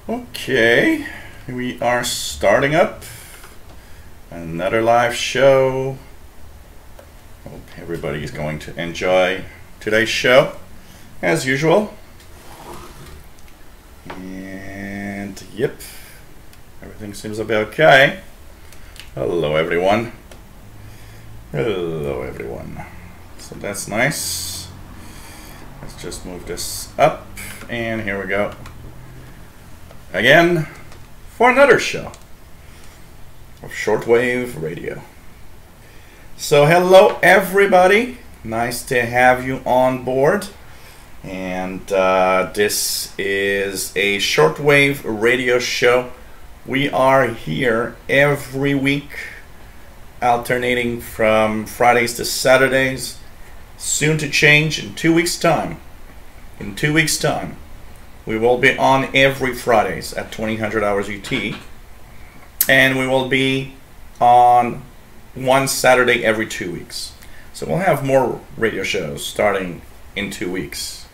Okay, we are starting up another live show. Hope everybody is going to enjoy today's show as usual. And yep, everything seems to be okay. Hello everyone. Hello everyone. So that's nice. Let's just move this up and here we go. Again, for another show of Shortwave Radio. So hello everybody, nice to have you on board. And this is a Shortwave Radio show. We are here every week, alternating from Fridays to Saturdays, soon to change in 2 weeks' time. In 2 weeks' time. We will be on every Fridays at 2000 hours UT, and we will be on one Saturday every 2 weeks. So we'll have more radio shows starting in 2 weeks.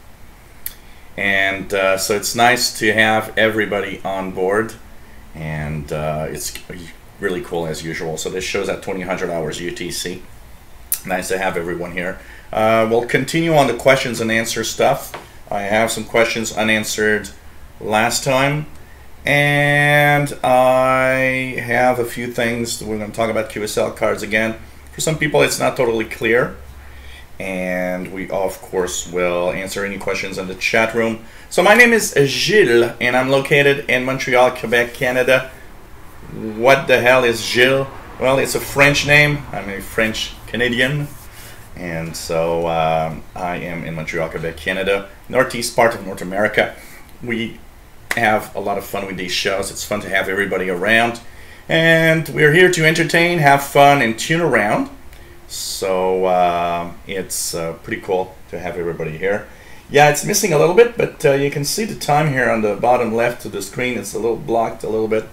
And so it's nice to have everybody on board, and it's really cool as usual. So this show's at 2000 hours UTC. Nice to have everyone here. We'll continue on the questions and answer stuff. I have some questions unanswered last time, and I have a few things. We're going to talk about QSL cards again. For some people it's not totally clear, and we of course will answer any questions in the chat room. So my name is Gilles, and I'm located in Montreal, Quebec, Canada. What the hell is Gilles? Well, it's a French name. I'm a French Canadian. And so I am in Montreal, Quebec, Canada, northeast part of North America. We have a lot of fun with these shows. It's fun to have everybody around. And we're here to entertain, have fun, and tune around. So it's pretty cool to have everybody here. Yeah, it's missing a little bit, but you can see the time here on the bottom left of the screen. It's a little blocked a little bit.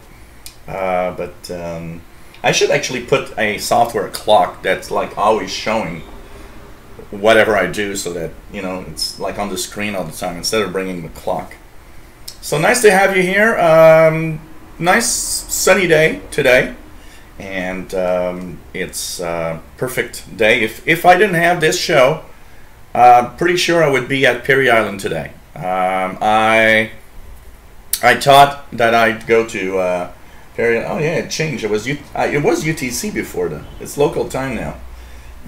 I should actually put a software clock that's like always showing whatever I do, so that it's like on the screen all the time instead of bringing the clock. So nice to have you here. Nice sunny day today, and it's a perfect day. If I didn't have this show, pretty sure I would be at Perry Island today. I thought that I'd go to Perry. Oh yeah, it changed. It was UTC before though. It's local time now.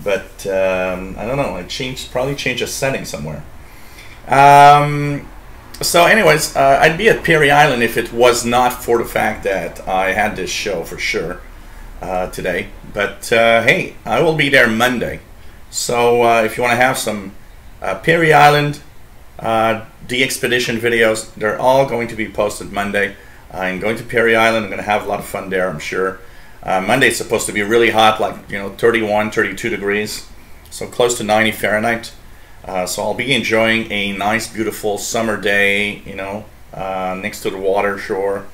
But I don't know, probably changed a setting somewhere. So anyways, I'd be at Perry Island if it was not for the fact that I had this show for sure today. But hey, I will be there Monday. So if you want to have some Perry Island the expedition videos, they're all going to be posted Monday. I'm going to Perry Island. I'm going to have a lot of fun there, I'm sure. Monday is supposed to be really hot, like 31, 32 degrees, so close to 90 Fahrenheit. So I'll be enjoying a nice, beautiful summer day, next to the water shore,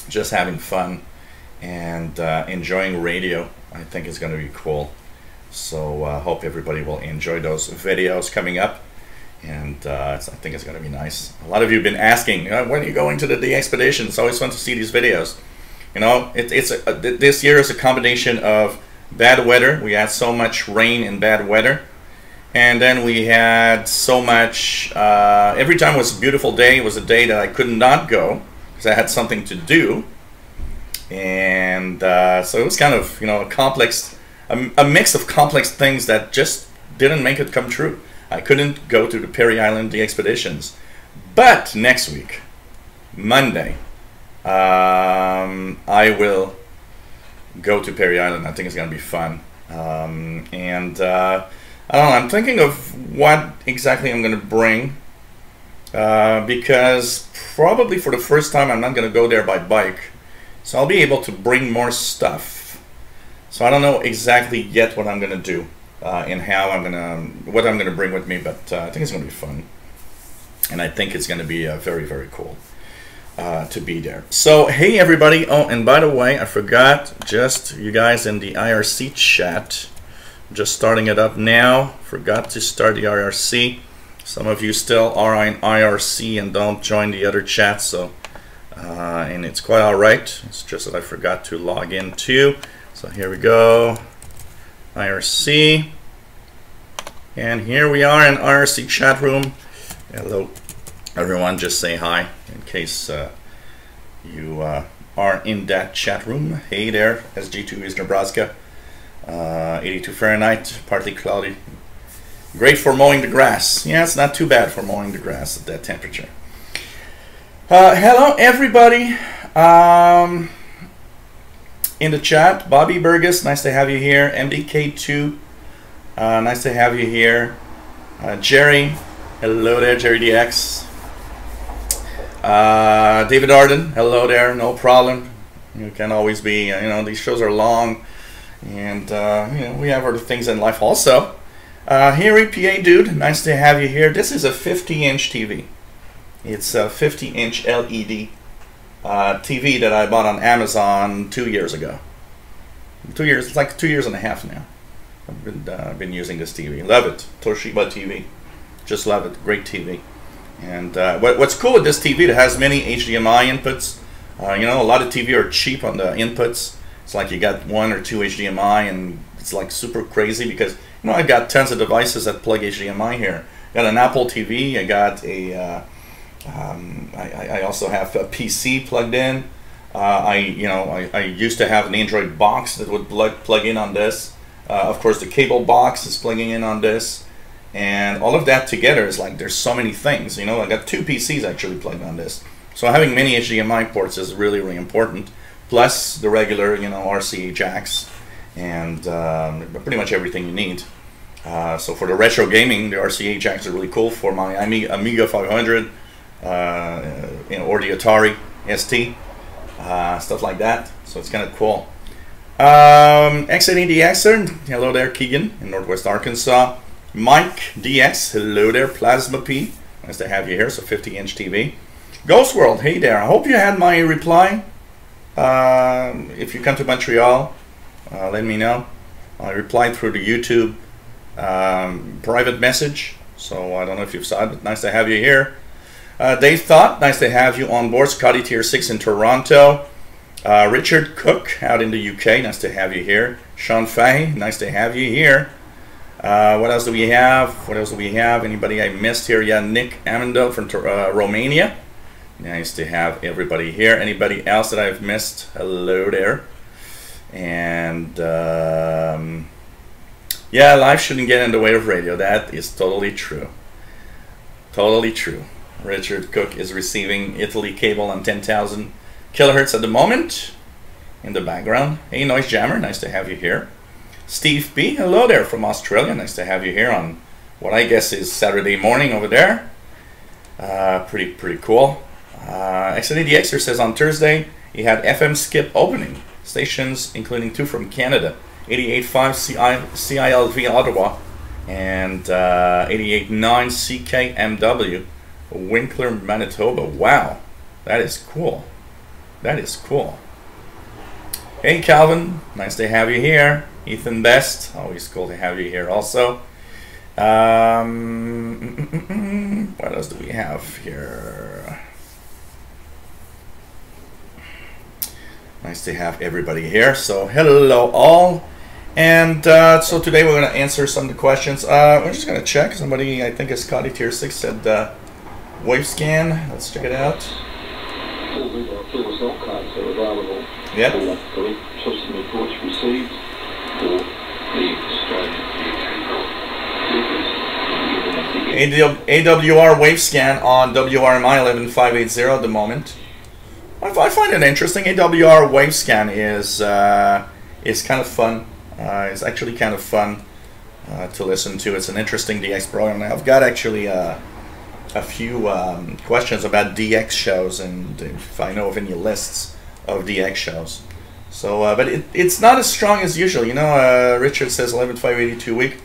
just having fun and enjoying radio. I think it's going to be cool. So I hope everybody will enjoy those videos coming up, and I think it's going to be nice. A lot of you have been asking, when are you going to the expedition? It's always fun to see these videos. This year is a combination of bad weather. We had so much rain and bad weather, and then we had so much. Every time was a beautiful day. It was a day that I could not go because I had something to do, and so it was kind of a complex, a mix of complex things that just didn't make it come true. I couldn't go to the Perry Island the expeditions, but next week, Monday. I will go to Perry Island. I think it's going to be fun. I don't know, I'm thinking of what exactly I'm going to bring, because probably for the first time I'm not going to go there by bike, so I'll be able to bring more stuff. So I don't know exactly yet what I'm going to do and how what I'm going to bring with me, but I think it's going to be fun, and I think it's going to be very, very cool. To be there. So hey everybody, oh, and by the way, I forgot, just you guys in the IRC chat, just starting it up now, forgot to start the IRC. Some of you still are in IRC and don't join the other chat, so and it's quite all right. It's just that I forgot to log in too. So here we go, IRC, and here we are in IRC chat room. Hello everyone, just say hi in case you are in that chat room. Hey there, SG2 East Nebraska, 82 Fahrenheit, partly cloudy. Great for mowing the grass. Yeah, it's not too bad for mowing the grass at that temperature. Hello everybody in the chat. Bobby Burgess, nice to have you here. MDK2, nice to have you here. Jerry, hello there, Jerry DX. David Arden, hello there, no problem. You can always be, you know, these shows are long, and you know, we have other things in life also. Here, EPA dude, nice to have you here. This is a 50-inch TV. It's a 50-inch LED TV that I bought on Amazon 2 years ago. 2 years, it's like 2 years and a half now. I've been using this TV. Love it. Toshiba TV. Just love it. Great TV. And what's cool with this TV, it has many HDMI inputs. You know, a lot of TV are cheap on the inputs. It's like you got 1 or 2 HDMI, and it's like super crazy because, you know, I got tons of devices that plug HDMI here. Got an Apple TV. I got a I also have a PC plugged in. I used to have an Android box that would plug in on this. Of course, the cable box is plugging in on this, and all of that together is like, there's so many things. You know, I got 2 PCs actually plugged on this. So having many HDMI ports is really, really important. Plus the regular, you know, RCA jacks and pretty much everything you need. So for the retro gaming, the RCA jacks are really cool for my Amiga 500. You know, or the Atari ST, stuff like that. So it's kind of cool. X80DXer, hello there, Keegan in Northwest Arkansas. Mike DX, hello there, Plasma P, nice to have you here. So 50-inch TV. Ghost World, hey there. I hope you had my reply. If you come to Montreal, let me know. I replied through the YouTube private message. So I don't know if you saw it, but nice to have you here. Dave Thought, nice to have you on board. Scotty Tier 6 in Toronto. Richard Cook out in the UK, nice to have you here. Sean Fahey, nice to have you here. What else do we have? What else do we have? Anybody I missed here? Yeah, Nick Amendel from Romania. Nice to have everybody here. Anybody else that I've missed? Hello there. And yeah, life shouldn't get in the way of radio. That is totally true. Totally true. Richard Cook is receiving Italy cable on 10,000 kilohertz at the moment in the background. Hey, Noise Jammer, nice to have you here. Steve B, hello there from Australia. Nice to have you here on what I guess is Saturday morning over there. Pretty cool. XNADXer says on Thursday he had FM skip opening stations, including 2 from Canada, 88.5 CILV Ottawa and 88.9 CKMW. Winkler, Manitoba. Wow, that is cool. That is cool. Hey, Calvin, nice to have you here. Ethan Best, always cool to have you here also. What else do we have here? Nice to have everybody here. So hello all. And so today we're going to answer some of the questions. We're just going to check. Somebody, I think it's Scotty Tier 6, said wave scan. Let's check it out. Yep. AWR wave scan on WRMI 11580 at the moment. I find it interesting. AWR wave scan is kind of fun. It's actually kind of fun to listen to. It's an interesting DX program. Now, I've got actually a few questions about DX shows, and if I know of any lists of DX shows. So, but it's not as strong as usual. You know, Richard says 11.582 week.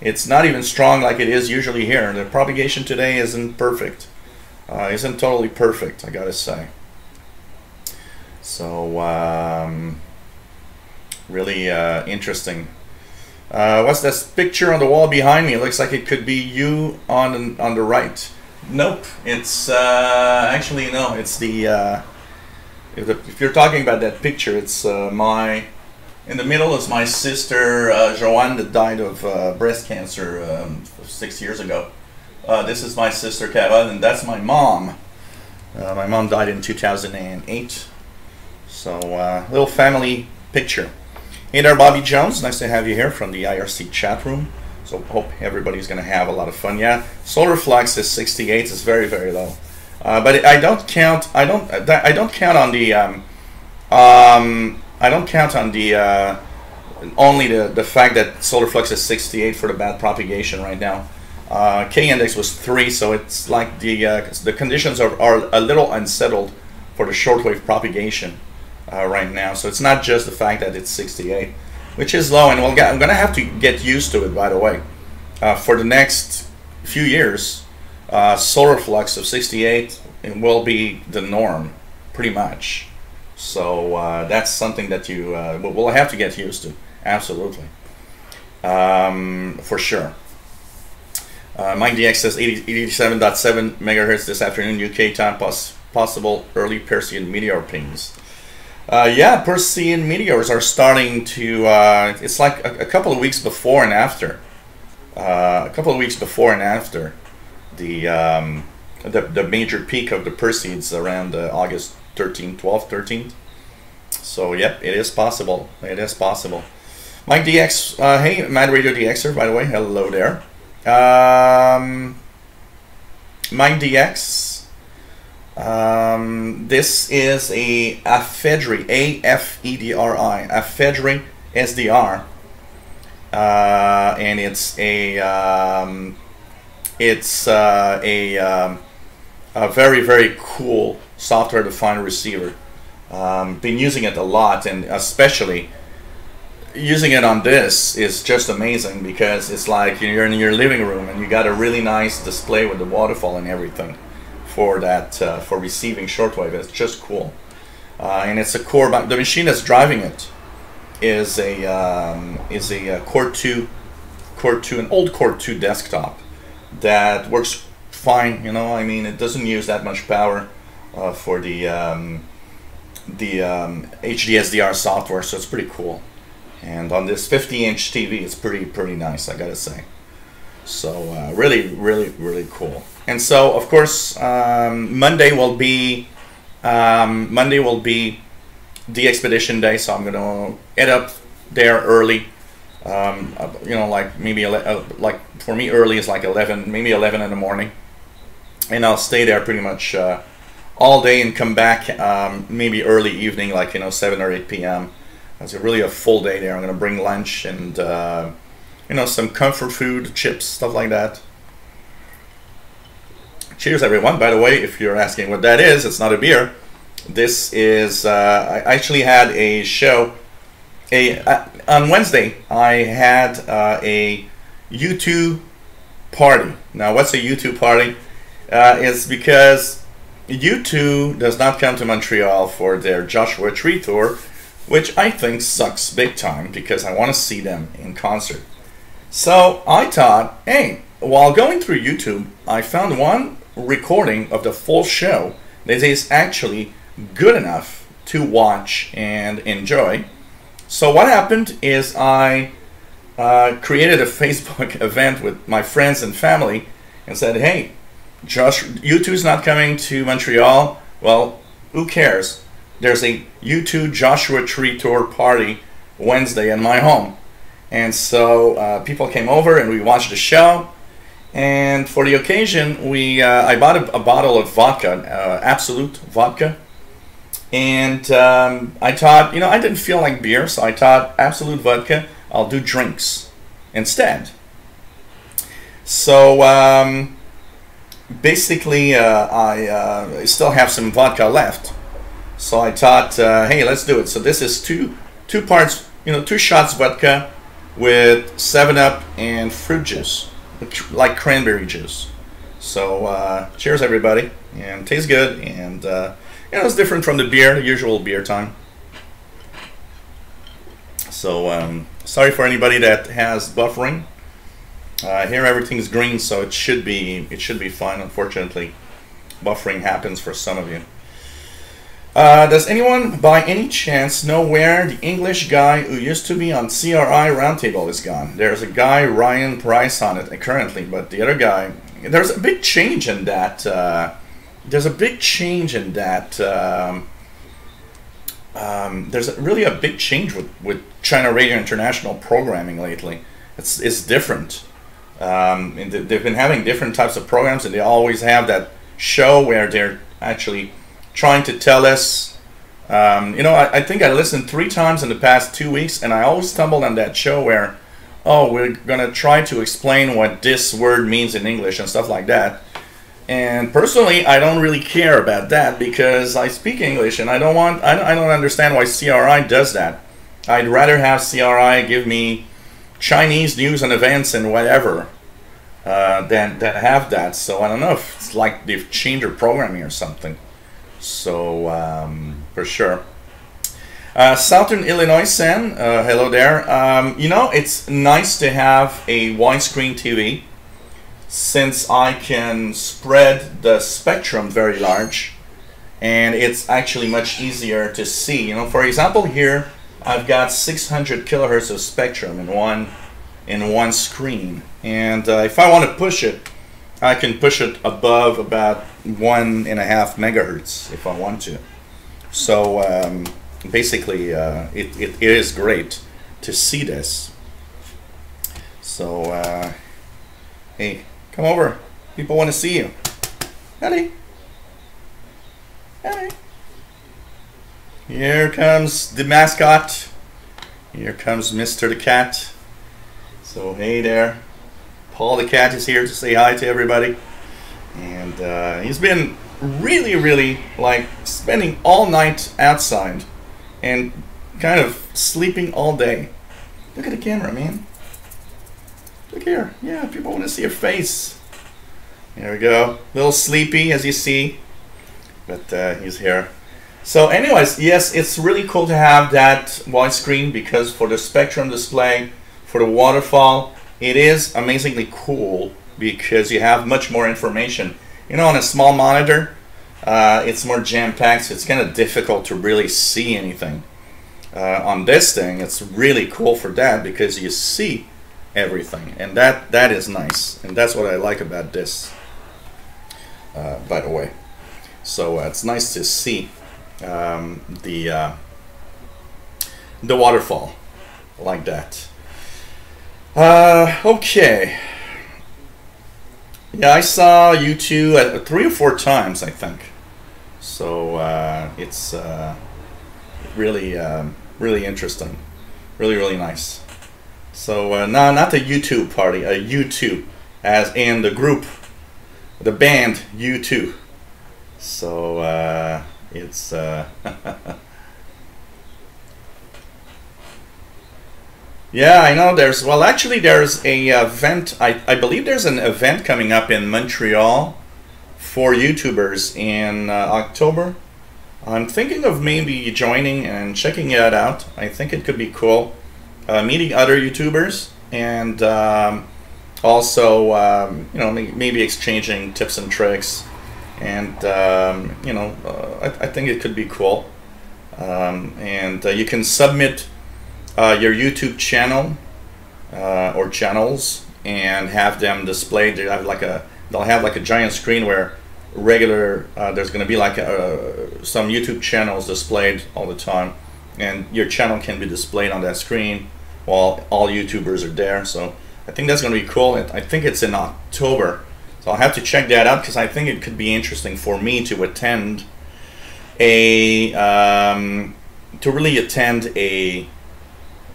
It's not even strong like it is usually here. The propagation today isn't perfect. Isn't totally perfect, I gotta say. So, really interesting. What's this picture on the wall behind me? It looks like it could be you on the right. Nope. It's actually no. It's the if you're talking about that picture, it's in the middle is my sister Joanne, that died of breast cancer 6 years ago. This is my sister Carole, and that's my mom. My mom died in 2008. So little family picture. Hey there, Bobby Jones. Nice to have you here from the IRC chat room. So hope everybody's going to have a lot of fun. Yeah, solar flux is 68. It's very, very low. But I don't count. I don't count on the. I don't count on the only the fact that solar flux is 68 for the bad propagation right now. K index was 3, so it's like the conditions are a little unsettled for the shortwave propagation right now. So it's not just the fact that it's 68, which is low, and I'm gonna have to get used to it. By the way, for the next few years, solar flux of 68 will be the norm, pretty much. So that's something that you will have to get used to. Absolutely, for sure. Mike DX says 87.7 megahertz this afternoon UK time, possible early Perseid meteor pings. Yeah, Perseid meteors are starting to. It's like a couple of weeks before and after. A couple of weeks before and after the major peak of the Perseids around August 13th, 12th, 13th. So yep, it is possible. It is possible. Mike DX, hey, Mad Radio DXer, by the way, hello there. Mike DX, this is a Afedri, A-F-E-D-R-I, Afedri SDR, and it's a very, very cool software-defined receiver. Been using it a lot, and especially using it on this is just amazing, because it's like you're in your living room and you got a really nice display with the waterfall and everything for that for receiving shortwave. It's just cool, and it's a core. The machine that's driving it is a Core 2, an old Core 2 desktop that works fine. You know, I mean, it doesn't use that much power for the HDSDR software, so it's pretty cool. And on this 50-inch TV, it's pretty nice, I gotta say. So really, really, really cool. And so, of course, Monday will be the expedition day. So I'm gonna head up there early. You know, like maybe like for me, early is like 11, maybe 11 in the morning, and I'll stay there pretty much all day and come back maybe early evening, like 7 or 8 p.m. It's really a full day there. I'm gonna bring lunch and some comfort food, chips, stuff like that. Cheers, everyone. By the way, if you're asking what that is, it's not a beer. This is I actually had a show. On Wednesday, I had a U2 party. Now, what's a U2 party? It's because U2 does not come to Montreal for their Joshua Tree tour, which I think sucks big time, because I want to see them in concert. So I thought, hey, while going through YouTube, I found one recording of the full show that is actually good enough to watch and enjoy. So what happened is I created a Facebook event with my friends and family and said, hey, U2's not coming to Montreal. Well, who cares? There's a U2 Joshua Tree Tour party Wednesday in my home. And so people came over and we watched the show. And for the occasion, I bought a bottle of vodka, Absolute vodka. And I thought, I didn't feel like beer, so I thought, Absolute vodka, I'll do drinks instead. So basically, I still have some vodka left. So I thought, hey, let's do it. So this is two parts, 2 shots vodka with 7-Up and fruit juice, like cranberry juice. So cheers, everybody, and tastes good, and it's different from the beer, the usual beer time. So sorry for anybody that has buffering. Here everything's green, so it should be fine. Unfortunately, buffering happens for some of you. Does anyone by any chance know where the English guy who used to be on CRI Roundtable is gone? There's a guy, Ryan Price, on it currently, but the other guy, there's a big change in that. There's really a big change with China Radio International programming lately. It's different. And they've been having different types of programs, and they always have that show where they're actually trying to tell us. I think I listened 3 times in the past 2 weeks, and I always stumbled on that show where, oh, we're gonna try to explain what this word means in English and stuff like that. And personally, I don't really care about that because I speak English, and I don't understand why CRI does that. I'd rather have CRI give me Chinese news and events and whatever than have that. So I don't know if it's like they've changed their programming or something. So for sure. Southern Illinois Sen, hello there. It's nice to have a widescreen TV since I can spread the spectrum very large, and it's actually much easier to see. For example, here I've got 600 kilohertz of spectrum in one screen, and if I want to push it, I can push it above about 1.5 megahertz if I want to. So basically, it is great to see this. So hey, come over. People want to see you. Howdy. Howdy. Here comes the mascot. Here comes Mr. the Cat. So hey there. Paul the Cat is here to say hi to everybody. And he's been really like spending all night outside and kind of sleeping all day. Look at the camera, man. Look here. Yeah, people want to see your face. There we go. A little sleepy, as you see. But he's here. So anyways, yes, it's really cool to have that widescreen because for the spectrum display, for the waterfall, it is amazingly cool because you have much more information. On a small monitor, it's more jam-packed, so it's kind of difficult to really see anything. On this thing, it's really cool for that because you see everything, and that is nice, and that's what I like about this, by the way. So it's nice to see the waterfall like that. Okay. Yeah, I saw you two 3 or 4 times, I think. So it's really interesting, really nice. So no, not the YouTube party, a U2, as in the group, the band U2. So it's yeah, I know. There's a event. I believe there's an event coming up in Montreal for YouTubers in October. I'm thinking of maybe joining and checking it out. I think it could be cool. Meeting other YouTubers and also maybe exchanging tips and tricks, and I think it could be cool. And you can submit your YouTube channel or channels and have them displayed. They'll have like a giant screen where there's going to be like some YouTube channels displayed all the time, and your channel can be displayed on that screen while all YouTubers are there. So I think that's going to be cool. I think it's in October, so I'll have to check that out because I think it could be interesting for me to attend a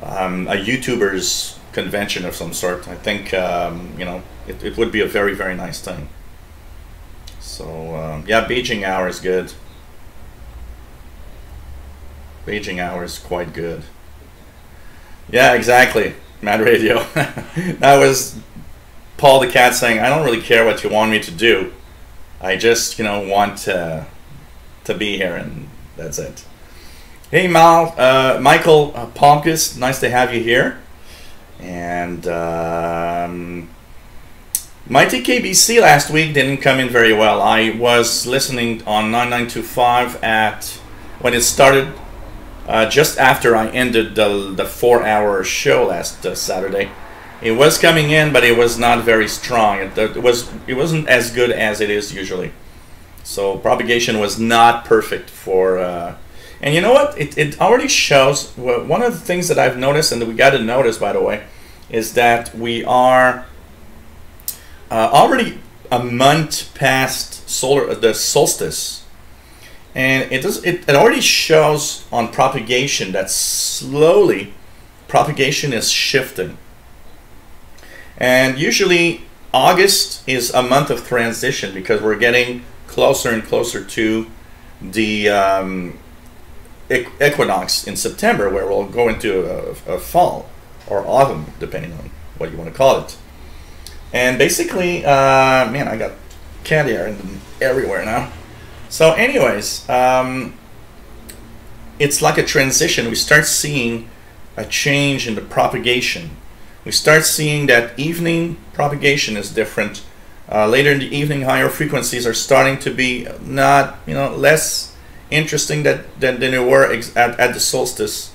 YouTubers convention of some sort. I think it would be a very nice thing. So yeah, Beijing hour is good. Beijing hour is quite good. Yeah, exactly. Mad Radio. That was Paul the Cat saying, I don't really care what you want me to do. I just want to be here, and that's it. Hey Michael Pomkus, nice to have you here. And my TKBC last week didn't come in very well. I was listening on 9925 at when it started, just after I ended the 4-hour show last Saturday. It was coming in, but it was not very strong. It wasn't as good as it is usually. So propagation was not perfect for. And you know what? It already shows. One of the things that I've noticed, and that we got to notice, by the way, is that we are already a month past the solstice, and it already shows on propagation that slowly propagation is shifting. And usually August is a month of transition because we're getting closer and closer to the equinox in September, where we'll go into a fall or autumn, depending on what you want to call it. And basically, man, I got cat hair everywhere now. So anyways, it's like a transition. We start seeing a change in the propagation. We start seeing that evening propagation is different. Later in the evening, higher frequencies are starting to be not, less interesting than they were at the solstice.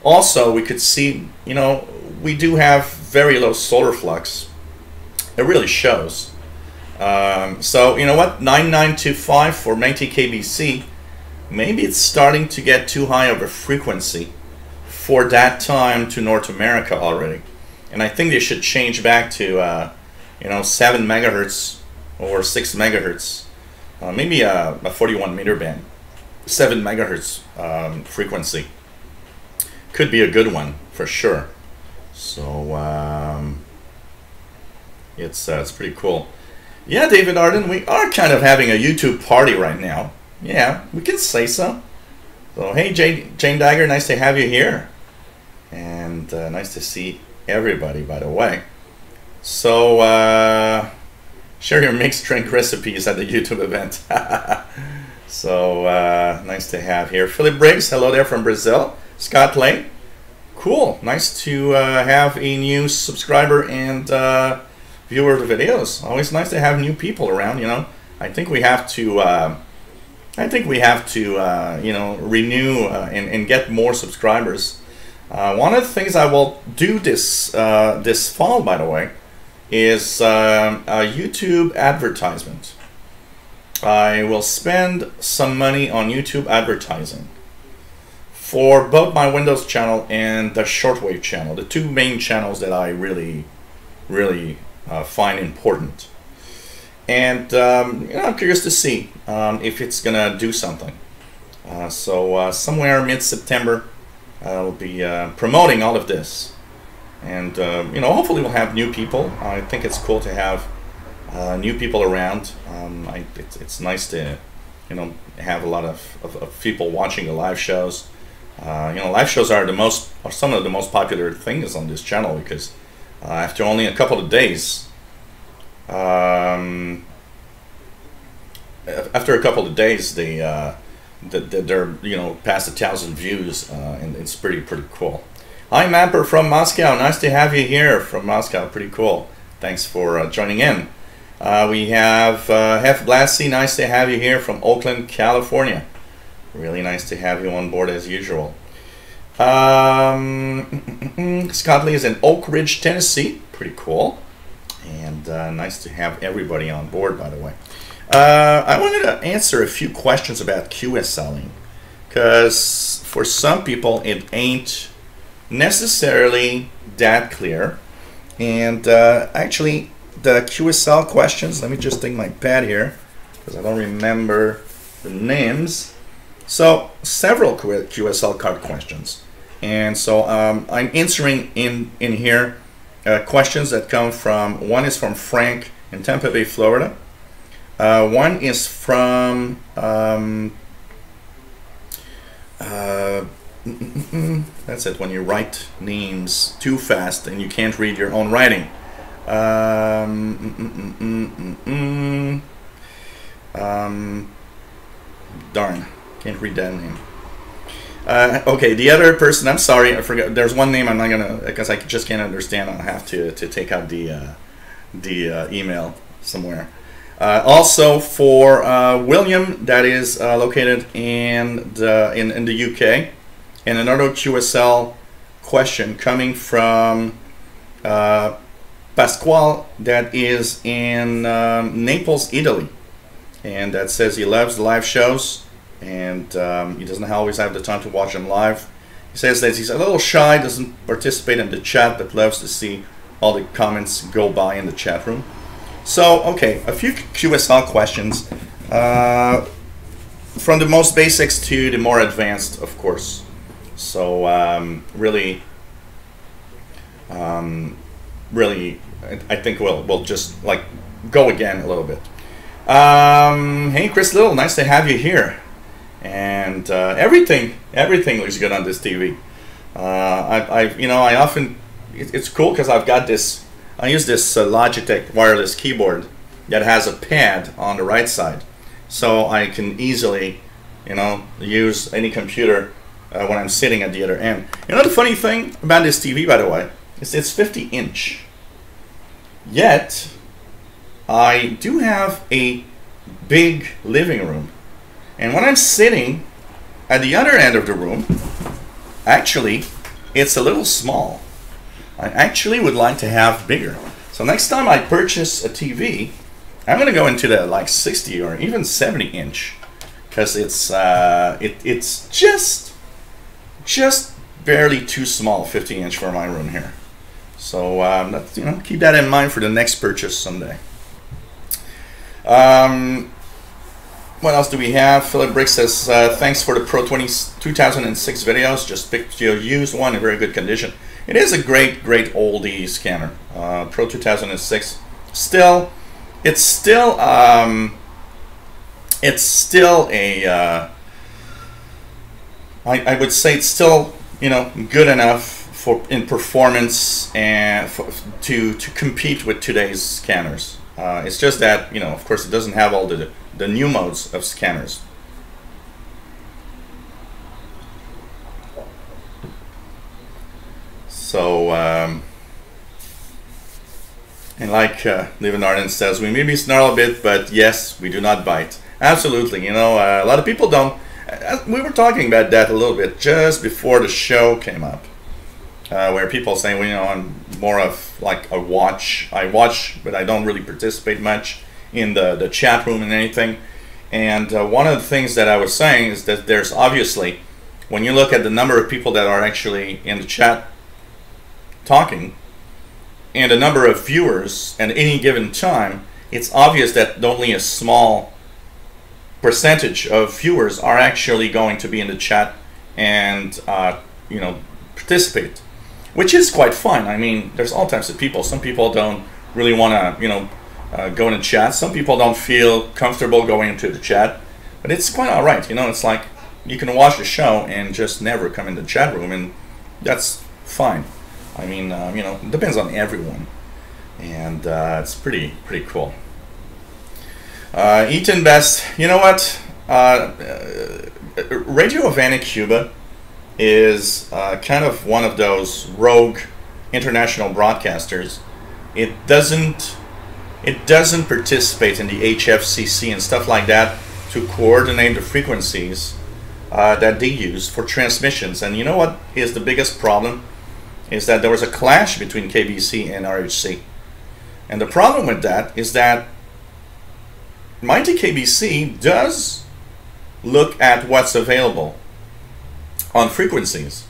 Also, we could see, we do have very low solar flux. It really shows. So, you know what? 9925 for 90 kbc, maybe it's starting to get too high of a frequency for that time to North America already. And I think they should change back to, 7 megahertz or 6 megahertz, maybe a 41 meter band, 7 megahertz frequency. Could be a good one for sure. So it's pretty cool. Yeah, David Arden, we are kind of having a YouTube party right now. Yeah, we can say so. So hey, Jane Dagger, nice to have you here, and nice to see everybody, by the way. So share your mixed drink recipes at the YouTube event. So nice to have here. Philip Briggs, hello there from Brazil. Scott Lane, cool, nice to have a new subscriber and viewer of the videos. Always nice to have new people around. I think we have to renew and get more subscribers. One of the things I will do this fall, by the way, is a YouTube advertisement. I will spend some money on YouTube advertising for both my Windows channel and the Shortwave channel, the two main channels that I really find important. And I'm curious to see if it's gonna do something. So somewhere mid-September, I'll be promoting all of this, and hopefully we'll have new people. I think it's cool to have new people around. It's nice to have a lot of people watching the live shows. Live shows are some of the most popular things on this channel, because after only a couple of days, they're past 1,000 views, and it's pretty cool. Hi Mapper from Moscow, nice to have you here from Moscow. Pretty cool. Thanks for joining in. We have Hef Glassy, nice to have you here from Oakland, California. Really nice to have you on board as usual. Scott Lee is in Oak Ridge, Tennessee. Pretty cool. And nice to have everybody on board, by the way. I wanted to answer a few questions about QSLing, because for some people it ain't necessarily that clear. And actually, the QSL questions, let me just take my pad here, because I don't remember the names. So several QSL card questions, and so I'm answering in here questions that come from, one is from Frank in Tampa Bay, Florida. One is from that's it, when you write names too fast and you can't read your own writing. Darn, can't read that name. Okay, the other person, I'm sorry, I forgot. There's one name I'm not gonna, because I just can't understand. I'll have to take out the email somewhere. Also for William, that is located in the UK, and another QSL question coming from Pasquale, that is in Naples, Italy, and that says he loves the live shows, and he doesn't always have the time to watch them live. He says that he's a little shy, doesn't participate in the chat, but loves to see all the comments go by in the chat room. So, okay, a few QSL questions, from the most basics to the more advanced, of course. So, really, I think we'll just like go again a little bit. Hey, Chris Little, nice to have you here. And everything looks good on this TV. I often, it's cool because I've got this. I use this Logitech wireless keyboard that has a pad on the right side, so I can easily, use any computer when I'm sitting at the other end. The funny thing about this TV, by the way, is it's 50-inch. Yet, I do have a big living room. And when I'm sitting at the other end of the room, actually, it's a little small. I actually would like to have bigger. So next time I purchase a TV, I'm going to go into the like 60 or even 70-inch, because it's just barely too small, 50-inch for my room here. So that's, keep that in mind for the next purchase someday. What else do we have? Philip Brick says, thanks for the Pro 2006 videos. Just picked your used one in very good condition. It is a great oldie scanner. Pro 2006. It's still a, I would say it's still, good enough in performance and to compete with today's scanners. It's just that, of course, it doesn't have all the new modes of scanners. So, and like Liv Arden says, we maybe snarl a bit, but yes, we do not bite. Absolutely, a lot of people don't. We were talking about that a little bit just before the show came up, where people say, well, I'm more of like a watch. I watch, but I don't really participate much in the chat room and anything. And one of the things that I was saying is that there's obviously, when you look at the number of people that are actually in the chat talking and the number of viewers at any given time, it's obvious that only a small percentage of viewers are actually going to be in the chat and participate, which is quite fun. I mean, there's all types of people. Some people don't really want to go in the chat. Some people don't feel comfortable going into the chat, but it's quite all right. It's like you can watch the show and just never come in the chat room, and that's fine. I mean, it depends on everyone, and it's pretty cool. Eaton Best, you know what? Radio Havana Cuba is kind of one of those rogue international broadcasters. It doesn't participate in the HFCC and stuff like that to coordinate the frequencies that they use for transmissions. And you know what is the biggest problem? Is that there was a clash between KBC and RHC. And the problem with that is that Mighty KBC does look at what's available on frequencies.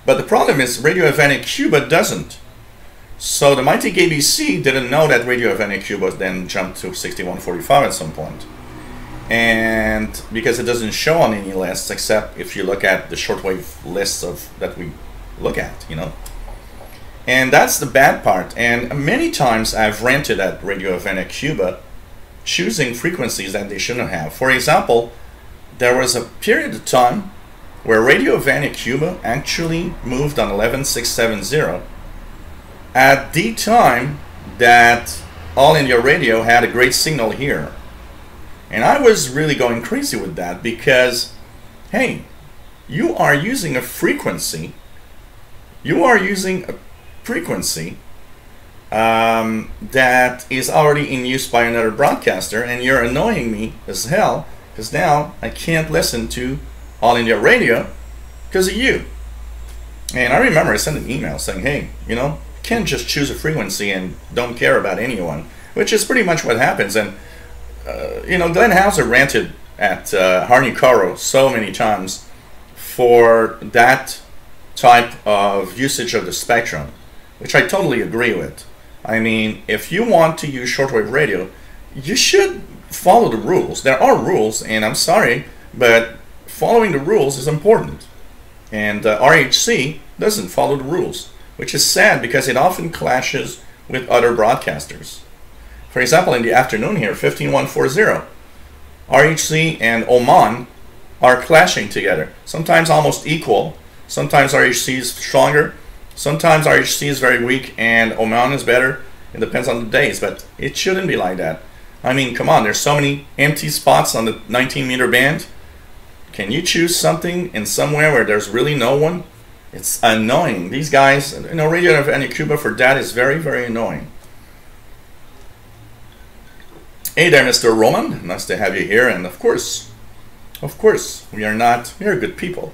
But the problem is Radio Havana Cuba doesn't. So the Mighty KBC didn't know that Radio Havana Cuba then jumped to 6145 at some point. And because it doesn't show on any lists, except if you look at the shortwave lists that we look at, And that's the bad part. And many times I've ranted at Radio Havana Cuba choosing frequencies that they shouldn't have. For example, there was a period of time where Radio Havana Cuba actually moved on 11670 at the time that All India Radio had a great signal here. And I was really going crazy with that because, hey, you are using a frequency that is already in use by another broadcaster, and you're annoying me as hell because now I can't listen to All India Radio because of you. And I remember I sent an email saying, hey, you know, can't just choose a frequency and don't care about anyone, which is pretty much what happens. And you know, Glenn Hauser ranted at Harney Caro so many times for that type of usage of the spectrum, which I totally agree with. I mean, if you want to use shortwave radio, you should follow the rules. There are rules, and I'm sorry, but following the rules is important. And RHC doesn't follow the rules, which is sad because it often clashes with other broadcasters. For example, in the afternoon here, 15140, RHC and Oman are clashing together. Sometimes almost equal. Sometimes RHC is stronger. Sometimes RHC is very weak and Oman is better. It depends on the days, but it shouldn't be like that. I mean, come on, there's so many empty spots on the 19-meter band. Can you choose something in somewhere where there's really no one? It's annoying. These guys, you know, Radio Cuba for that is very, very annoying. Hey there, Mr. Roman. Nice to have you here. And of course, we are good people.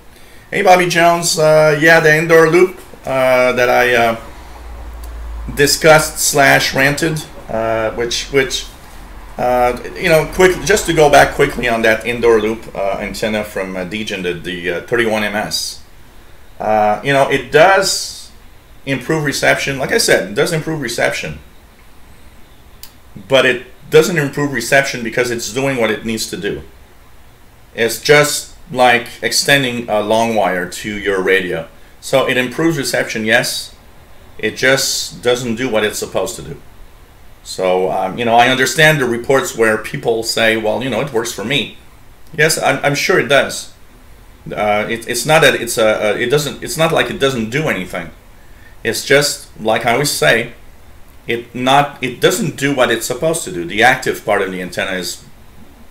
Hey, Bobby Jones. Yeah, the indoor loop that I discussed / ranted, which you know, just to go back quickly on that indoor loop antenna from Degen, the 31MS. You know, it does improve reception. Like I said, it does improve reception, but it doesn't improve reception because it's doing what it needs to do. It's just like extending a long wire to your radio. So it improves reception, yes. It just doesn't do what it's supposed to do. So, you know, I understand the reports where people say, well, you know, it works for me. Yes, I'm sure it does. It's not that it's not like it doesn't do anything. It's just, like I always say, it doesn't do what it's supposed to do. The active part of the antenna is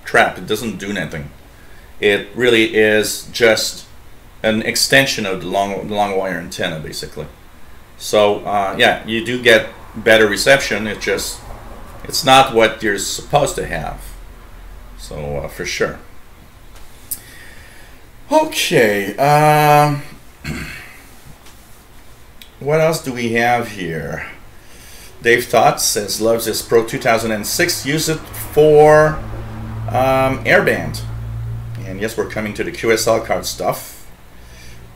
crap. It doesn't do anything. It really is just an extension of the long wire antenna, basically. So yeah, you do get better reception. It's not what you're supposed to have. So for sure. Okay. What else do we have here? Dave Thoughts says loves his Pro 2006. Use it for airband. And yes, we're coming to the QSL card stuff.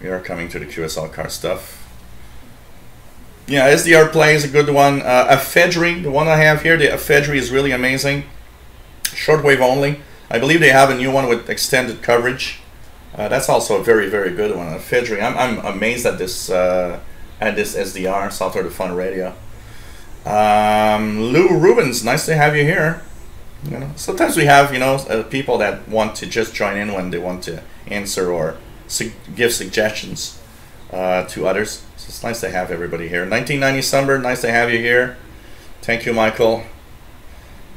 We are coming to the QSL card stuff. Yeah, SDR Play is a good one. Ephedry, the one I have here, the Ephedry is really amazing. Shortwave only. I believe they have a new one with extended coverage. That's also a very, very good one. Ephedry. I'm amazed at this SDR, Software Defined Radio. Lou Rubens, nice to have you here. You know, sometimes we have, you know, people that want to just join in when they want to answer or give suggestions to others. So it's nice to have everybody here. 1990 Sunbird, nice to have you here. Thank you, Michael.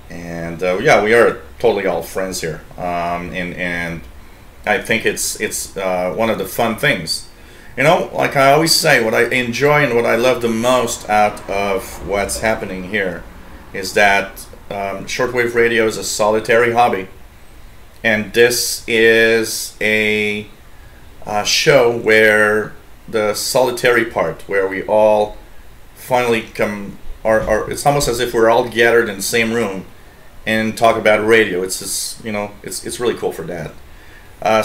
And yeah, we are totally all friends here. And I think it's one of the fun things. You know, like I always say, what I enjoy and what I love the most out of what's happening here is that shortwave radio is a solitary hobby, and this is a show where the solitary part, where we all finally come, or it's almost as if we're all gathered in the same room and talk about radio. It's just, you know, it's really cool for that.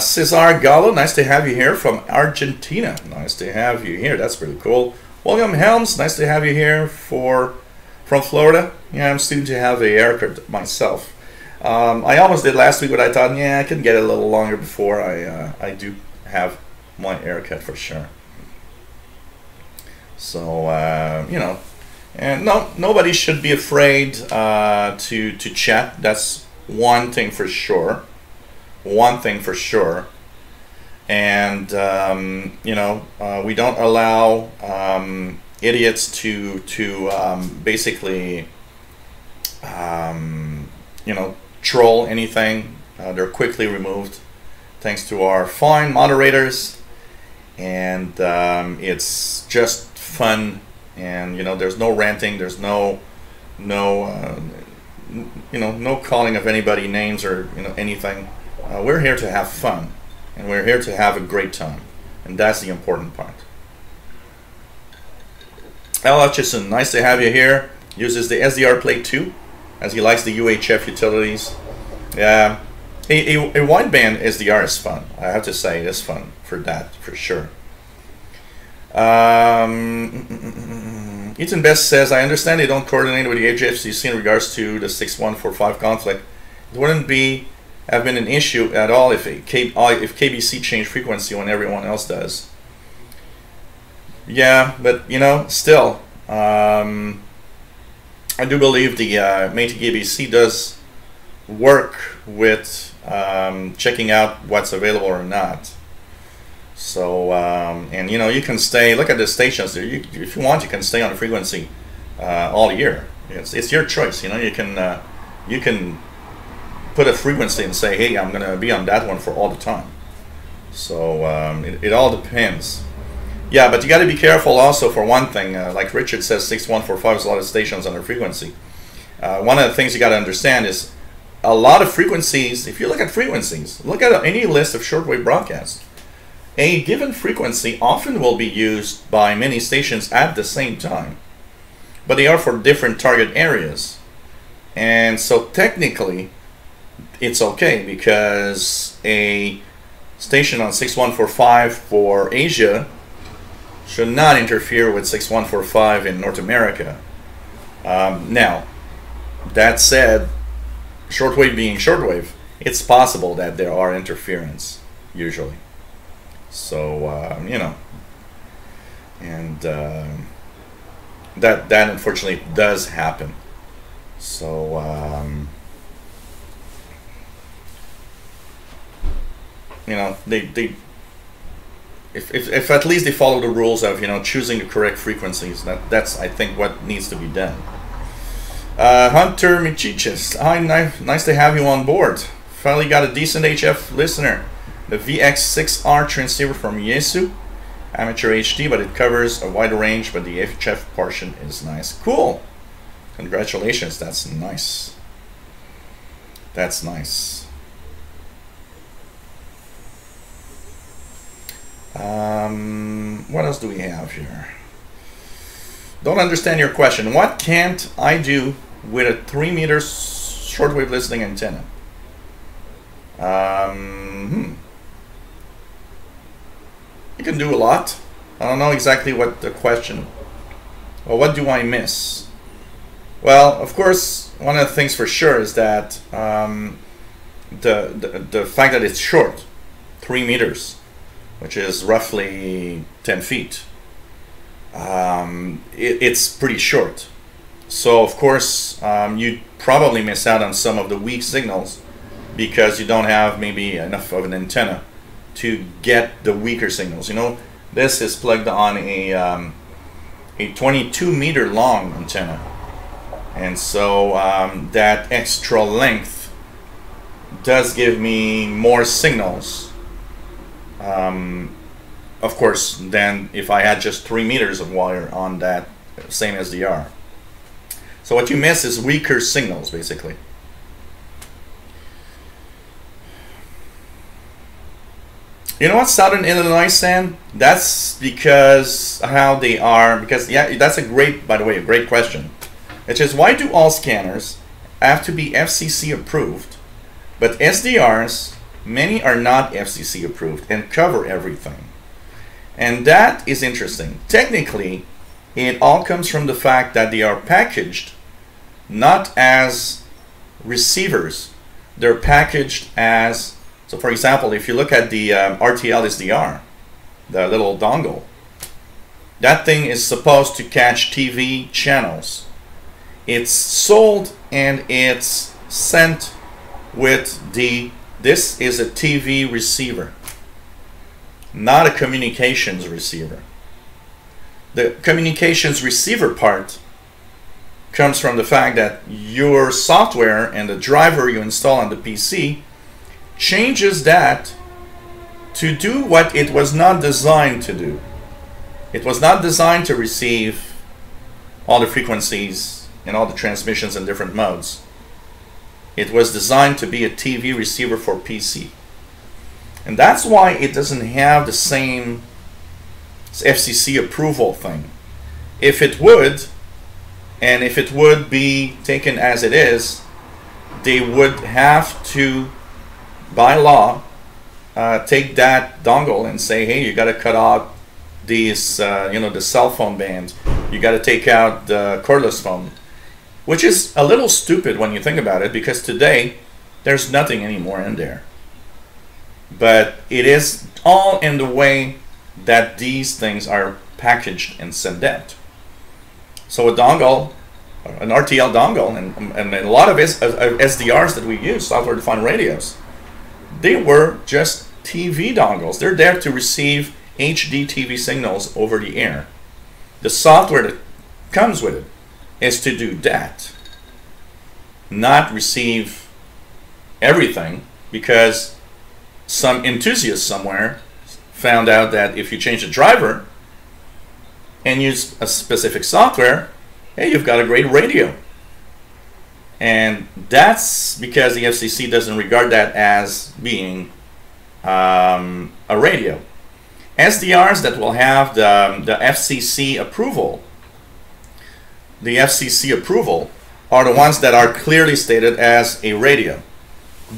Cesar Gallo, nice to have you here from Argentina. Nice to have you here. That's pretty cool. William Helms, nice to have you here from Florida. Yeah, I'm starting to have a haircut myself. I almost did last week, but I thought, yeah, I could get it a little longer before I do have my haircut for sure. So you know, and nobody should be afraid to chat. That's one thing for sure. One thing for sure. And you know, we don't allow idiots to basically you know, troll anything. They're quickly removed thanks to our fine moderators, and it's just fun And you know, there's no ranting, there's no no calling of anybody names or anything. We're here to have fun, and we're here to have a great time, and that's the important part. Al Hutchison, nice to have you here. Uses the SDR Plate 2 as he likes the UHF utilities. Yeah, a wideband SDR is fun. I have to say, it is fun for that, for sure. Ethan Best says, I understand they don't coordinate with the HFCC in regards to the 6145 conflict. It wouldn't have been an issue at all if KBC changed frequency when everyone else does. Yeah, but still, I do believe the Métis KBC does work with checking out what's available or not. So, and you can stay, look at the stations there. If you want, you can stay on the frequency all year. It's your choice. You can put a frequency and say, hey, I'm going to be on that one for all the time. So it all depends. Yeah, but you got to be careful also for one thing. Like Richard says, 6145 is a lot of stations on their frequency. One of the things you got to understand is a lot of frequencies, if you look at frequencies, look at any list of shortwave broadcasts. A given frequency often will be used by many stations at the same time, but they are for different target areas. And so technically, it's okay because a station on 6145 for Asia should not interfere with 6145 in North America. Now, that said, shortwave being shortwave, it's possible that there are interference, usually. So, and that unfortunately does happen. So, if at least they follow the rules of choosing the correct frequencies, that's I think what needs to be done. Hunter Michichis, hi, nice to have you on board. Finally got a decent HF listener. The VX6R transceiver from Yaesu, amateur HD, but it covers a wider range, but the HF portion is nice. Cool. Congratulations, that's nice. That's nice. What else do we have here? Don't understand your question. What can't I do with a 3 meter shortwave listening antenna? You can do a lot. I don't know exactly what the question. Well, what do I miss? Well, of course, one of the things for sure is that the fact that it's short, 3 meters, which is roughly 10 feet. It's pretty short. So, of course, you probably miss out on some of the weak signals because you don't have maybe enough of an antenna to get the weaker signals. This is plugged on a 22 meter long antenna, and so that extra length does give me more signals, of course, than if I had just 3 meters of wire on that same SDR. So what you miss is weaker signals, basically. You know what, Southern Illinois, Sam? That's because how they are, because, yeah, that's by the way, a great question. It's just, why do all scanners have to be FCC approved, but SDRs, many are not FCC approved and cover everything? And that is interesting. Technically, it all comes from the fact that they are packaged not as receivers. They're packaged as, so for example, if you look at the RTL SDR, the little dongle, that thing is supposed to catch TV channels. It's sold and it's sent with this is a TV receiver, not a communications receiver. The communications receiver part comes from the fact that your software and the driver you install on the PC changes that to do what it was not designed to do. It was not designed to receive all the frequencies and all the transmissions in different modes. It was designed to be a TV receiver for PC. And that's why it doesn't have the same FCC approval thing. If it would, and if it would be taken as it is, they would have to, by law, take that dongle and say, hey, you got to cut out these, the cell phone band. You got to take out the cordless phone, which is a little stupid when you think about it, because today there's nothing anymore in there. But it is all in the way that these things are packaged and sent out. So a dongle, an RTL dongle, and a lot of SDRs that we use, software-defined radios, they were just TV dongles. They're there to receive HD TV signals over the air. The software that comes with it is to do that, not receive everything, because some enthusiast somewhere found out that if you change the driver and use a specific software, hey, you've got a great radio. And that's because the FCC doesn't regard that as being a radio. SDRs that will have the FCC approval, are the ones that are clearly stated as a radio.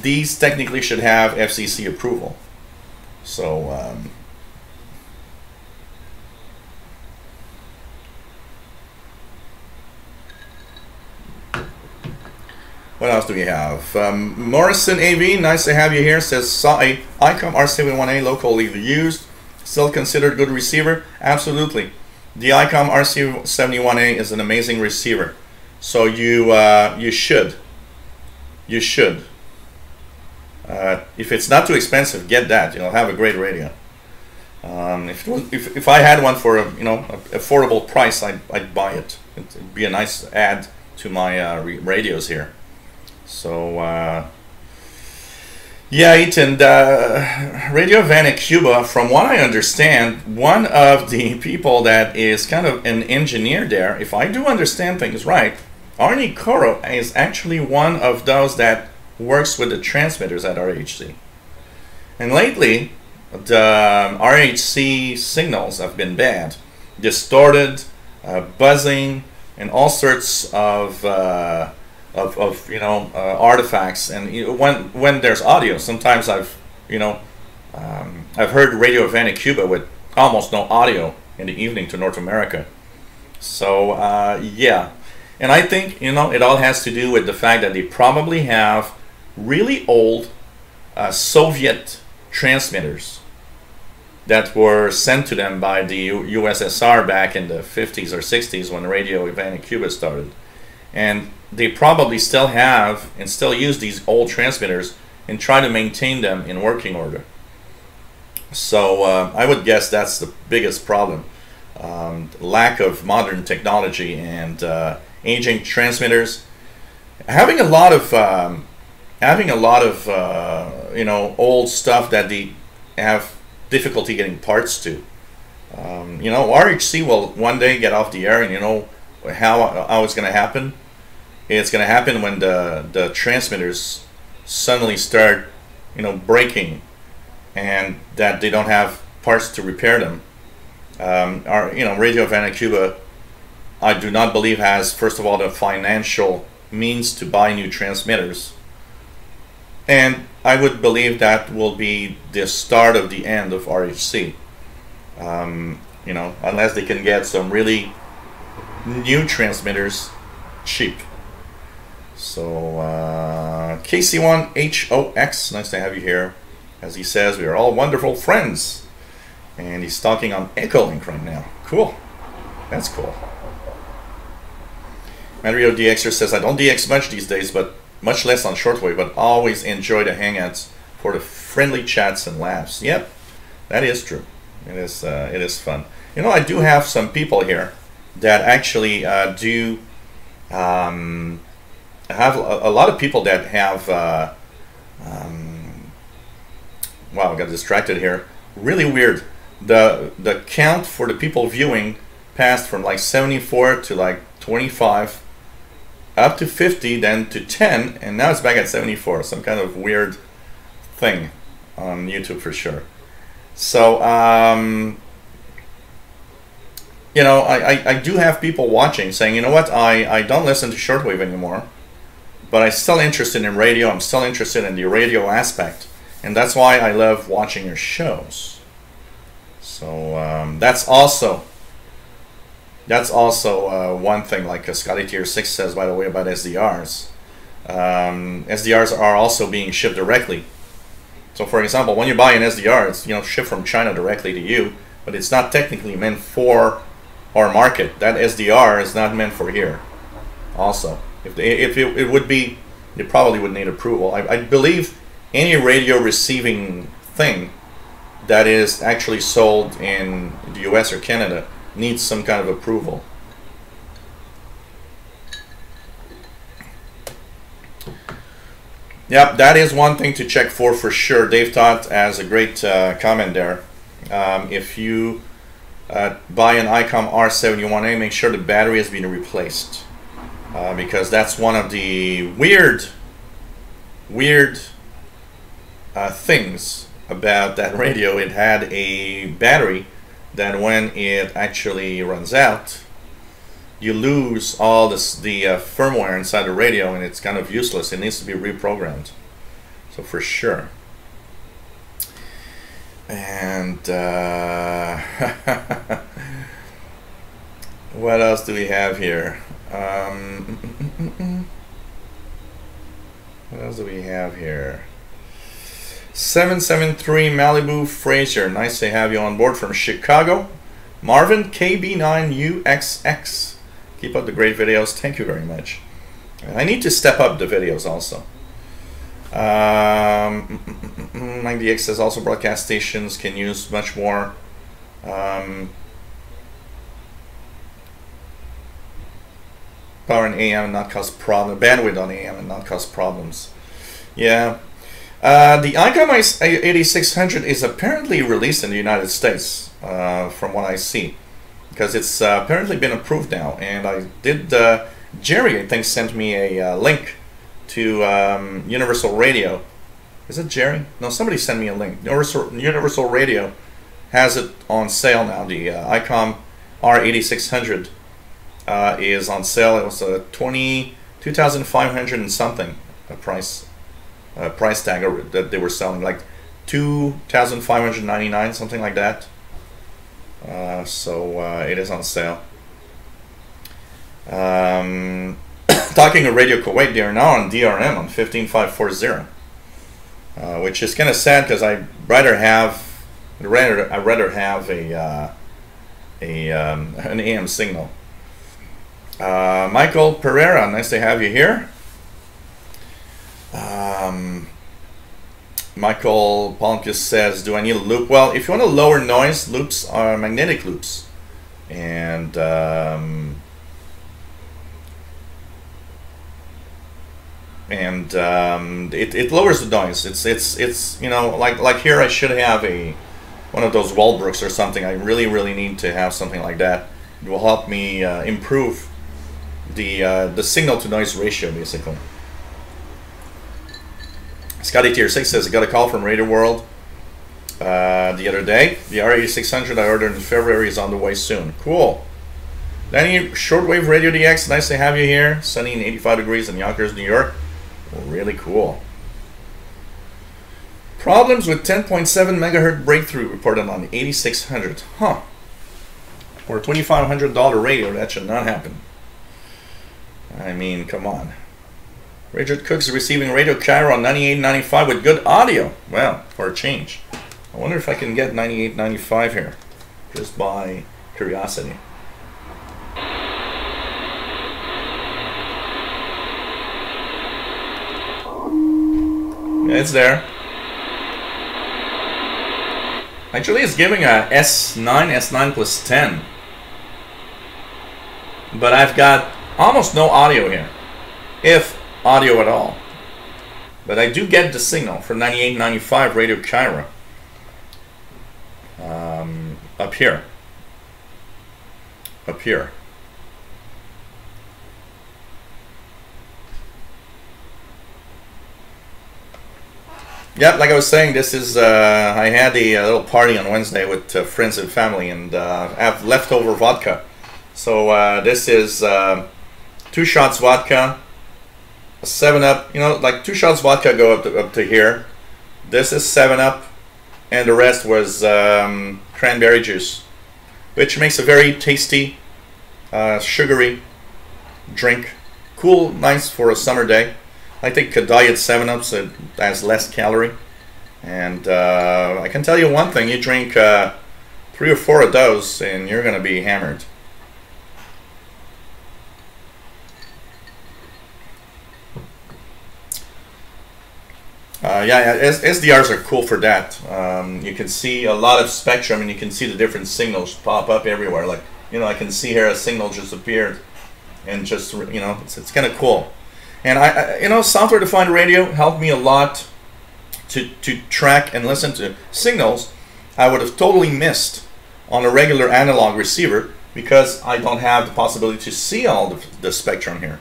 These technically should have FCC approval. So what else do we have? Morrison AV, nice to have you here, says, saw a ICOM R71A locally used, still considered good receiver? Absolutely. The ICOM RC71A is an amazing receiver. So you should. If it's not too expensive, get that. You'll have a great radio. If I had one for a affordable price, I'd buy it. It'd be a nice add to my radios here. So yeah, Ethan, Radio Havana, Cuba, from what I understand, one of the people that is kind of an engineer there, if I do understand things right, Arnie Coro is actually one of those that works with the transmitters at RHC. And lately, the RHC signals have been bad, distorted, buzzing, and all sorts of artifacts. And when there's audio, sometimes I've heard Radio Havana, Cuba with almost no audio in the evening to North America. So yeah, and I think it all has to do with the fact that they probably have really old Soviet transmitters that were sent to them by the USSR back in the 50s or 60s when Radio Havana, Cuba started. And they probably still have and still use these old transmitters and try to maintain them in working order. So I would guess that's the biggest problem. Lack of modern technology and aging transmitters. Having a lot of old stuff that they have difficulty getting parts to. RHC will one day get off the air, and how it's going to happen. It's going to happen when the transmitters suddenly start, breaking, and that they don't have parts to repair them. Radio Havana, Cuba, I do not believe has, first of all, the financial means to buy new transmitters, and I would believe that will be the start of the end of RHC. Unless they can get some really new transmitters cheap. So KC1HOX, nice to have you here. As he says, we are all wonderful friends. And he's talking on Echolink right now. Cool. That's cool. Mario DXer says, I don't DX much these days, but much less on shortwave, but always enjoy the hangouts for the friendly chats and laughs. Yep, that is true. It is fun. I do have some people here that actually do have a lot of people that have wow, I got distracted here. Really weird. The count for the people viewing passed from like 74 to like 25, up to 50, then to 10, and now it's back at 74. Some kind of weird thing on YouTube for sure. So, you know, I do have people watching saying, you know what, I don't listen to shortwave anymore, but I'm still interested in radio. I'm still interested in the radio aspect, and that's why I love watching your shows. So that's also one thing, like Scotty Tier 6 says, by the way, about SDRs. SDRs are also being shipped directly. So for example, when you buy an SDR, it's, you know, shipped from China directly to you, but it's not technically meant for our market. That SDR is not meant for here. Also, if it would be, they probably would need approval. I believe any radio receiving thing that is actually sold in the US or Canada needs some kind of approval. Yep, that is one thing to check for sure. Dave Todd has a great comment there. If you buy an ICOM R71A, make sure the battery has been replaced, because that's one of the weird things about that radio. It had a battery that when it actually runs out, you lose all the firmware inside the radio, and it's kind of useless. It needs to be reprogrammed. So for sure. And what else do we have here? What else do we have here? 773 Malibu Fraser, nice to have you on board from Chicago. Marvin KB9UXX, keep up the great videos, thank you very much. And I need to step up the videos also. 90X says also broadcast stations can use much more power in AM and not cause problems, bandwidth on AM and not cause problems. Yeah. The ICOM 8600 is apparently released in the United States, from what I see, because it's apparently been approved now. And I did, Jerry, I think, sent me a link to Universal Radio. Is it Jerry? No, somebody sent me a link. Universal Radio has it on sale now. The ICOM R8600 is on sale. It was a $2,500 and something price tag that they were selling, like $2,599, something like that. So it is on sale. Talking of Radio Kuwait, they are now on DRM on 15540, which is kind of sad because I'd rather have an AM signal. Michael Pereira, nice to have you here. Michael Palmquist says, do I need a loop? Well, if you want to lower noise, loops are magnetic loops, and it lowers the noise. It's you know, like here I should have one of those Walbrooks or something. I really need to have something like that. It will help me improve the signal to noise ratio, basically. Scotty Tier 6 says, I got a call from Radio World the other day. The R8600 I ordered in February is on the way soon. Cool. Danny, Shortwave Radio DX, nice to have you here. Sunny and 85 degrees in Yonkers, New York. Really cool. Problems with 10.7 megahertz breakthrough reported on the 8600. Huh. For a $2,500 radio, that should not happen. I mean, come on. Richard Cook's receiving Radio Cairo on 98.95 with good audio. Well, for a change. I wonder if I can get 98.95 here, just by curiosity. Yeah, it's there. Actually, it's giving a S9 plus 10. But I've got almost no audio here, if audio at all. But I do get the signal for 98.95 Radio Cairo up here. appear. Yeah, like I was saying, this is I had a little party on Wednesday with friends and family, and I have leftover vodka. So this is 2 shots vodka, a 7-Up. You know, like 2 shots vodka go up to here. This is 7-Up, and the rest was cranberry juice, which makes a very tasty, sugary drink. Cool, nice for a summer day. I think a diet 7-Up so has less calorie. And I can tell you one thing, you drink 3 or 4 of those and you're going to be hammered. Yeah, SDRs are cool for that. You can see a lot of spectrum and you can see the different signals pop up everywhere. Like, you know, I can see here a signal just appeared and just, you know, it's kind of cool. And I you know, software defined radio helped me a lot to track and listen to signals I would have totally missed on a regular analog receiver because I don't have the possibility to see all the spectrum here.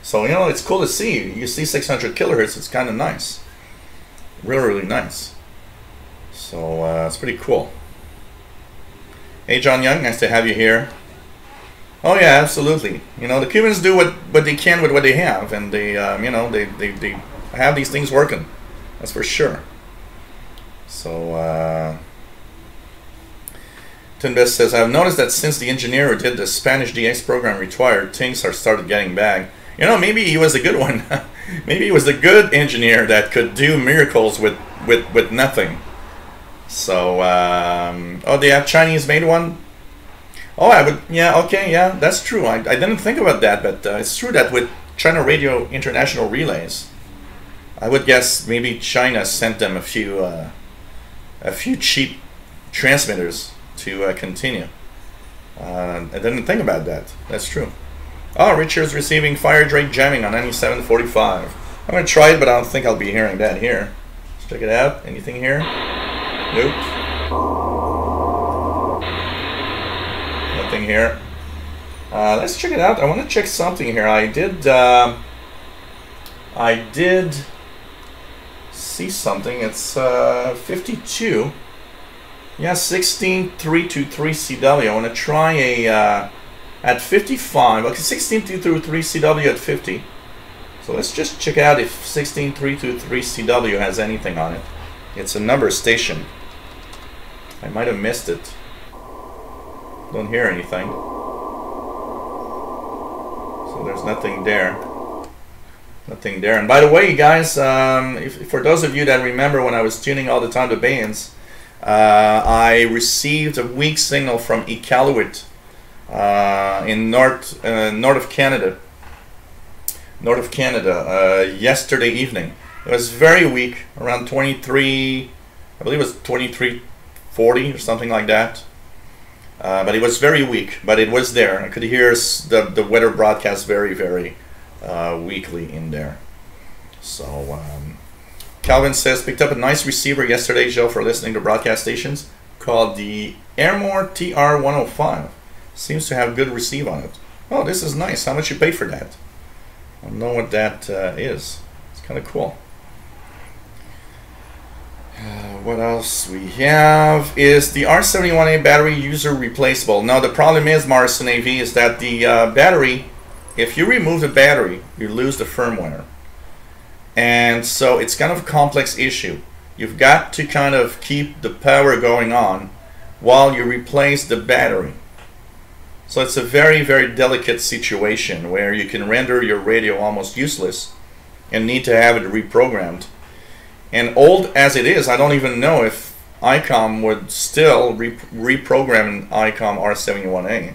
So, you know, it's cool to see. You see 600 kilohertz, it's kind of nice. Really, really nice. So, it's pretty cool. Hey, John Young, nice to have you here. Oh yeah, absolutely. You know, the Cubans do what they can with what they have, and they, you know, they have these things working. That's for sure. So, Tinbest says, I've noticed that since the engineer who did the Spanish DX program retired, things are started getting bad. You know, maybe he was a good one. Maybe he was a good engineer that could do miracles with nothing. So, oh, they have Chinese made one? Oh, I would, yeah, okay, yeah, that's true. I didn't think about that, but it's true that with China Radio International Relays, I would guess maybe China sent them a few cheap transmitters to continue. I didn't think about that. That's true. Oh, Richard's receiving Fire Drake jamming on 97.45. I'm going to try it, but I don't think I'll be hearing that here. Let's check it out. Anything here? Nope. Nothing here. Let's check it out. I want to check something here. I did see something. It's 52. Yeah, 16323 CW. I want to try a at 55. Okay, 16323 CW at 50. So let's just check out if 16323 CW has anything on it. It's a number station. I might have missed it. Don't hear anything. So there's nothing there. Nothing there. And by the way, guys, for those of you that remember when I was tuning all the time to bands, I received a weak signal from Iqaluit in north of Canada. North of Canada yesterday evening. It was very weak, around 23, I believe it was 2340 or something like that. But it was very weak, but it was there. I could hear the weather broadcast very, very weakly in there. So, Calvin says, picked up a nice receiver yesterday, Joe, for listening to broadcast stations, called the Airmore TR105. Seems to have good receive on it. Oh, this is nice. How much you paid for that? I don't know what that is. It's kind of cool. What else we have is the R71A battery user replaceable. Now the problem is, Morrison AV, is that the battery, if you remove the battery, you lose the firmware. And so it's kind of a complex issue. You've got to kind of keep the power going on while you replace the battery. So it's a very, very delicate situation where you can render your radio almost useless and need to have it reprogrammed. And old as it is, I don't even know if ICOM would still reprogram an ICOM R71A.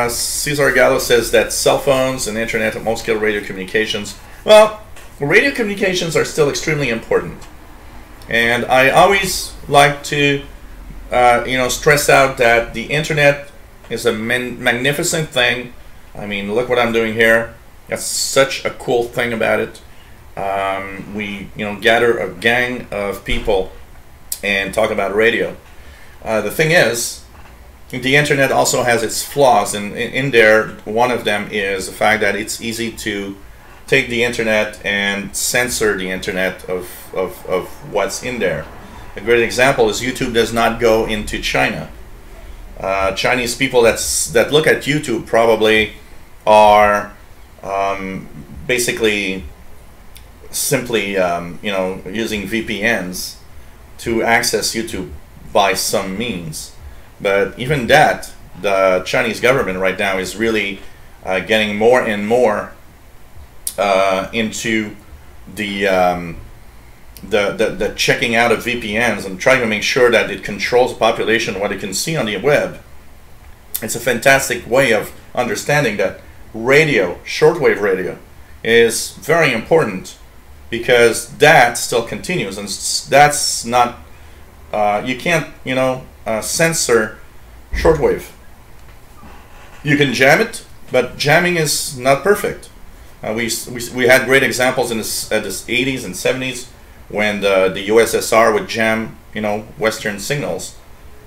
Cesar Gallo says that cell phones and internet and most-scale radio communications, well, radio communications are still extremely important. And I always like to stress out that the internet is a magnificent thing. I mean, look what I'm doing here. That's such a cool thing about it. we gather a gang of people and talk about radio. The thing is, the internet also has its flaws, and in there, one of them is the fact that it's easy to take the internet and censor the internet of what's in there. A great example is YouTube does not go into China. Chinese people that look at YouTube probably are basically simply using VPNs to access YouTube by some means. But even that, the Chinese government right now is really getting more and more into the checking out of VPNs and trying to make sure that it controls the population, what it can see on the web. It's a fantastic way of understanding that radio, shortwave radio, is very important, because that still continues, and that's not you can't censor shortwave. You can jam it, but jamming is not perfect. We had great examples in the 80s and 70s when the USSR would jam Western signals.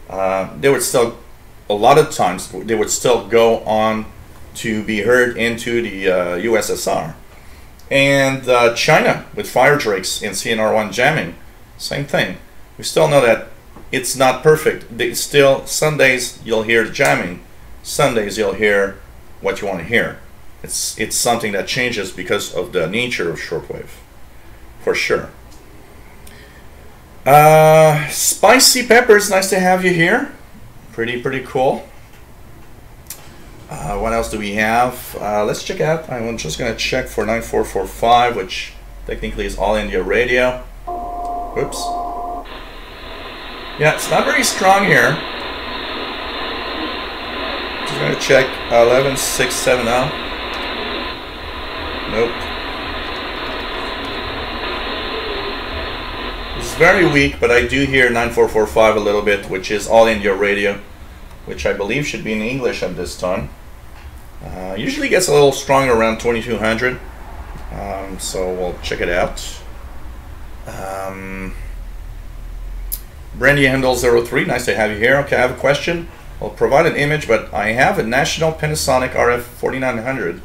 They would still, a lot of times, they would still go on to be heard into the USSR. And China with fire drakes in CNR1 jamming, same thing. We still know that it's not perfect. Some days you'll hear the jamming, some days you'll hear what you want to hear. It's something that changes because of the nature of shortwave, for sure. Spicy Peppers, nice to have you here. Pretty cool. What else do we have? Let's check out. I'm just going to check for 9445, which technically is All India Radio. Oops. Yeah, it's not very strong here. Just going to check 11670. Nope. It's very weak, but I do hear 9445 a little bit, which is All India Radio, which I believe should be in English at this time. Usually gets a little stronger around 2200, so we'll check it out. Brandy Handle 03, nice to have you here. Okay, I have a question. I'll provide an image, but I have a National Panasonic RF 4900.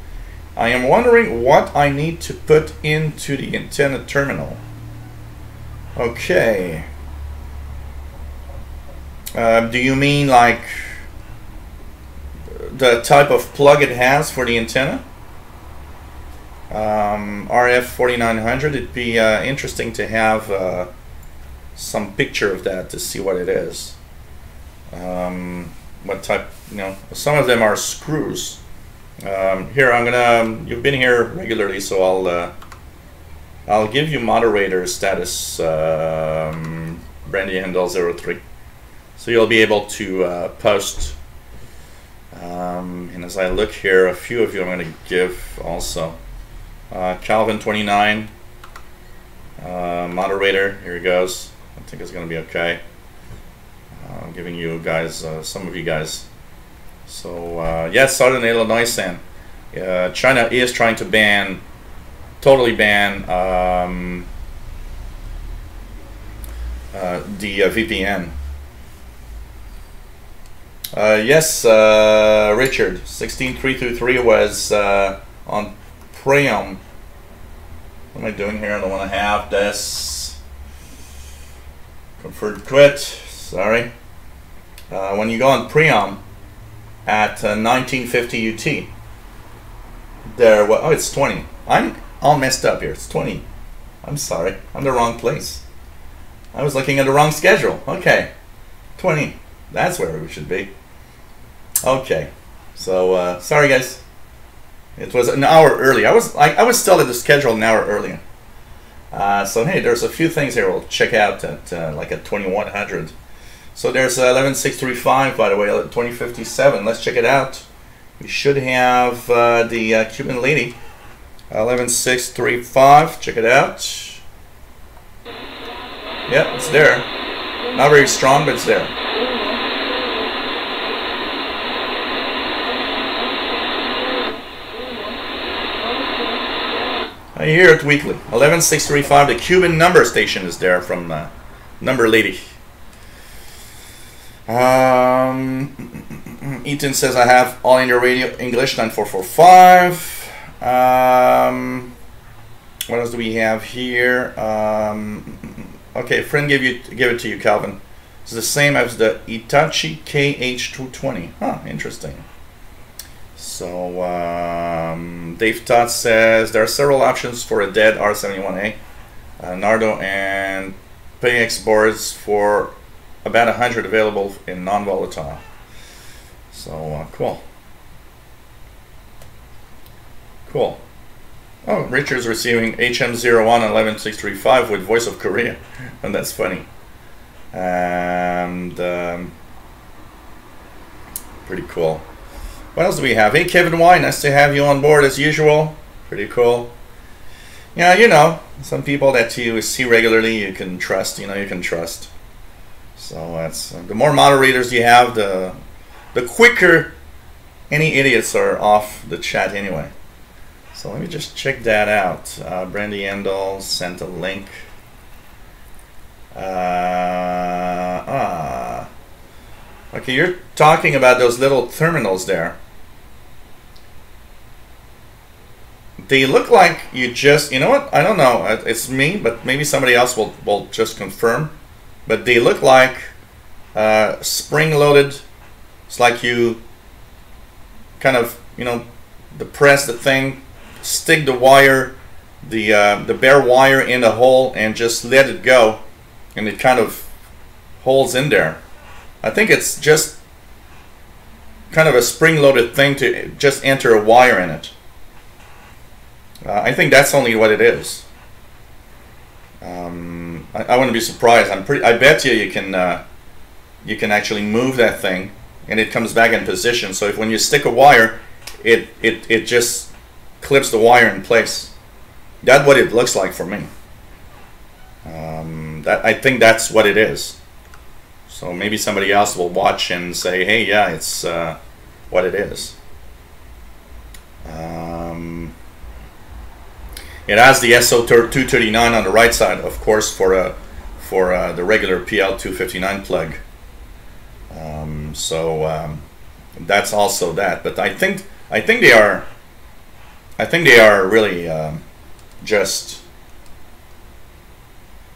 I am wondering what I need to put into the antenna terminal. Okay. Do you mean like the type of plug it has for the antenna? RF 4900, it'd be interesting to have some picture of that to see what it is. What type, some of them are screws. Here, you've been here regularly, so I'll give you moderator status, Brandy Handel 03. So you'll be able to post. And as I look here, a few of you I'm going to give also. Calvin 29, moderator, here he goes. I think it's going to be okay. I'm giving you guys, some of you guys. So, yes, Southern Illinois, Sam. China is trying to totally ban the VPN. Yes, Richard, 16323 was on Priam. What am I doing here? I don't want to have this. Confirmed quit. Sorry. When you go on Priam at 1950 UT, there. Oh, it's 20. I'm all messed up here. It's 20. I'm sorry. I'm the wrong place. I was looking at the wrong schedule. Okay, 20. That's where we should be. Okay. So sorry, guys. It was an hour early. I was still at the schedule an hour earlier. So hey, there's a few things here we'll check out at like at 2100. So there's 11635, by the way, 2057. Let's check it out. We should have the Cuban lady, 11635. Check it out. Yep, it's there. Not very strong, but it's there. I hear it weekly. 11635, the Cuban number station is there from Number Lady. Ethan says I have All India Radio English 9445. What else do we have here? Okay, friend give it to you, Calvin. It's the same as the Itachi KH220. Huh, interesting. So Dave Todd says there are several options for a dead R71A, Nardo and PX boards for about 100 available in non-volatile. So cool. Cool. Oh, Richard's receiving HM01 and 11635 with Voice of Korea, and that's funny. And pretty cool. What else do we have? Hey, Kevin Y, nice to have you on board as usual. Pretty cool. Yeah, you know, some people that you see regularly, you can trust. You know, you can trust. So that's the more moderators you have, the quicker any idiots are off the chat anyway. So let me just check that out. Brandy Endel sent a link. Okay, you're talking about those little terminals there. They look like you just, you know what? I don't know. It's me, but maybe somebody else will just confirm. But they look like spring-loaded. It's like you kind of, you know, depress the thing, stick the wire, the bare wire in the hole, and just let it go, and it kind of holds in there. I think it's just kind of a spring-loaded thing to just enter a wire in it. I think that's only what it is. I wouldn't be surprised. I bet you can actually move that thing, and it comes back in position. So if when you stick a wire, it just clips the wire in place. That's what it looks like for me. I think that's what it is. So maybe somebody else will watch and say, hey, yeah, it's what it is. It has the SO239 on the right side, of course, for the regular PL259 plug. That's also that. But I think they are really just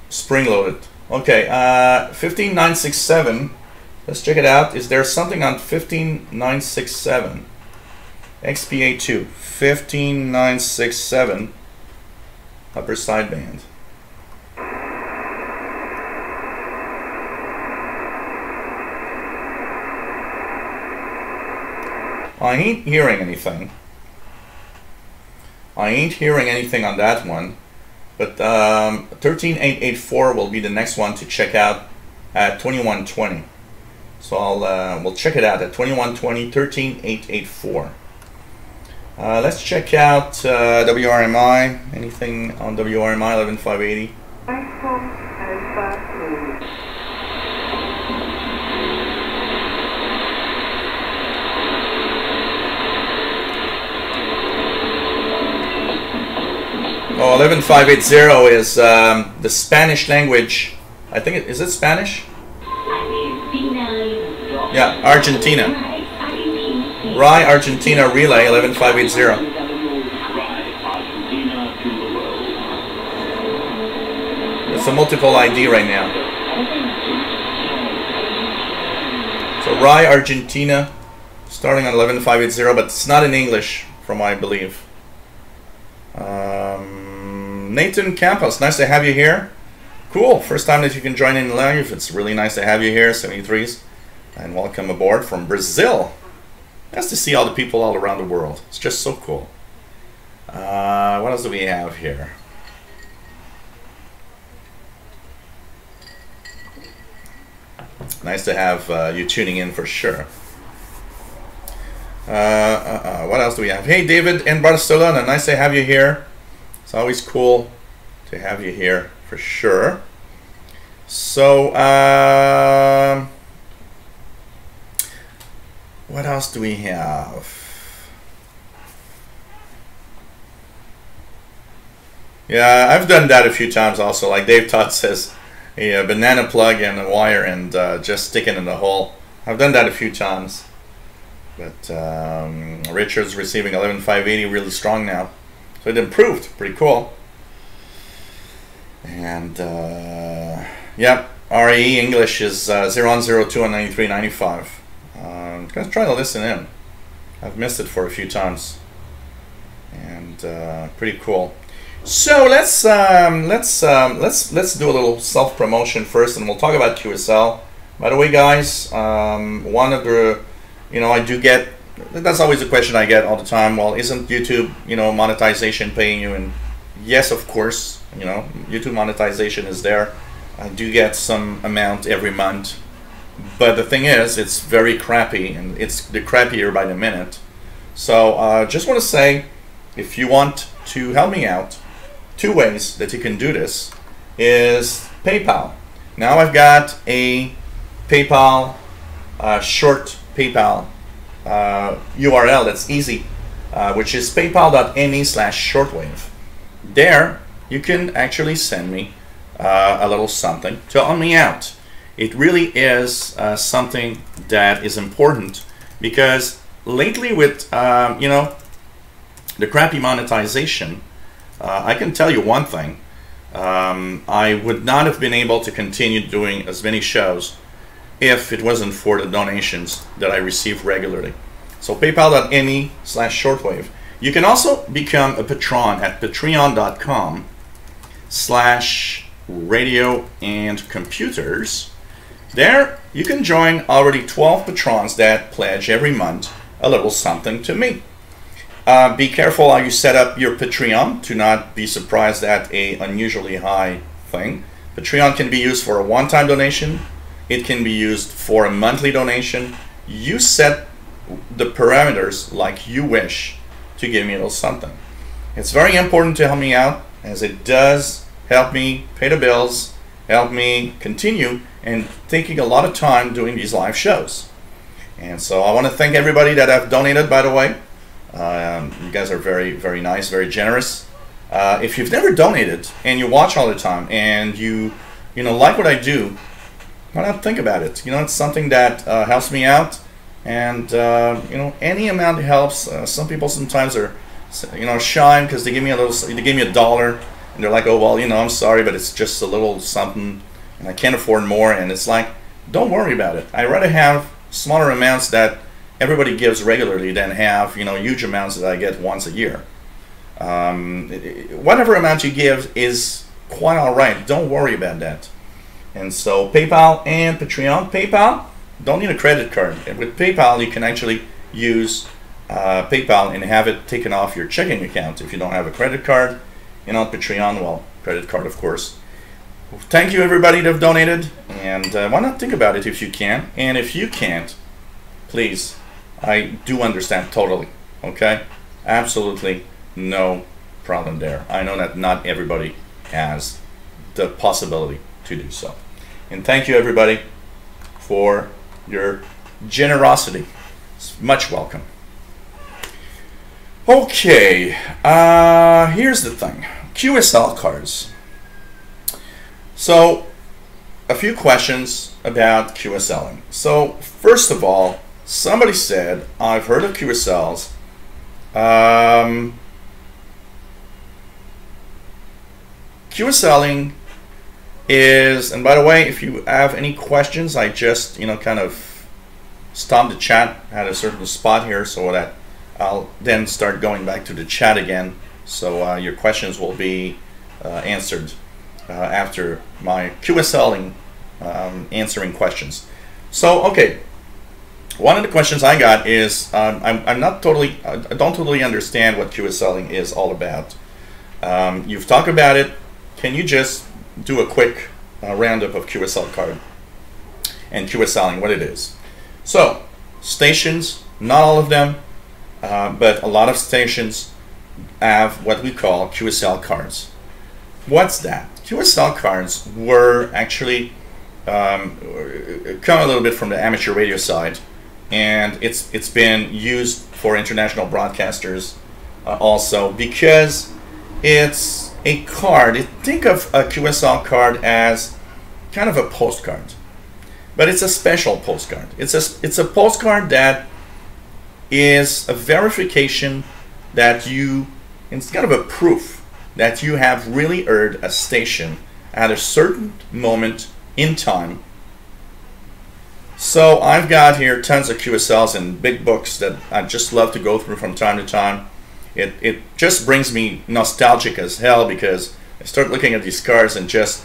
spring-loaded. Okay, 15967. Let's check it out. Is there something on 15967? XPA2 15967 upper sideband. I ain't hearing anything. I ain't hearing anything on that one. But 13884 will be the next one to check out at 2120. So we'll check it out at 2120, 13884. Let's check out WRMI. Anything on WRMI 11580? Oh, 11580 is the Spanish language. I think is it Spanish? Yeah, Argentina. Rye Argentina Relay 11580. It's a multiple ID right now. So Rye Argentina starting on 11580, but it's not in English from what I believe. Nathan Campos, nice to have you here. Cool, first time that you can join in live. It's really nice to have you here, 73s. And welcome aboard from Brazil. Nice to see all the people all around the world. It's just so cool. What else do we have here? Nice to have you tuning in for sure. What else do we have? Hey, David in Barcelona. Nice to have you here. It's always cool to have you here for sure. So, what else do we have? Yeah, I've done that a few times also. Like Dave Todd says, a banana plug and a wire and just stick it in the hole. I've done that a few times. But Richard's receiving 11,580, really strong now. So it improved, pretty cool. And yep, RAE English is 0102 on 93.95. I'm gonna try to listen in. I've missed it for a few times, and pretty cool. So let's do a little self promotion first, and we'll talk about QSL. By the way, guys, one of the, I do get, that's always a question I get all the time. Well, isn't YouTube, monetization paying you? And yes, of course, YouTube monetization is there. I do get some amount every month, but the thing is, it's very crappy, and it's the crappier by the minute. So just want to say, if you want to help me out, 2 ways that you can do this is PayPal. Now I've got a PayPal, short PayPal URL that's easy, which is paypal.me/shortwave. There you can actually send me a little something to help me out. It really is something that is important, because lately with the crappy monetization, I can tell you one thing. I would not have been able to continue doing as many shows if it wasn't for the donations that I receive regularly. So paypal.me/shortwave. You can also become a patron at patreon.com/radio-and-computers. There you can join already 12 patrons that pledge every month a little something to me. Be careful how you set up your Patreon to not be surprised at a unusually high thing. Patreon can be used for a one-time donation. It can be used for a monthly donation. You set the parameters like you wish to give me a little something. It's very important to help me out, as it does help me pay the bills, help me continue, and taking a lot of time doing these live shows. And so I want to thank everybody that have donated, by the way. You guys are very, very nice, very generous. If you've never donated and you watch all the time and you like what I do, why not think about it? It's something that helps me out, and any amount helps. Some people sometimes are shy because they give me $1 and they're like, oh well, I'm sorry, but it's just a little something and I can't afford more. And it's like, don't worry about it. I'd rather have smaller amounts that everybody gives regularly than have huge amounts that I get once a year. Whatever amount you give is quite all right. Don't worry about that. And so PayPal and Patreon. PayPal, don't need a credit card. And with PayPal, you can actually use PayPal and have it taken off your checking account if you don't have a credit card. Patreon, well, credit card, of course. Thank you, everybody that have donated. And why not think about it if you can? And if you can't, please, I do understand totally, okay? Absolutely no problem there. I know that not everybody has the possibility to do so. And thank you, everybody, for your generosity. It's much welcome. Okay, here's the thing. QSL cards. So, a few questions about QSLing. So, first of all, somebody said, I've heard of QSLs. QSLing is, and by the way, if you have any questions, I just, kind of stopped the chat at a certain spot here so that I'll then start going back to the chat again. So your questions will be answered after my QSLing answering questions. So, okay. One of the questions I got is, I don't totally understand what QSLing is all about. You've talked about it. Can you just do a quick roundup of QSL card and QSLing, what it is? So, stations, not all of them, but a lot of stations have what we call QSL cards. What's that? QSL cards were actually come a little bit from the amateur radio side, and it's been used for international broadcasters also, because it's a card. Think of a QSL card as kind of a postcard, but it's a special postcard. It's a postcard that is a verification that it's kind of a proof that you have really heard a station at a certain moment in time. So I've got here tons of QSLs and big books that I just love to go through from time to time. It just brings me nostalgic as hell, because I start looking at these cards and just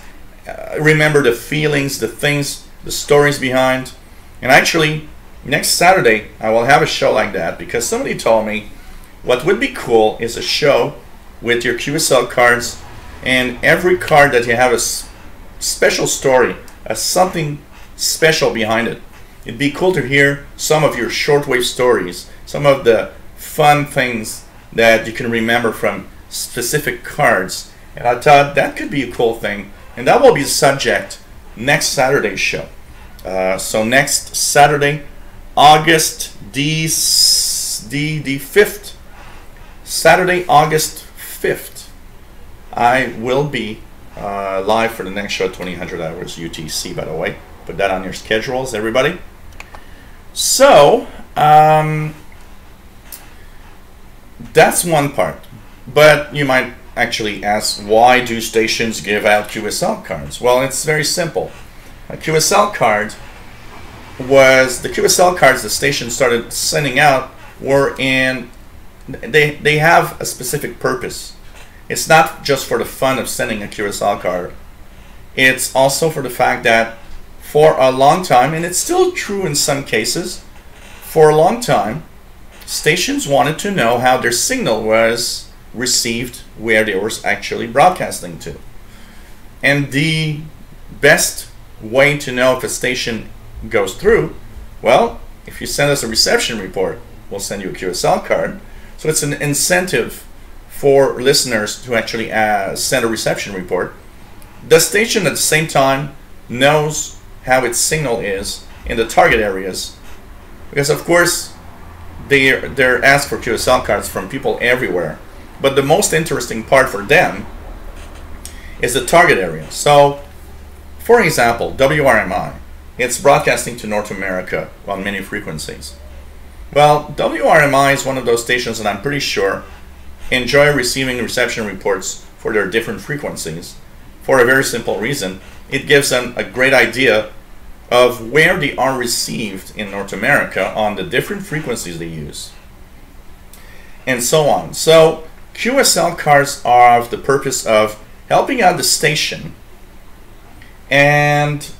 remember the feelings, the things, the stories behind. And actually, next Saturday I will have a show like that, because somebody told me what would be cool is a show with your QSL cards, and every card that you have a special story, something special behind it. It'd be cool to hear some of your shortwave stories, some of the fun things that you can remember from specific cards. And I thought that could be a cool thing, and that will be the subject next Saturday's show. So next Saturday, August the 5th, Saturday, August 5th, I will be live for the next show, 2000 hours UTC, by the way. Put that on your schedules, everybody. So, that's one part. But you might actually ask, why do stations give out QSL cards? Well, it's very simple. A QSL card was the QSL cards the station started sending out were in, they have a specific purpose. It's not just for the fun of sending a QSL card. It's also for the fact that for a long time, and it's still true in some cases, for a long time, stations wanted to know how their signal was received where they were actually broadcasting to. And the best way to know if a station goes through, well, if you send us a reception report, we'll send you a QSL card. So it's an incentive for listeners to actually send a reception report. The station at the same time knows how its signal is in the target areas, because of course they're asked for QSL cards from people everywhere, but the most interesting part for them is the target area. So for example, WRMI, it's broadcasting to North America on many frequencies. Well, WRMI is one of those stations that I'm pretty sure enjoy receiving reception reports for their different frequencies, for a very simple reason. It gives them a great idea of where they are received in North America on the different frequencies they use, and so on. So QSL cards are of the purpose of helping out the station, and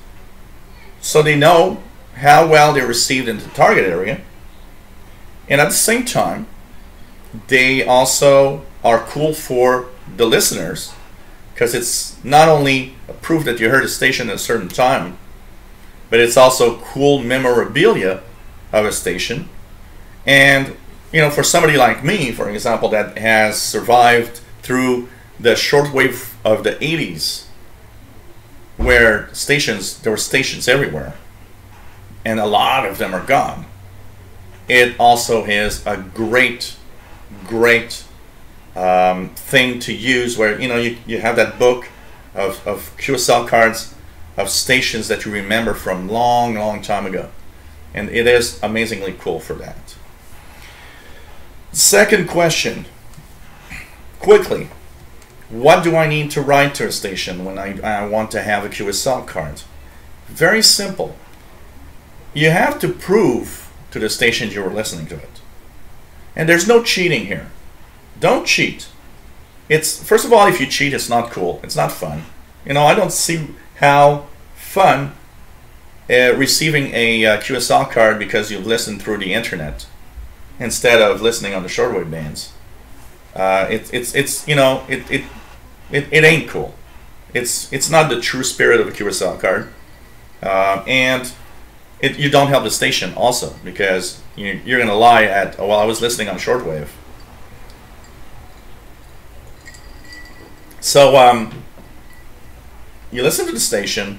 so they know how well they're received in the target area, and at the same time they also are cool for the listeners, because it's not only a proof that you heard a station at a certain time, but it's also cool memorabilia of a station. And you know, for somebody like me, for example, that has survived through the shortwave of the 80s, where there were stations everywhere, and a lot of them are gone, it also is a great thing to use, where you have that book of QSL cards of stations that you remember from long time ago, and it is amazingly cool for that. Second question, quickly, what do I need to write to a station when I want to have a QSL card? Very simple. You have to prove to the stations you were listening to it, and there's no cheating here. Don't cheat. It's, first of all, if you cheat, it's not cool. It's not fun. I don't see how fun receiving a QSL card because you've listened through the internet instead of listening on the shortwave bands. It ain't cool. It's not the true spirit of a QSL card, and you don't help the station also, because you're gonna lie at, oh well, I was listening on shortwave. So you listen to the station,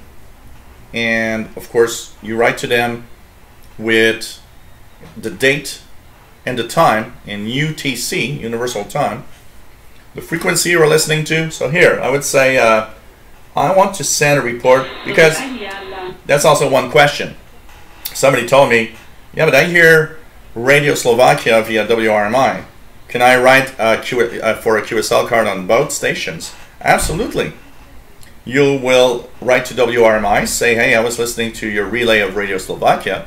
and of course you write to them with the date and the time in UTC, Universal Time, the frequency you were listening to. So here, I would say, I want to send a report, because that's also one question. Somebody told me, yeah, but I hear Radio Slovakia via WRMI. Can I write for a QSL card on both stations? Absolutely. You will write to WRMI, say, hey, I was listening to your relay of Radio Slovakia.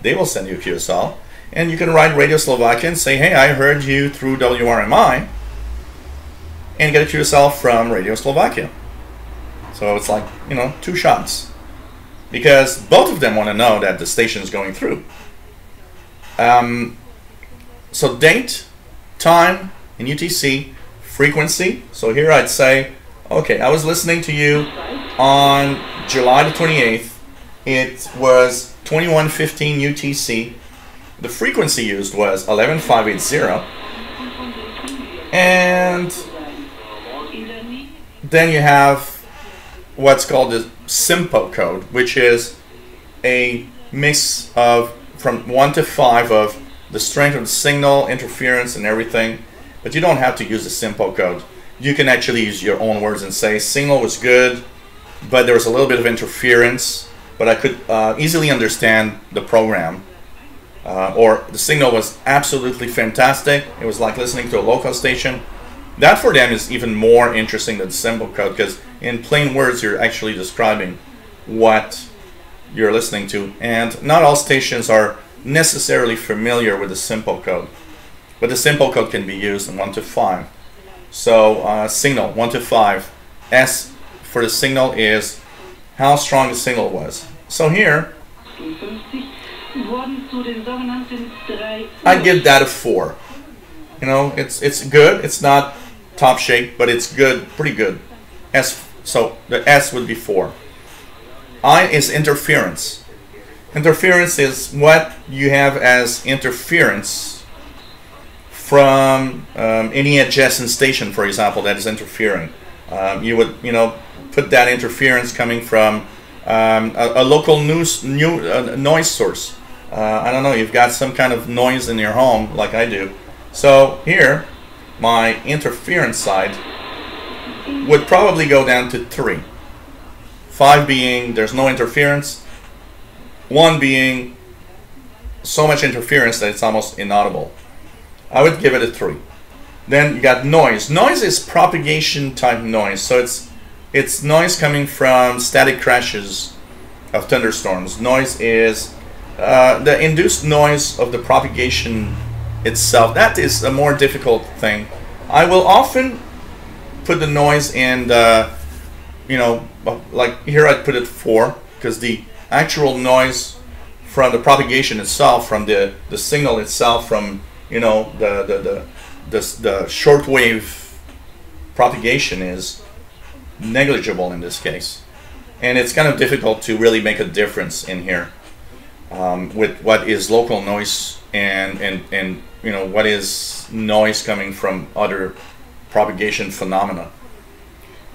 They will send you a QSL. And you can write Radio Slovakia and say, hey, I heard you through WRMI, and get a QSL from Radio Slovakia. So it's like, you know, 2 shots. Because both of them want to know that the station is going through. So date, time, and UTC, frequency. So here I'd say, okay, I was listening to you on July the 28th. It was 21:15 UTC. The frequency used was 11580. And then you have what's called the SIMPO code, which is a mix of from 1 to 5 of the strength of the signal, interference, and everything. But you don't have to use the SIMPO code. You can actually use your own words and say signal was good, but there was a little bit of interference, but I could easily understand the program. Or the signal was absolutely fantastic. It was like listening to a local station. That for them is even more interesting than the SIMPO code, because in plain words you're actually describing what you're listening to, and not all stations are necessarily familiar with the SIMPO code, but the SIMPO code can be used in 1 to 5. So signal 1 to 5, S for the signal is how strong the signal was. So here I give that a 4. You know, it's good. It's not top shape, but it's good, pretty good. S, so the S would be 4. I is interference. Interference is what you have as interference from any adjacent station, for example, that is interfering. You would, you know, put that interference coming from a local noise source. I don't know, you've got some kind of noise in your home, like I do. So here, my interference side would probably go down to 3. 5 being there's no interference, 1 being so much interference that it's almost inaudible. I would give it a 3. Then you got noise. Noise is propagation type noise, so it's noise coming from static crashes of thunderstorms. Noise is the induced noise of the propagation itself. That is a more difficult thing. I will often put the noise in the, you know, like here I'd put it 4, because the actual noise from the propagation itself, from the signal itself, from, you know, the shortwave propagation is negligible in this case, and it's kind of difficult to really make a difference in here with what is local noise and you know, what is noise coming from other propagation phenomena.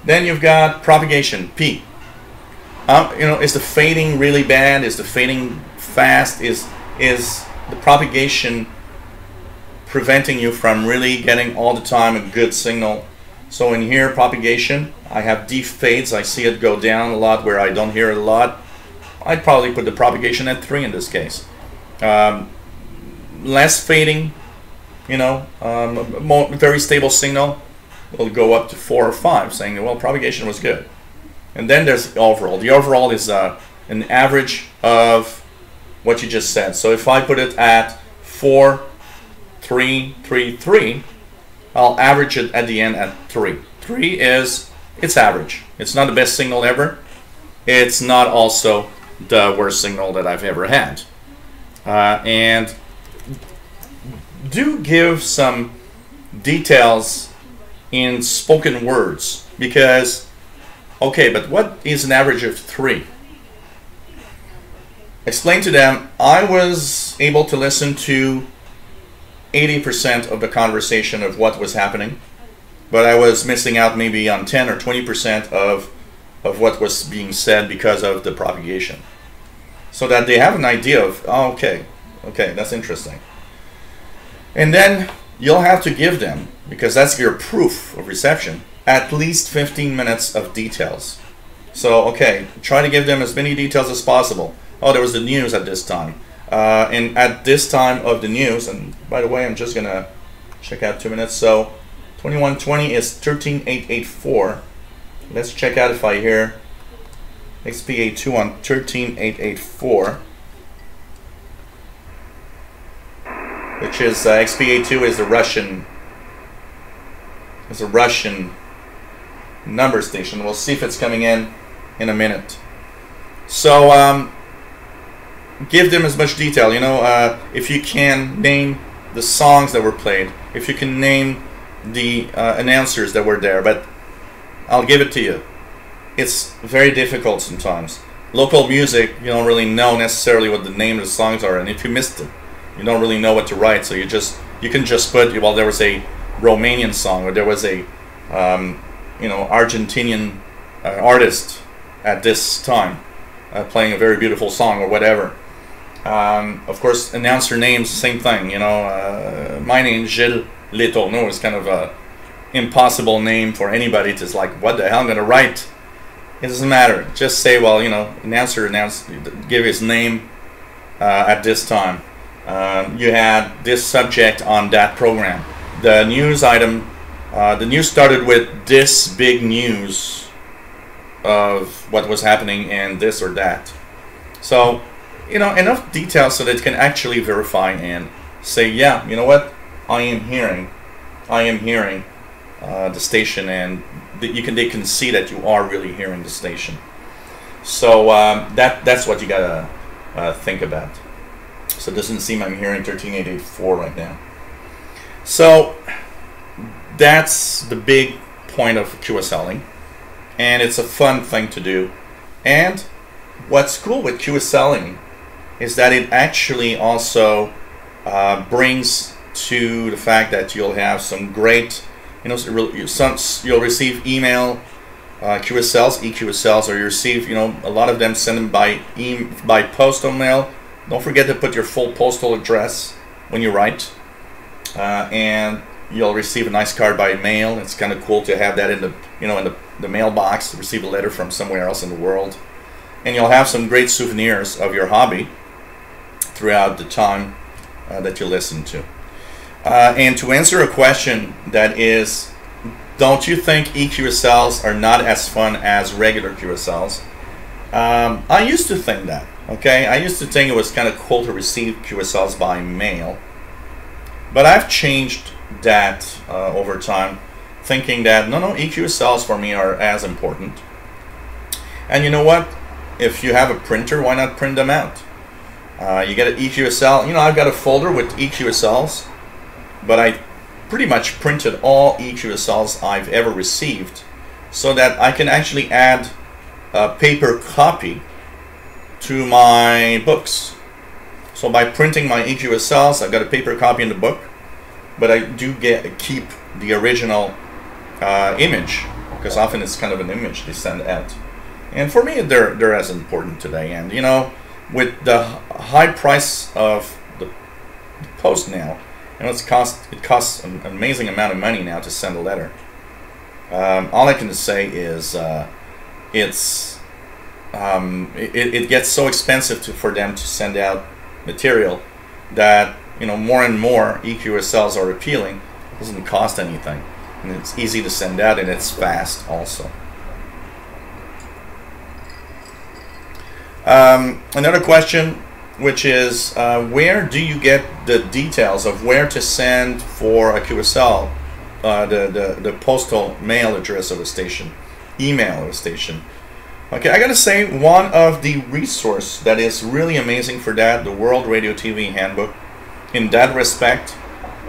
Then you've got propagation, P. You know, is the fading really bad? Is the fading fast? Is the propagation preventing you from really getting all the time a good signal? So in here, propagation, I have deep fades. I see it go down a lot where I don't hear it a lot. I'd probably put the propagation at 3 in this case. Less fading, you know, very stable signal will go up to 4 or 5, saying, well, propagation was good. And then there's the overall. The overall is an average of what you just said. So if I put it at 4, 3, 3, 3, I'll average it at the end at 3. 3 is, it's average. It's not the best signal ever. It's not also the worst signal that I've ever had. And do give some details in spoken words, because, okay, but what is an average of 3? Explain to them, I was able to listen to 80% of the conversation of what was happening, but I was missing out maybe on 10 or 20% of what was being said because of the propagation. So that they have an idea of, oh, okay, that's interesting. And then you'll have to give them, because that's your proof of reception, at least 15 minutes of details. So, okay, try to give them as many details as possible. Oh, there was the news at this time. And at this time of the news, and by the way, I'm just going to check out 2 minutes. So, 2120 is 13884. Let's check out if I hear XPA2 on 13884. Which is XPA2 is the Russian number station. We'll see if it's coming in a minute. So give them as much detail. You know, if you can name the songs that were played, if you can name the announcers that were there, but I'll give it to you. It's very difficult sometimes. Local music, you don't really know necessarily what the name of the songs are, and if you missed it, you don't really know what to write. So you can just put, well, there was a Romanian song, or there was a you know, Argentinian artist at this time playing a very beautiful song or whatever. Of course, announcer names, same thing. You know, my name Gilles Letourneau is kind of a impossible name for anybody to, like, what the hell I'm gonna write. It doesn't matter. Just say, well, you know, announcer give his name at this time. You had this subject on that program. The news item, the news started with this big news of what was happening in this or that. So, you know, enough details so that you can actually verify and say, yeah, you know what, I am hearing the station, and they can see that you are really hearing the station. So that's what you gotta think about. So it doesn't seem I'm hearing 13884 right now. So that's the big point of QSLing, and it's a fun thing to do. And what's cool with QSLing is that it actually also brings to the fact that you'll have some great, you know, you'll receive email QSLs, EQSLs, or you receive, you know, a lot of them send them by postal mail. Don't forget to put your full postal address when you write, and you'll receive a nice card by mail. It's kind of cool to have that in the, you know, in the mailbox, to receive a letter from somewhere else in the world. And you'll have some great souvenirs of your hobby throughout the time that you listen to. And to answer a question that is, don't you think EQSLs are not as fun as regular QSLs? I used to think that. Okay, I used to think it was kind of cool to receive QSLs by mail, but I've changed that over time, thinking that no, EQSLs for me are as important. And you know what? If you have a printer, why not print them out? You get an EQSL. You know, I've got a folder with EQSLs, but I pretty much printed all EQSLs I've ever received, so that I can actually add a paper copy to my books. So by printing my EQSLs, I've got a paper copy in the book, but I do keep the original image, because often it's kind of an image they send out. And for me, they're as important today. And you know, with the high price of the post now, you know, it costs an amazing amount of money now to send a letter. All I can say is it gets so expensive for them to send out material that, you know, more and more EQSLs are appealing. It doesn't cost anything, and it's easy to send out, and it's fast also. Another question, which is where do you get the details of where to send for a QSL, the postal mail address of a station, email of a station? Okay, I gotta say, one of the resources that is really amazing for that, the World Radio TV Handbook, in that respect,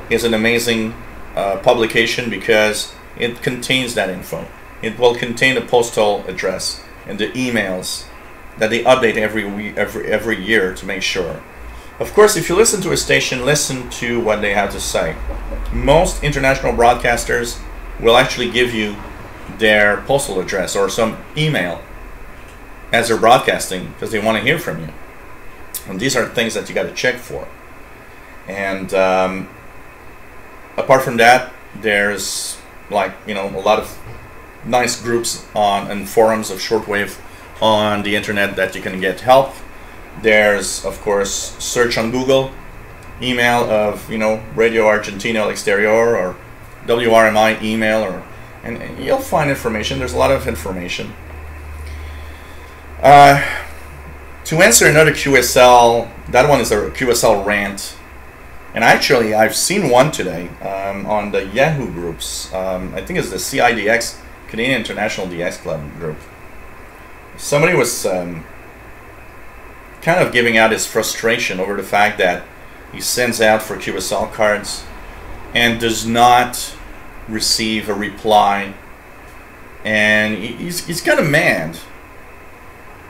is an amazing publication, because it contains that info. It will contain the postal address and the emails that they update every year to make sure. Of course, if you listen to a station, listen to what they have to say. Most international broadcasters will actually give you their postal address or some email as they're broadcasting, because they want to hear from you. And these are things that you got to check for. And Apart from that, there's like, you know, a lot of nice groups on and forums of Shortwave on the internet that you can get help. There's, of course, search on Google, email of, you know, Radio Argentina al Exterior or WRMI email, and you'll find information. There's a lot of information. To answer another QSL, that one is a QSL rant. And actually, I've seen one today on the Yahoo groups. I think it's the CIDX, Canadian International DX Club group. Somebody was kind of giving out his frustration over the fact that he sends out for QSL cards and does not receive a reply. And he's kind of mad.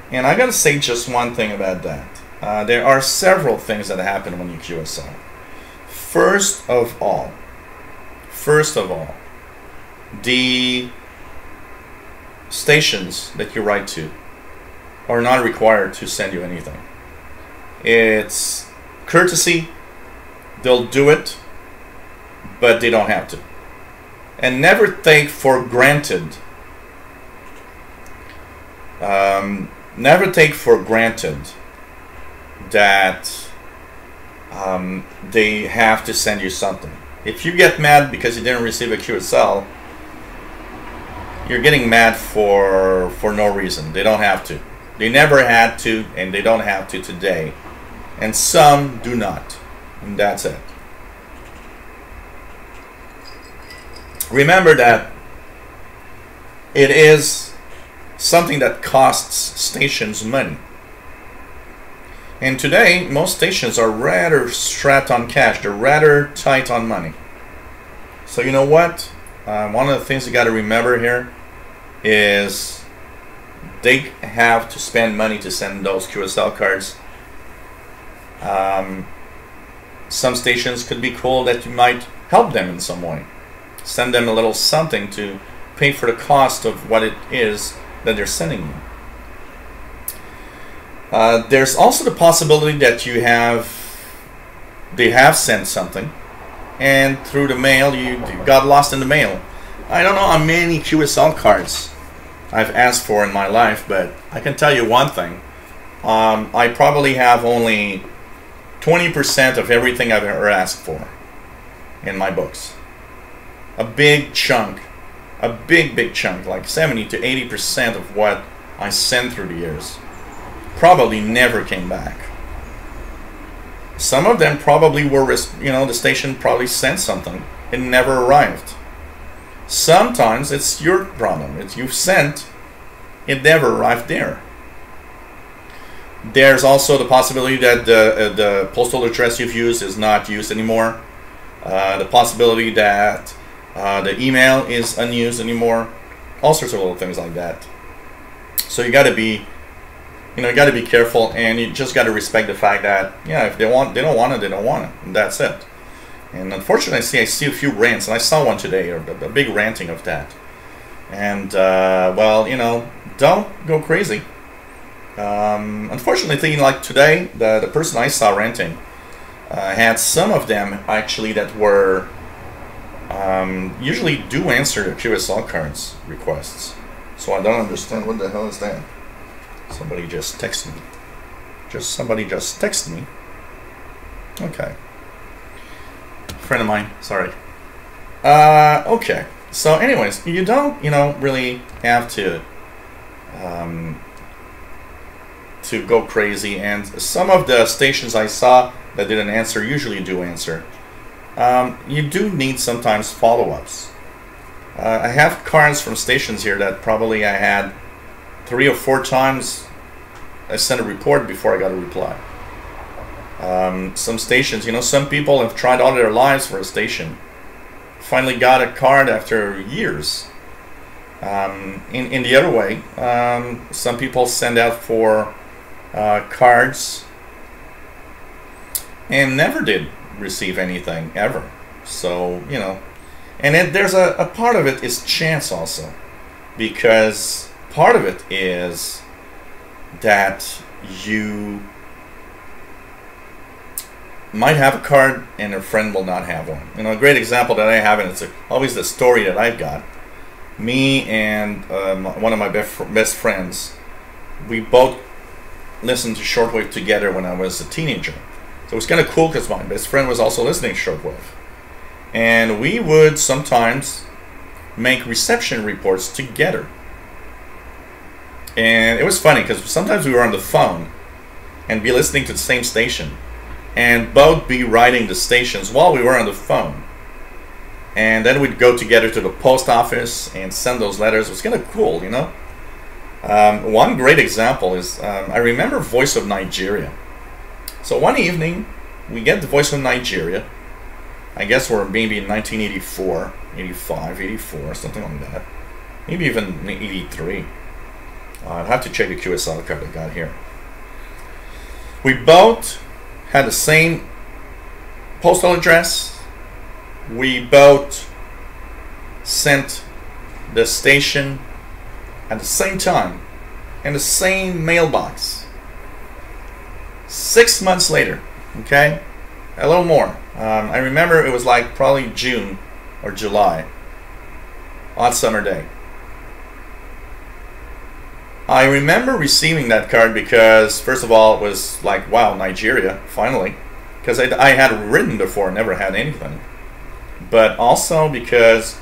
And I gotta say just one thing about that. There are several things that happen when you QSL. First of all, the stations that you write to are not required to send you anything. It's courtesy. They'll do it, but they don't have to. And never take for granted. Never take for granted that they have to send you something. If you get mad because you didn't receive a QSL, you're getting mad for no reason. They don't have to. They never had to, and they don't have to today. And some do not. And that's it. Remember that it is something that costs stations money. And today, most stations are rather strapped on cash. They're rather tight on money. So you know what? One of the things you got to remember here is they have to spend money to send those QSL cards. Some stations could be cool that you might help them in some way. Send them a little something to pay for the cost of what it is that they're sending you. There's also the possibility that they have sent something, and through the mail you got lost in the mail. I don't know how many QSL cards I've asked for in my life, but I can tell you one thing. I probably have only 20% of everything I've ever asked for in my books. A big chunk, a big chunk, like 70 to 80% of what I sent through the years probably never came back. Some of them probably were, you know, the station probably sent something, it never arrived. Sometimes it's your problem. It's you've sent, it never arrived there. There's also the possibility that the postal address you've used is not used anymore. The possibility that the email is unused anymore. All sorts of little things like that. So you got to be, you know, you got to be careful, and you just got to respect the fact that, yeah, if they don't want it, they don't want it, and that's it. And unfortunately, I see a few rants, and I saw one today, a big ranting of that. And well, you know, don't go crazy. Unfortunately, like today, the person I saw ranting had some of them actually that were usually do answer the QSL cards requests. So I don't understand what the hell is that. Somebody just texted me. Somebody just texted me. Okay. Friend of mine, sorry. Okay. So anyways, you don't, you know, really have to go crazy, and some of the stations I saw that didn't answer usually do answer. You do need sometimes follow-ups. I have cards from stations here that probably I had 3 or 4 times I sent a report before I got a reply. Some stations, you know, some people have tried all their lives for a station, finally got a card after years. In the other way, some people send out for cards and never did receive anything ever. So, you know, and then there's a part of it is chance also, because part of it is that you might have a card and their friend will not have one. You know, a great example that I have, and it's always the story that I've got. Me and one of my best friends, we both listened to Shortwave together when I was a teenager. So it was kind of cool because my best friend was also listening to Shortwave. And we would sometimes make reception reports together. And it was funny because sometimes we were on the phone and be listening to the same station and both be writing the stations while we were on the phone. And then we'd go together to the post office and send those letters. It was kind of cool, you know. One great example is, I remember Voice of Nigeria. So one evening, we get the Voice of Nigeria. I guess we're maybe in 1984, 85, 84, something like that. Maybe even 83. I'll have to check the QSL card I got here. We both had the same postal address. We both sent the station at the same time in the same mailbox. 6 months later, okay, a little more. I remember it was like probably June or July, hot summer day. I remember receiving that card because, first of all, it was like, wow, Nigeria, finally. Because I had written before, never had anything. But also because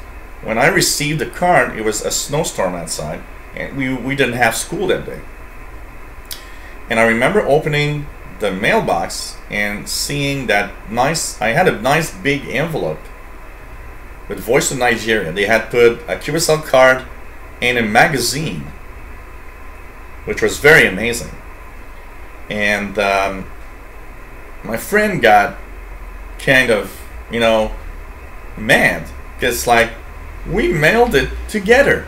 when I received the card, it was a snowstorm outside. And we didn't have school that day. And I remember opening the mailbox and seeing that I had a nice big envelope with Voice of Nigeria. They had put a QSL card and a magazine, which was very amazing. And my friend got kind of, you know, mad because, like, we mailed it together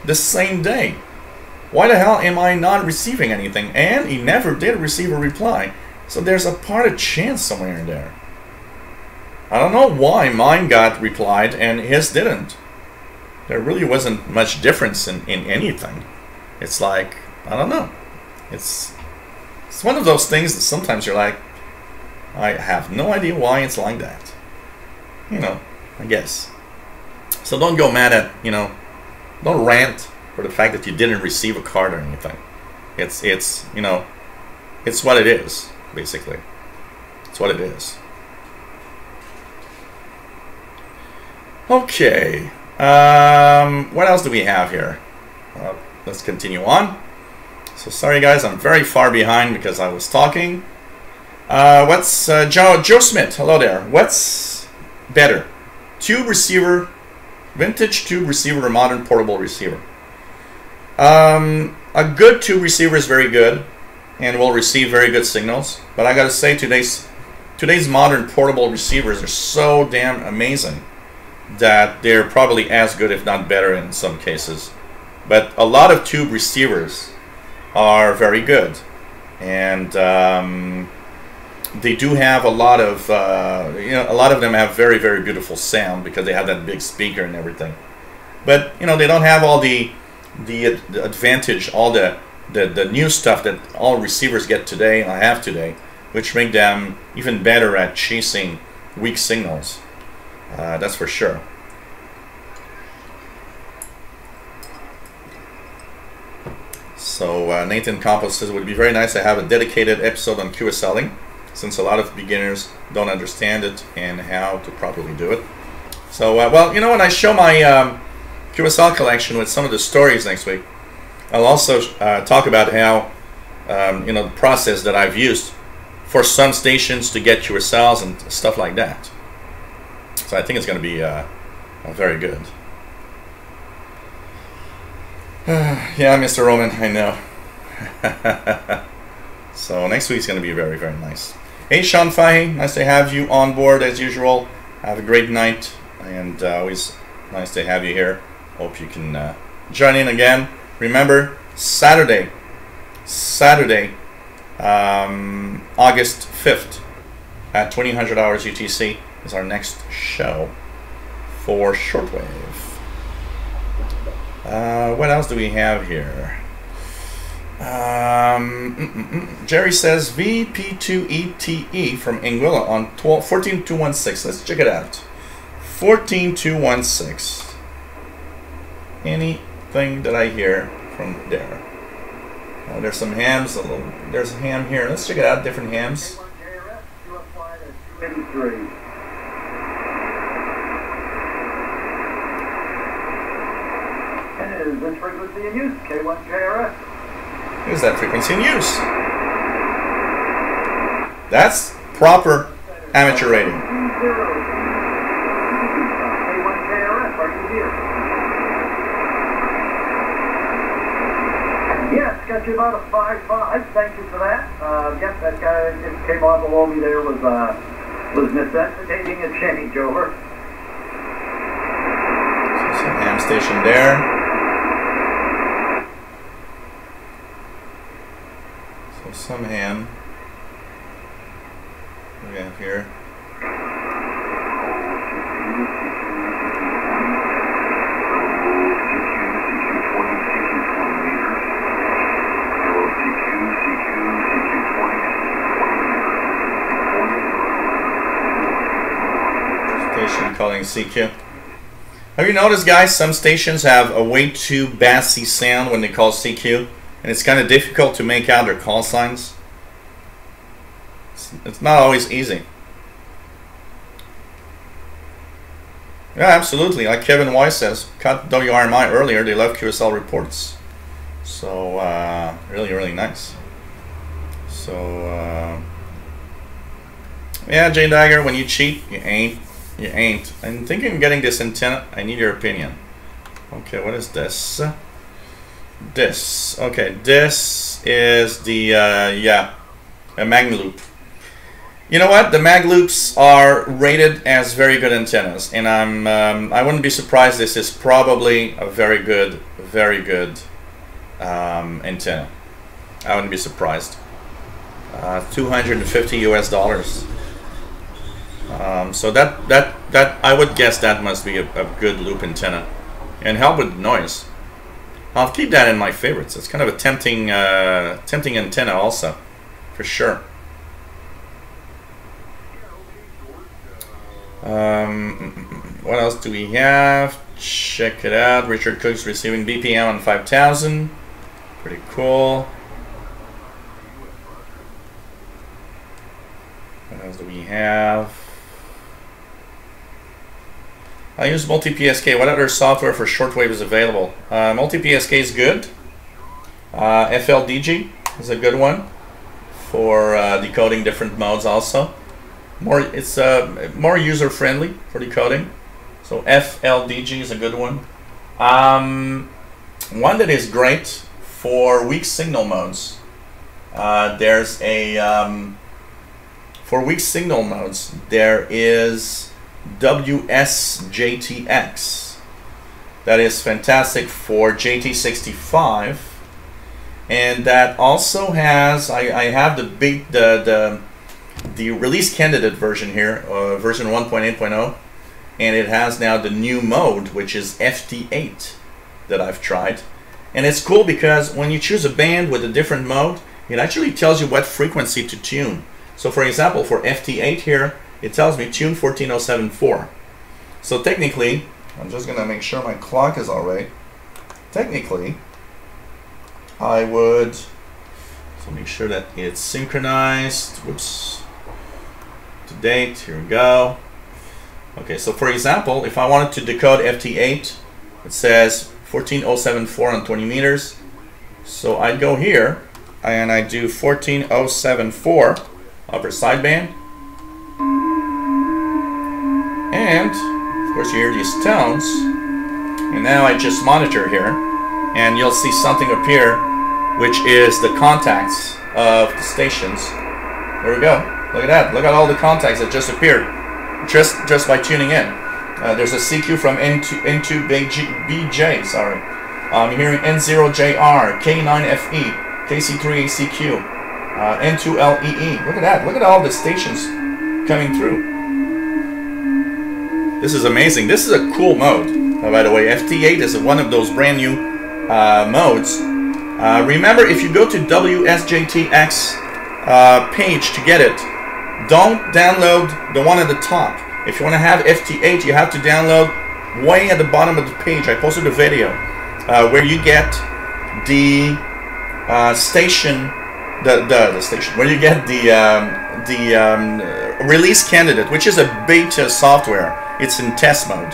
the same day. Why the hell am I not receiving anything? And he never did receive a reply. So there's a part of chance somewhere in there. I don't know why mine got replied and his didn't. There really wasn't much difference in anything. It's like, I don't know. It's one of those things that sometimes you're like, I have no idea why it's like that. You know, I guess. So don't go mad at, you know, don't rant for the fact that you didn't receive a card or anything. It's you know, it's what it is, basically. It's what it is. Okay. What else do we have here? Let's continue on. So sorry guys, I'm very far behind because I was talking. What's Joe Smith? Hello there. What's better, tube receiver, vintage tube receiver, or modern portable receiver? A good tube receiver is very good and will receive very good signals. But I gotta say, today's modern portable receivers are so damn amazing that they're probably as good, if not better, in some cases. But a lot of tube receivers are very good, and they do have a lot of you know, a lot of them have very, very beautiful sound because they have that big speaker and everything. But you know, they don't have all the advantage, all the new stuff that all receivers get today and I have today, which make them even better at chasing weak signals. That's for sure. So Nathan Campos says it would be very nice to have a dedicated episode on QSLing, since a lot of beginners don't understand it and how to properly do it. So well, you know, when I show my QSL collection with some of the stories next week, I'll also talk about how you know, the process that I've used for some stations to get QSLs and stuff like that. So I think it's going to be very good. Yeah, Mr. Roman, I know. So next week's going to be very, very nice. Hey, Sean Fahey, nice to have you on board as usual. Have a great night, and always nice to have you here. Hope you can join in again. Remember, Saturday, August 5th at 2000 hours UTC is our next show for Shortwave. What else do we have here? Jerry says VP2ETE from Anguilla on 14216. Let's check it out. 14216. Anything that I hear from there? Oh, there's some hams. There's a ham here. Let's check it out. Different hams. And is this frequency in use? K1 KRS. Is that frequency in use? That's proper amateur rating. K1 KRS, are you here? Yes, got you about a 5.5. Thank you for that. Yep, that guy that came on below me there was necessitating a changeover. So some ham station there. Some ham. What do we have here? Station calling CQ. Have you noticed, guys, some stations have a way too bassy sound when they call CQ? And it's kind of difficult to make out their call signs. It's not always easy. Yeah, absolutely. Like Kevin Weiss says, cut WRMI earlier. They love QSL reports. So, really, really nice. So, yeah, Jane Dagger, when you cheat, you ain't. You ain't. I'm thinking of getting this antenna. I need your opinion. Okay, what is this? This. Okay, this is the, yeah, a Magloop. You know what? The Magloops are rated as very good antennas, and I wouldn't be surprised. This is probably a very good antenna. I wouldn't be surprised. $250 US. So that I would guess that must be a good loop antenna, and help with noise. I'll keep that in my favorites. It's kind of a tempting antenna also, for sure. What else do we have? Check it out. Richard Cook's receiving BPM on 5000. Pretty cool. What else do we have? I use multi-PSK. What other software for shortwave is available? Multi-PSK is good. FLDG is a good one for decoding different modes also. It's more user-friendly for decoding. So FLDG is a good one. One that is great for weak signal modes. There's a for weak signal modes there is WSJTX. That is fantastic for JT65, and that also has I have the release candidate version here, version 1.8.0, and it has now the new mode, which is FT8 that I've tried. And it's cool because when you choose a band with a different mode, it actually tells you what frequency to tune. So for example, for FT8 here, it tells me tune 14074. So technically, I'm just gonna make sure my clock is all right. Technically, I would, so make sure that it's synchronized. Whoops. To date, here we go. Okay, so for example, if I wanted to decode FT8, it says 14074 on 20 meters. So I'd go here and I do 14074 upper sideband. And of course you hear these tones. And now I just monitor here and you'll see something appear, which is the contacts of the stations. There we go. Look at that. Look at all the contacts that just appeared just by tuning in. There's a CQ from N2BJ, sorry. I'm hearing N0JR, K9FE, KC3ACQ, N2LEE. Look at that. Look at all the stations coming through. This is amazing. This is a cool mode, by the way. FT8 is one of those brand new modes Remember, if you go to WSJTX page to get it, don't download the one at the top. If you want to have FT8, you have to download way at the bottom of the page. I posted a video where you get the station, the station, where you get the release candidate, which is a beta software. It's in test mode.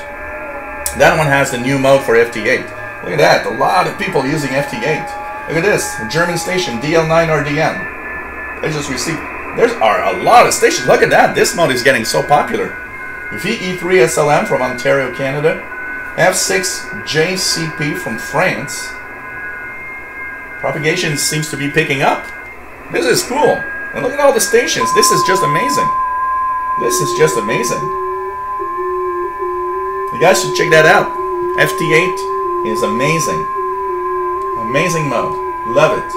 That one has the new mode for FT8. Look at that, a lot of people using FT8. Look at this, a German station, DL9RDN. They just received. There are a lot of stations. Look at that. This mode is getting so popular. VE3 SLM from Ontario, Canada. F6 JCP from France. Propagation seems to be picking up. This is cool. And look at all the stations. This is just amazing. This is just amazing. You guys should check that out. FT8 is amazing. Amazing mode. Love it.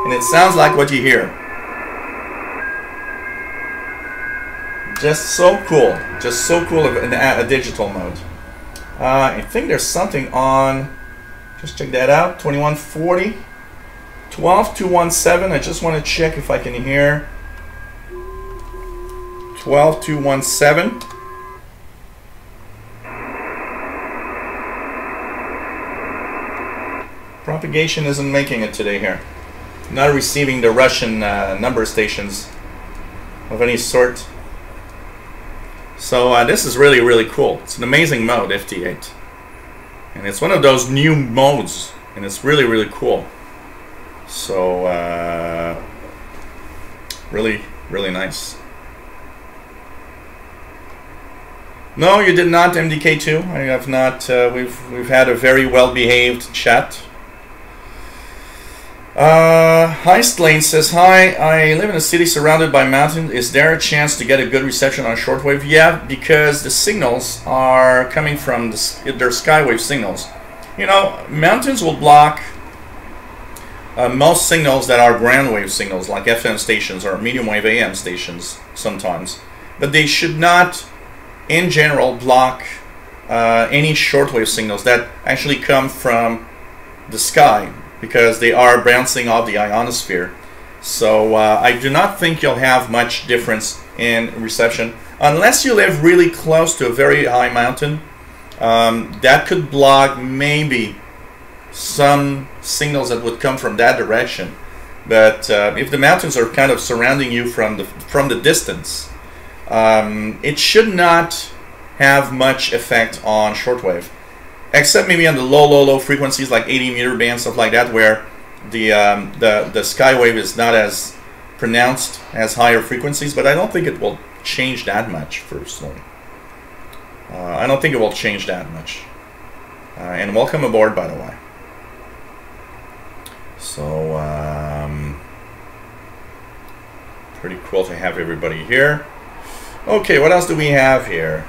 And it sounds like what you hear. Just so cool. Just so cool in a digital mode. I think there's something on, just check that out, 2140, 12217. I just want to check if I can hear 12217. Propagation isn't making it today here. Not receiving the Russian number stations of any sort. So this is really, really cool. It's an amazing mode, FT8. And it's one of those new modes. And it's really, really cool. So, really, really nice. No, you did not, MDK2. I have not. We've had a very well-behaved chat. Heist Lane says, hi, I live in a city surrounded by mountains. Is there a chance to get a good reception on shortwave? Yeah, because the signals are coming from their skywave signals. You know, mountains will block most signals that are ground wave signals, like FM stations or medium wave AM stations sometimes. But they should not, in general, block any shortwave signals that actually come from the sky, because they are bouncing off the ionosphere. So I do not think you'll have much difference in reception unless you live really close to a very high mountain. That could block maybe some signals that would come from that direction. But if the mountains are kind of surrounding you from the distance, it should not have much effect on shortwave. Except maybe on the low frequencies like 80 meter band, stuff like that, where the skywave is not as pronounced as higher frequencies. But I don't think it will change that much, personally. I don't think it will change that much. And welcome aboard, by the way. So, pretty cool to have everybody here. Okay, what else do we have here?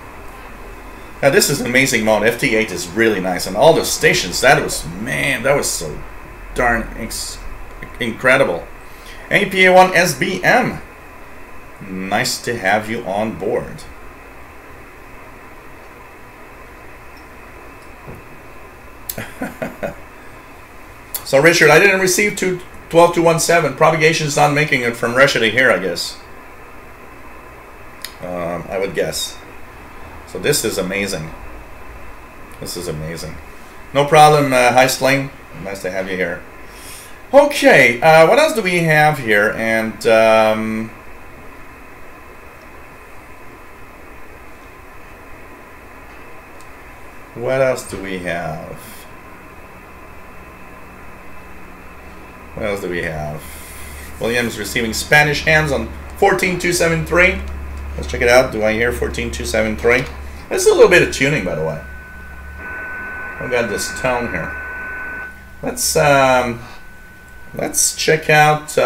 Now this is an amazing mode. FT8 is really nice, and all the stations. That was so darn incredible. APA1 SBM. Nice to have you on board. So Richard, I didn't receive 12217. Propagation's not making it from Russia to here, I guess. I would guess. So this is amazing. This is amazing. No problem, Heist Lane. Nice to have you here. Okay, what else do we have here? And what else do we have? What else do we have? Williams receiving Spanish hands on 14273. Let's check it out. Do I hear 14273? This is a little bit of tuning, by the way. I've got this tone here. Let's check out.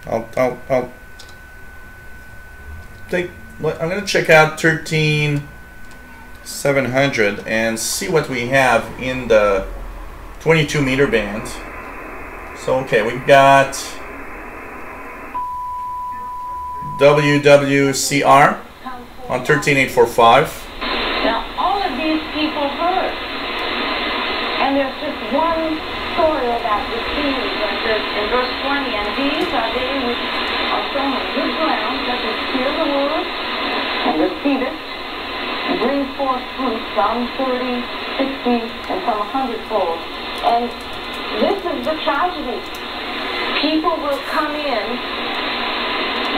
I'll think. I'm gonna check out 13700 and see what we have in the 22 meter band. So okay, we've got WWCR on 13845. Now all of these people heard, And there's just one story about the seed that says in verse 20, and these are they which are sown on good ground, that will hear the word and receive it, and bring forth fruit, some 30, 60, and some 100-fold. And this is the tragedy. People will come in,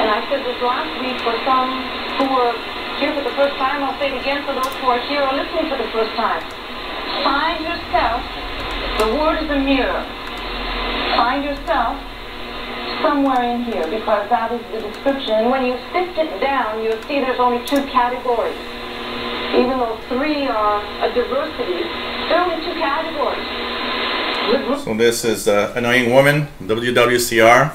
and I said this last week for some who were here for the first time, I'll say it again for those who are here or listening for the first time. Find yourself, the word is a mirror. Find yourself somewhere in here, because that is the description. And when you sift it down, you'll see there's only two categories. Even though three are a diversity, there are only two categories. So this is Annoying Woman, WWCR.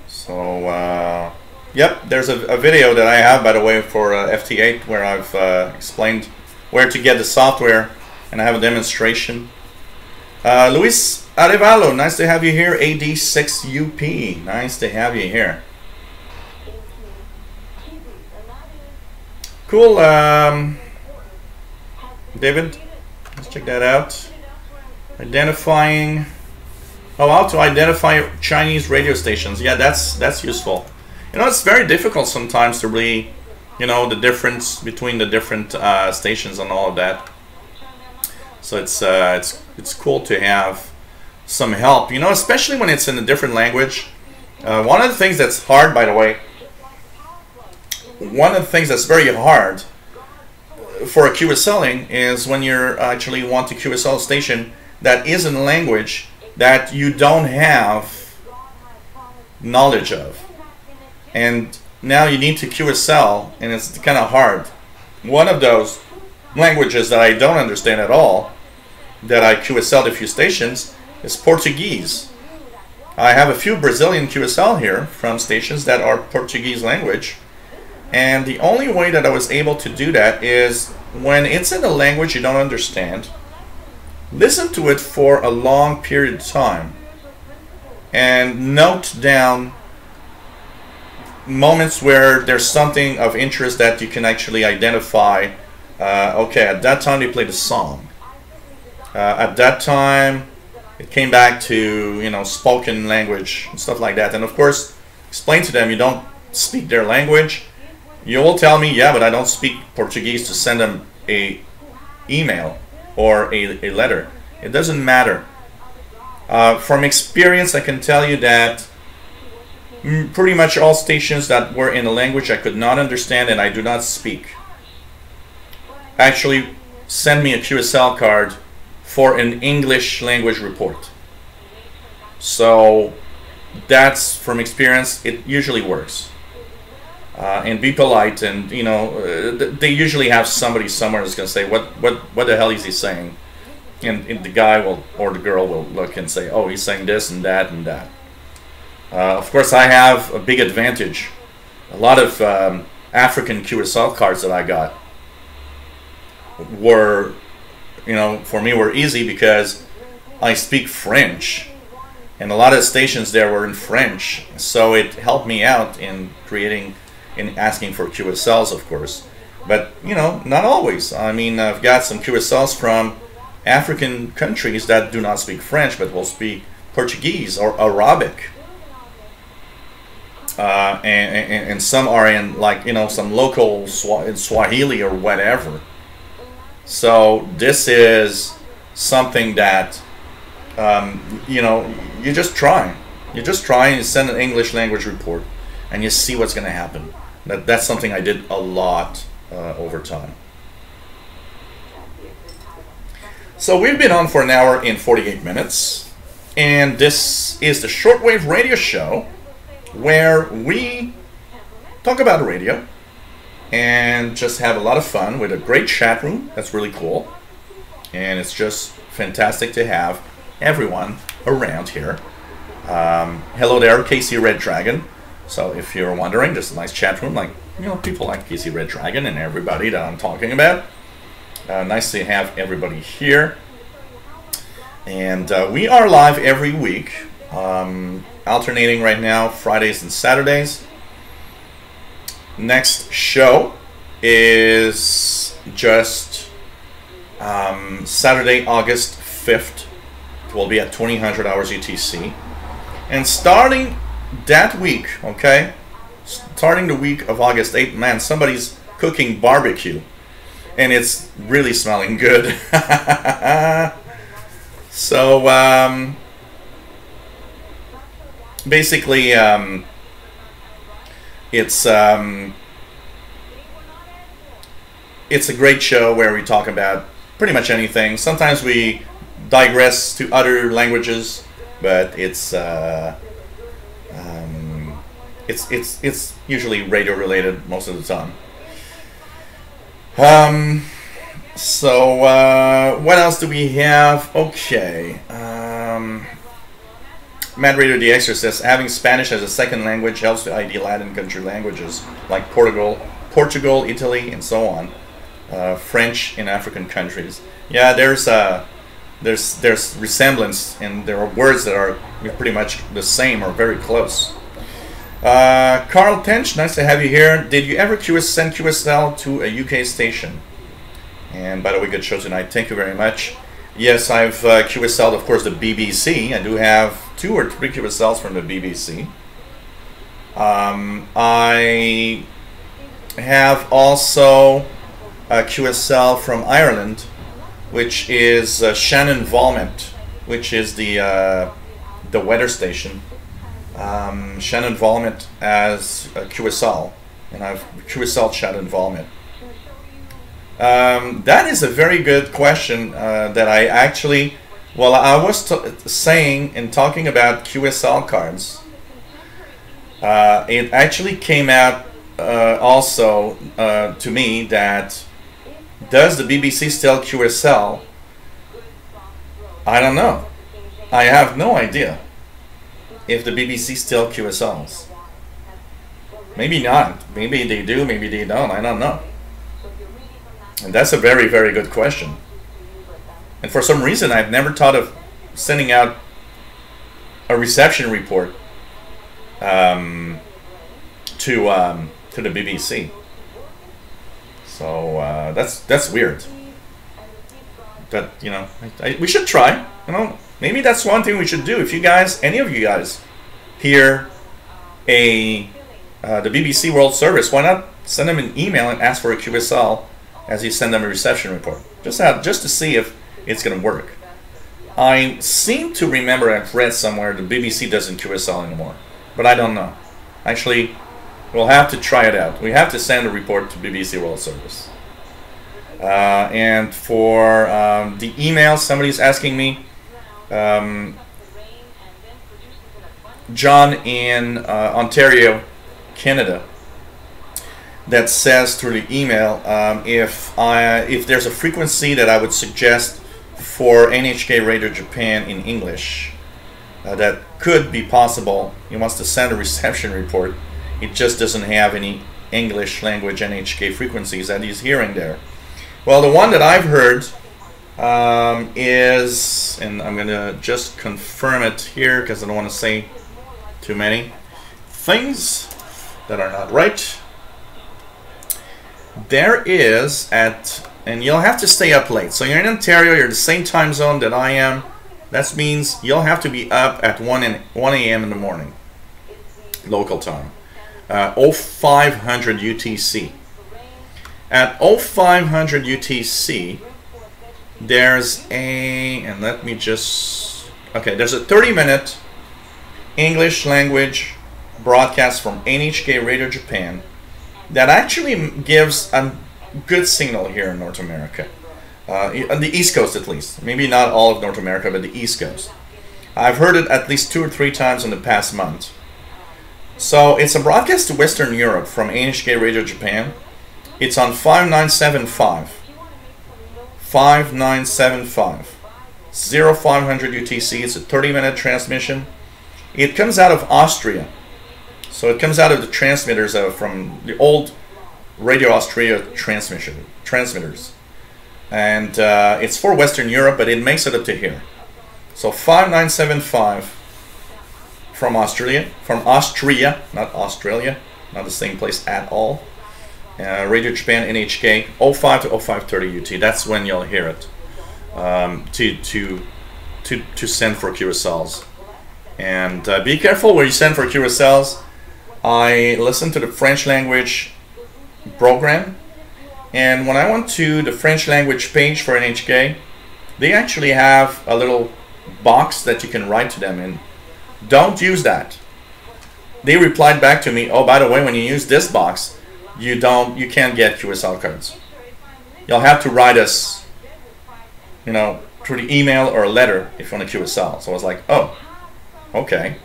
So, yep, there's a video that I have, by the way, for FT8 where I've explained where to get the software, and I have a demonstration. Luis Arevalo, nice to have you here. AD6UP, nice to have you here. Cool, David, let's check that out. Identifying, oh, how to identify Chinese radio stations. Yeah, that's useful. You know, it's very difficult sometimes to really, you know, the difference between the different stations and all of that. So it's cool to have some help, you know, especially when it's in a different language. One of the things that's hard, by the way, one of the things that's very hard for a QSLing is when you're actually want to QSL a station that is in a language that you don't have knowledge of. And now you need to QSL, and it's kind of hard. One of those languages that I don't understand at all, that I QSL'd a few stations, is Portuguese. I have a few Brazilian QSL here from stations that are Portuguese language, and the only way that I was able to do that is when it's in a language you don't understand, listen to it for a long period of time and note down moments where there's something of interest that you can actually identify. Okay, at that time they played a song. At that time it came back to, you know, spoken language and stuff like that. And of course, explain to them you don't speak their language. You will tell me, yeah, but I don't speak Portuguese to send them a email or a letter. It doesn't matter. From experience, I can tell you that pretty much all stations that were in a language I could not understand and I do not speak actually send me a QSL card for an English language report. So that's from experience, it usually works. And be polite, and you know, they usually have somebody somewhere that's going to say, what the hell is he saying? And the guy will, or the girl will look and say, oh, he's saying this and that and that. Of course, I have a big advantage. A lot of African QSL cards that I got were, you know, for me were easy because I speak French, and a lot of stations there were in French, so it helped me out in creating, in asking for QSLs, of course. But you know, not always. I mean, I've got some QSLs from African countries that do not speak French but will speak Portuguese or Arabic. And some are in, like, you know, some local Swahili or whatever. So this is something that, you know, you just try. You just try and you send an English language report and you see what's going to happen. That's something I did a lot over time. So we've been on for an hour and 48 minutes. And this is the Shortwave radio show, where we talk about radio and just have a lot of fun with a great chat room. That's really cool, and it's just fantastic to have everyone around here. Hello there, Casey Red Dragon. So if you're wondering, just a nice chat room, like, you know, people like Casey Red Dragon and everybody that I'm talking about. Nice to have everybody here. And we are live every week, alternating right now Fridays and Saturdays. Next show is just Saturday, August 5th. It will be at 2000 hours UTC. And starting that week, okay, starting the week of August 8th, man, somebody's cooking barbecue. And it's really smelling good. So, basically, it's a great show where we talk about pretty much anything. Sometimes we digress to other languages, but it's usually radio related most of the time. So what else do we have? Okay. Mad Radio the Extra says having Spanish as a second language helps to ID Latin country languages like Portugal, Italy, and so on. French in African countries. Yeah, there's resemblance, and there are words that are pretty much the same or very close. Carl Tench, nice to have you here. Did you ever send QSL to a UK station? And by the way, good show tonight. Thank you very much. Yes, I've QSL'd, of course, the BBC. I do have 2 or 3 QSLs from the BBC. I have also a QSL from Ireland, which is Shannon Valmet, which is the weather station. Shannon Valmet as a QSL, and I've QSL Shannon Valmet. That is a very good question that I actually, well, I was saying and talking about QSL cards. It actually came out also to me that does the BBC still QSL? I don't know. I have no idea if the BBC still QSLs. Maybe not. Maybe they do, maybe they don't. I don't know. And that's a very, very good question. And for some reason, I've never thought of sending out a reception report to the BBC. So that's weird. That, you know, we should try. You know, maybe that's one thing we should do. If you guys, any of you guys, hear the BBC World Service, why not send them an email and ask for a QSL as you send them a reception report, just to see if it's going to work. I seem to remember I've read somewhere the BBC doesn't QSL anymore, but I don't know. Actually, we'll have to try it out. We have to send a report to BBC World Service. And for the email, somebody's asking me, John in Ontario, Canada, that says through the email if there's a frequency that I would suggest for NHK Radio Japan in English that could be possible. He wants to send a reception report. It just doesn't have any English language NHK frequencies that he's hearing there. Well, the one that I've heard is, and I'm going to just confirm it here because I don't want to say too many things that are not right. There is and you'll have to stay up late. So you're in Ontario, you're the same time zone that I am. That means you'll have to be up at 1 a.m. in the morning, local time. 0500 UTC. At 0500 UTC, there's and let me just, okay, there's a 30-minute English language broadcast from NHK Radio Japan that actually gives a good signal here in North America. On the East Coast at least. Maybe not all of North America, but the East Coast. I've heard it at least 2 or 3 times in the past month. So it's a broadcast to Western Europe from NHK Radio Japan. It's on 5975. 5975. 0500 UTC. It's a 30-minute transmission. It comes out of Austria. So it comes out of the transmitters from the old Radio Austria transmitters. And it's for Western Europe, but it makes it up to here. So 5975 from Austria, not Australia, not the same place at all. Radio Japan NHK 05 to 0530 UT. That's when you'll hear it. To send for QSLs. And be careful where you send for QSLs. I listened to the French language program, and when I went to the French language page for NHK, they actually have a little box that you can write to them in. Don't use that. They replied back to me, oh, by the way, when you use this box, you can't get QSL cards. You'll have to write us, you know, through the email or a letter if you want a QSL. So I was like, oh, okay.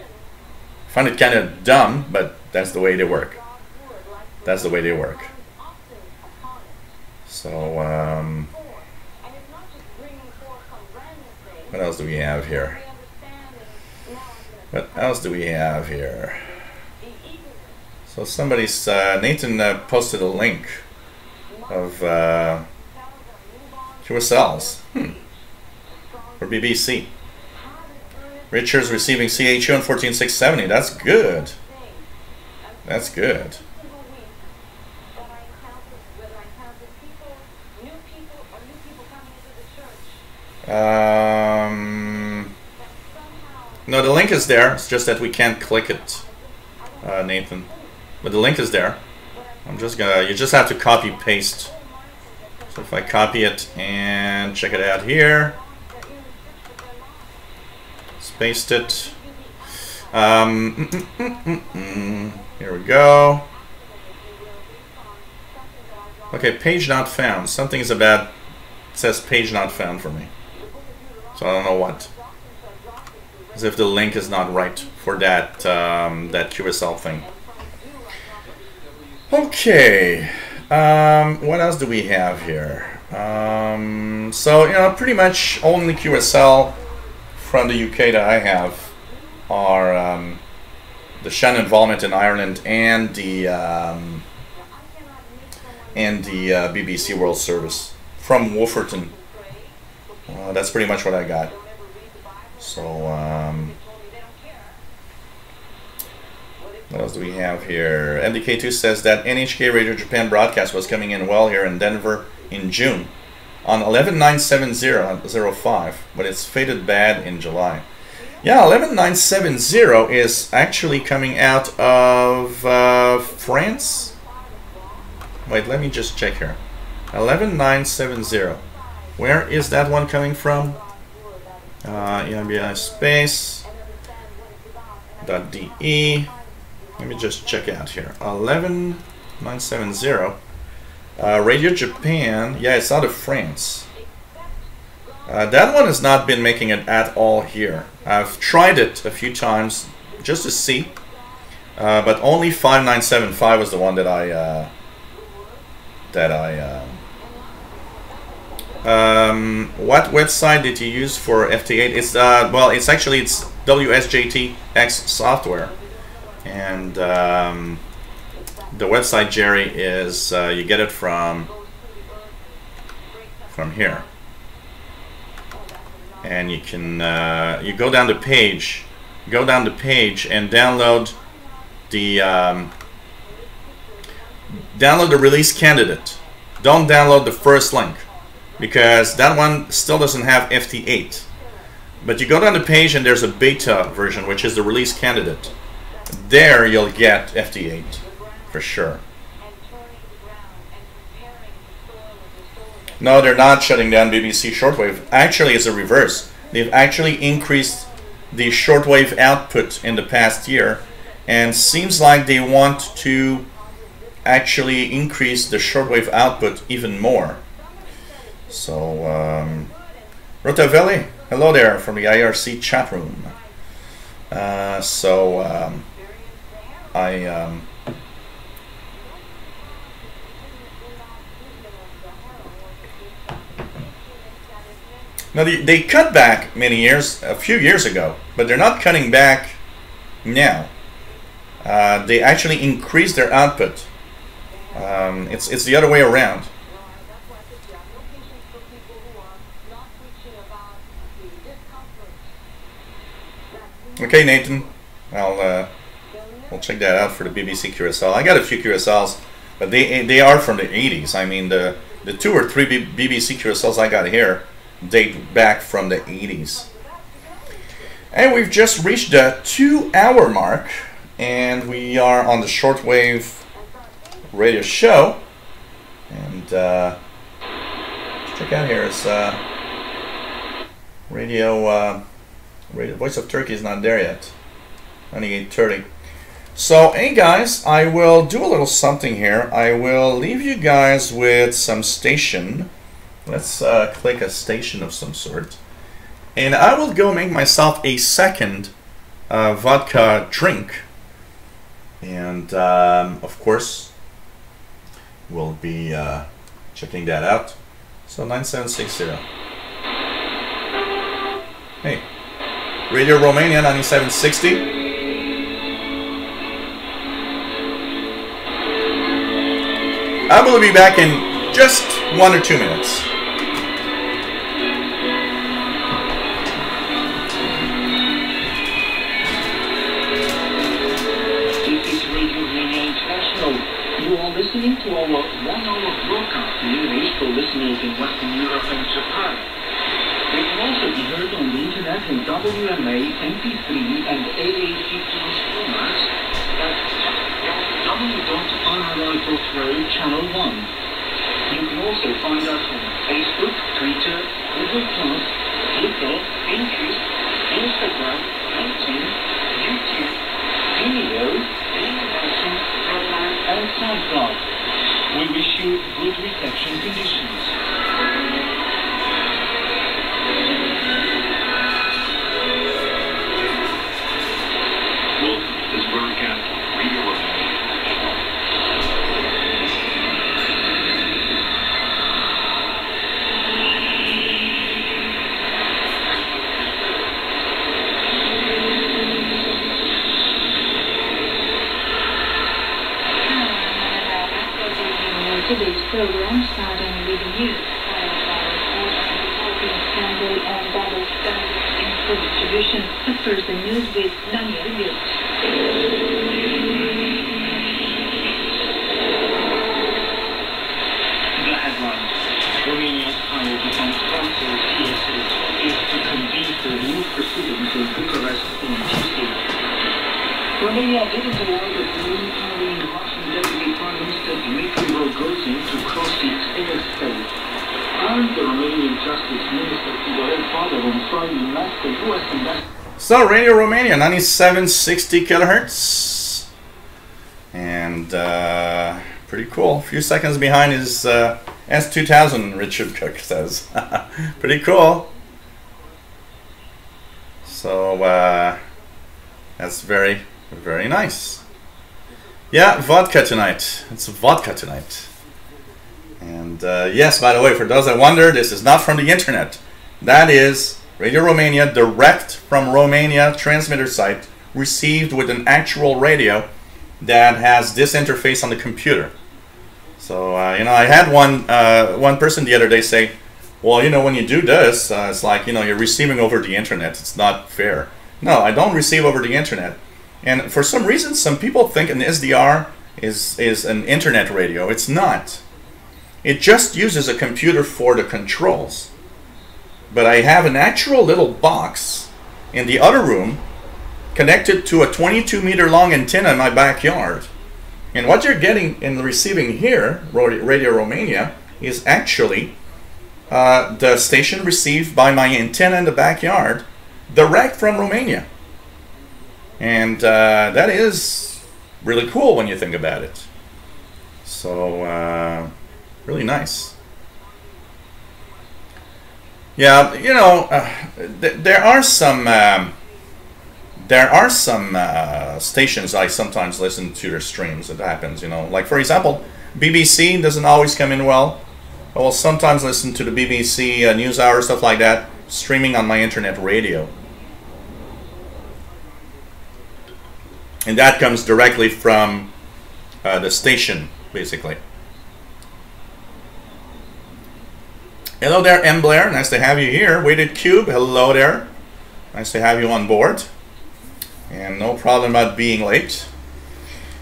I find it kind of dumb, but that's the way they work. That's the way they work. So, what else do we have here? What else do we have here? So somebody's, Nathan posted a link of QSLs. For BBC. Richard's receiving CHU on 14670. That's good. That's good. No, the link is there. It's just that we can't click it, Nathan. But the link is there. I'm just gonna. You just have to copy paste. So if I copy it and check it out here. Paste it. Here we go. Okay, page not found. Something is about. It says page not found for me. So I don't know what. As if the link is not right for that that QSL thing. Okay. What else do we have here? So you know, pretty much only QSL from the UK that I have are the Shannon involvement in Ireland and the BBC World Service from Wolferton. That's pretty much what I got. So what else do we have here? MDK2 says that NHK Radio Japan broadcast was coming in well here in Denver in June on 11.970.05, but it's faded bad in July. Yeah, 11.970 is actually coming out of France. Wait, let me just check here. 11.970. Where is that one coming from? EMBI space .de. Let me just check out here. 11.970. Radio Japan, yeah, it's out of France. That one has not been making it at all here. I've tried it a few times just to see, but only 5975 was the one that I what website did you use for FT8? It's well, it's WSJTX software, and the website, Jerry, is you get it from here, and you can you go down the page and download the release candidate. Don't download the first link, because that one still doesn't have FT8. But you go down the page and there's a beta version, which is the release candidate. There you'll get FT8 for sure. No, they're not shutting down BBC Shortwave. Actually, it's a reverse. They've actually increased the shortwave output in the past year, and seems like they want to actually increase the shortwave output even more. So, Rotavelli, hello there from the IRC chat room. Now they cut back a few years ago, but they're not cutting back now. They actually increased their output. It's the other way around. Okay, Nathan, we'll check that out for the BBC QSL. I got a few QSLs but they are from the 80s. I mean, the 2 or 3 BBC QSLs I got here date back from the 80s. And we've just reached the 2-hour mark, and we are on the Shortwave radio show. And check out here, it's radio Voice of Turkey is not there yet. 9830. So, hey guys, I will do a little something here. I will leave you guys with some station. Let's click a station of some sort. And I will go make myself a second vodka drink. And, of course, we'll be checking that out. So, 9760. Hey. Radio Romania, 9760. I will be back in just 1 or 2 minutes. This is Radio Romania International. You are listening to our 1-hour broadcast in English for listeners in Western Europe and Japan. They can also be heard on the internet in WMA, MP3 and AAC formats at www.rri.ro channel 1. You can also find us on Facebook, Twitter, Google+, Flickr, Pinterest, Instagram, LinkedIn, YouTube, Vimeo, Dailymotion, Dropline and SoundCloud. We wish you good reception conditions. Welcome to this broadcast of Radio Romania. Today's program starting with the news, followed by reports on the Philippine scandal and double standards in food distribution. But first, the news with Daniel Wilt. The headlines. Romania's higher defense council, CSA, is to convene for new proceedings in Bucharest on Tuesday. Romania didn't allow the incoming Russian Deputy Prime Minister Dmitry Rogozin to cross its airspace. And the Romanian Justice Minister Igor Father on Friday met the U.S. ambassador. So, Radio Romania, 9760 kilohertz. And pretty cool. A few seconds behind is S2000, Richard Cook says. Pretty cool. So, that's very, very nice. Yeah, vodka tonight. It's vodka tonight. And yes, by the way, for those that wonder, this is not from the internet. That is Radio Romania, direct from Romania transmitter site, received with an actual radio that has this interface on the computer. So, you know, I had one person the other day say, well, you know, when you do this, it's like, you know, you're receiving over the internet. It's not fair. No, I don't receive over the internet. And for some reason, some people think an SDR is an internet radio. It's not. It just uses a computer for the controls. But I have an actual little box in the other room connected to a 22-meter long antenna in my backyard. And what you're getting and receiving here, Radio Romania, is actually the station received by my antenna in the backyard, direct from Romania. And that is really cool when you think about it. So, really nice. Yeah, you know, there are some stations I sometimes listen to their streams. It happens, you know. Like, for example, BBC doesn't always come in well. I will sometimes listen to the BBC NewsHour, stuff like that, streaming on my internet radio. And that comes directly from the station, basically. Hello there, M. Blair. Nice to have you here. Weighted Cube, hello there. Nice to have you on board. And no problem about being late.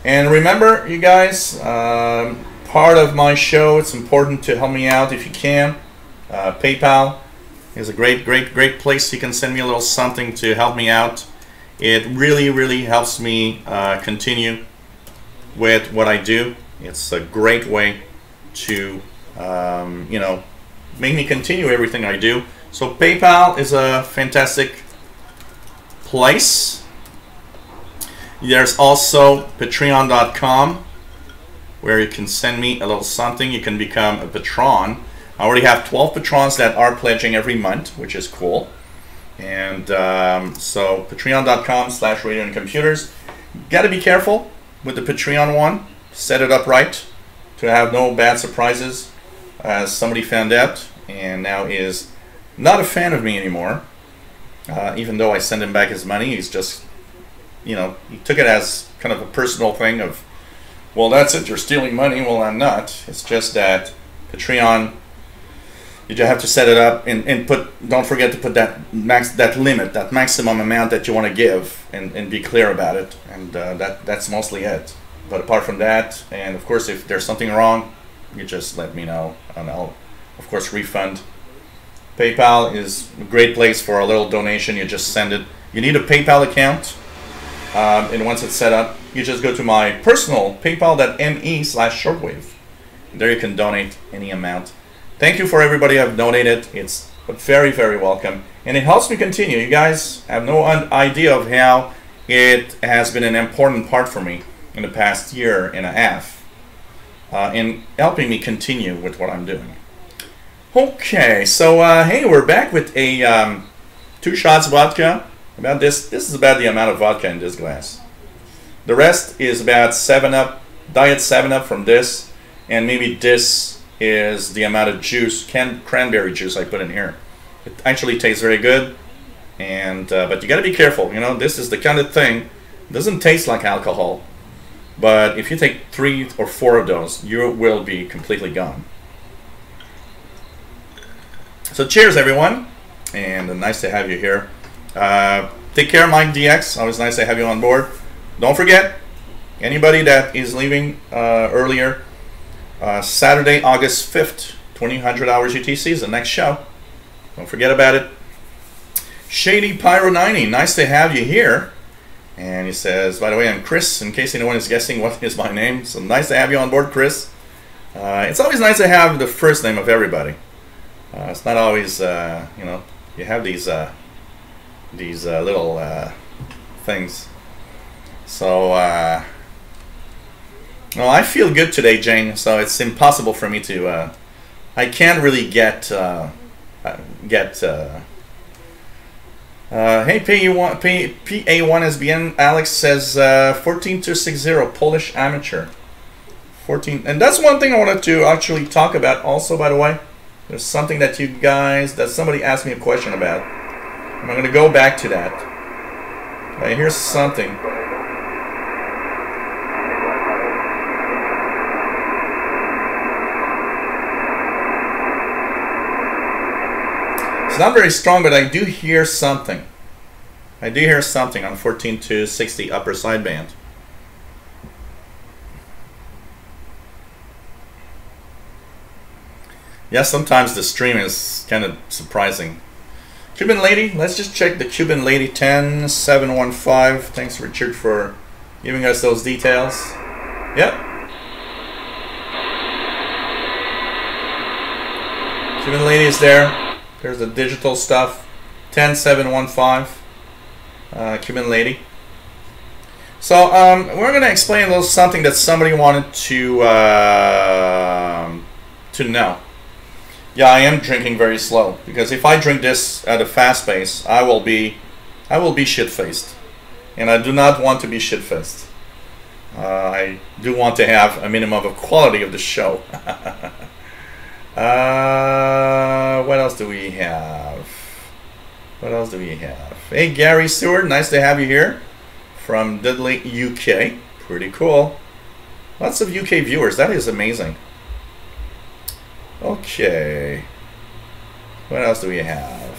And remember, you guys, part of my show, it's important to help me out if you can. PayPal is a great place. You can send me a little something to help me out. It really helps me continue with what I do. It's a great way to you know, make me continue everything I do. So PayPal is a fantastic place. There's also patreon.com, where you can send me a little something. You can become a patron. I already have 12 patrons that are pledging every month, which is cool. And so patreon.com/radio and computers. Got to be careful with the Patreon one. Set it up right to have no bad surprises, as somebody found out and now is not a fan of me anymore. Even though I sent him back his money, he's just, you know, he took it as kind of a personal thing of, well, that's it, you're stealing money. Well, I'm not. It's just that Patreon, you just have to set it up and don't forget to put that limit, that maximum amount that you want to give, and be clear about it. And that's mostly it. But apart from that, and of course, if there's something wrong, you just let me know, and I'll, of course, refund. PayPal is a great place for a little donation. You just send it. You need a PayPal account, and once it's set up, you just go to my personal paypal.me/shortwave. There you can donate any amount. Thank you for everybody who have donated. It's very welcome, and it helps me continue. You guys have no idea of how it has been an important part for me in the past year and a half, in helping me continue with what I'm doing. Okay, so hey, we're back with a 2 shots vodka. About this is about the amount of vodka in this glass. The rest is about 7-Up, Diet 7-Up from this, and maybe this is the amount of juice, cranberry juice I put in here. It actually tastes very good, and but you got to be careful. You know, this is the kind of thing, it doesn't taste like alcohol, but if you take 3 or 4 of those, you will be completely gone. So cheers, everyone, and nice to have you here. Take care, Mike DX. Always nice to have you on board. Don't forget, anybody that is leaving earlier, Saturday, August 5th, 2000 hours UTC is the next show. Don't forget about it. Shady Pyro 90, nice to have you here. And he says, by the way, I'm Chris, in case anyone is guessing what is my name. So nice to have you on board, Chris. It's always nice to have the first name of everybody. It's not always, you know, you have these little things. So, well, I feel good today, Jane. So it's impossible for me to. I can't really get. Hey, PA1SBN. Alex says 14260 Polish amateur. 14, and that's one thing I wanted to actually talk about. Also, by the way, there's something that you guys, that somebody asked me a question about. I'm going to go back to that. Here's something. It's not very strong, but I do hear something. I do hear something on 14-260 upper sideband. Yeah, sometimes the stream is kind of surprising. Cuban Lady, let's just check the Cuban Lady 10715. Thanks, Richard, for giving us those details. Yep. Cuban Lady is there. There's the digital stuff. 10715. Cuban Lady. So we're going to explain a little something that somebody wanted to know. Yeah, I am drinking very slow, because if I drink this at a fast pace, I will be shit-faced, and I do not want to be shit-faced. I do want to have a minimum of quality of the show. What else do we have? What else do we have? Hey, Gary Stewart, nice to have you here from Dudley, UK. Pretty cool. Lots of UK viewers. That is amazing. Okay. What else do we have?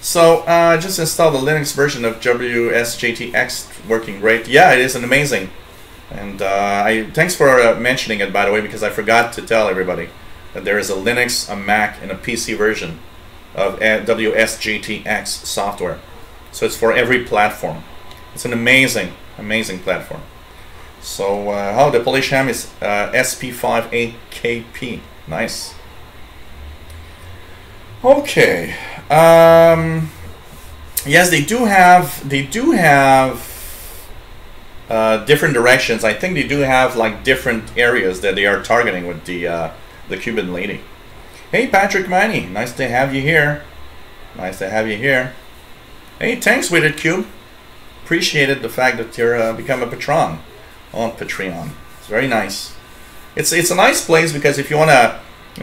So, I just installed the Linux version of WSJTX, working great. Yeah, it is an amazing. And thanks for mentioning it, by the way, because I forgot to tell everybody that there is a Linux, a Mac, and a PC version of WSGTX software. So it's for every platform. It's an amazing, amazing platform. So, the Polish ham is SP58KP. Nice. Okay. Yes, they do have different directions. I think they do have like different areas that they are targeting with the Cuban lady. Hey, Patrick Manny, nice to have you here. Nice to have you here. Hey, thanks with it, Cube. Appreciated the fact that you're become a patron on Patreon. It's very nice. It's a nice place because if you wanna,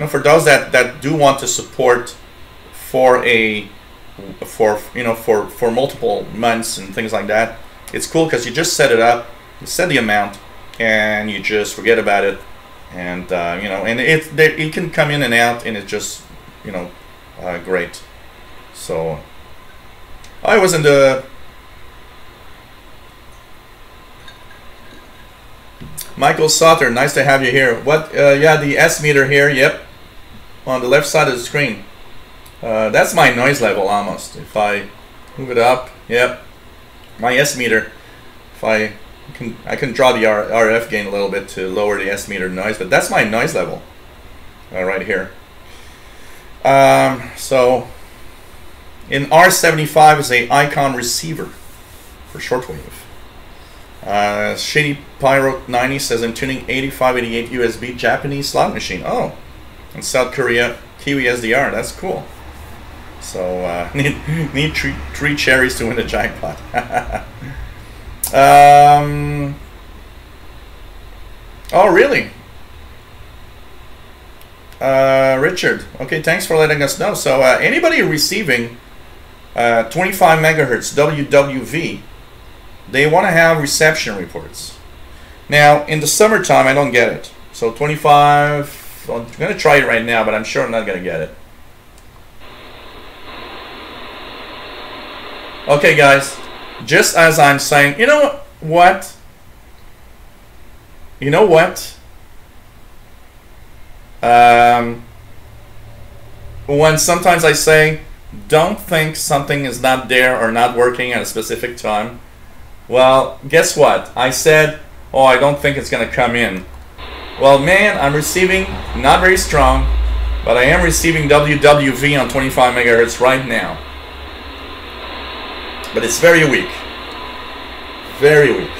for those that do want to support for multiple months and things like that, it's cool because you just set it up, you set the amount, and you just forget about it, and and it can come in and out, and it's just great. So I was in the Michael Sauter, nice to have you here. What? Yeah, the S meter here. Yep, on the left side of the screen. That's my noise level almost. If I move it up, yep, my S meter. If I can draw the RF gain a little bit to lower the S meter noise, but that's my noise level right here. So in R75 is a icon receiver for shortwave. Shady Pyro 90 says I'm tuning 8588 USB Japanese slot machine. Oh, in South Korea, Kiwi SDR. That's cool. So need three cherries to win the jackpot. Oh, really? Richard. Okay, thanks for letting us know. So anybody receiving 25 megahertz WWV, they want to have reception reports. Now, in the summertime, I don't get it. So 25, I'm going to try it right now, but I'm sure I'm not going to get it. Okay, guys, just as I'm saying, you know what? You know what? When sometimes I say, don't think something is not there or not working at a specific time. Well, guess what? I said, oh, I don't think it's going to come in. Well, man, I'm receiving, not very strong, but I am receiving WWV on 25 megahertz right now. But it's very weak. Very weak.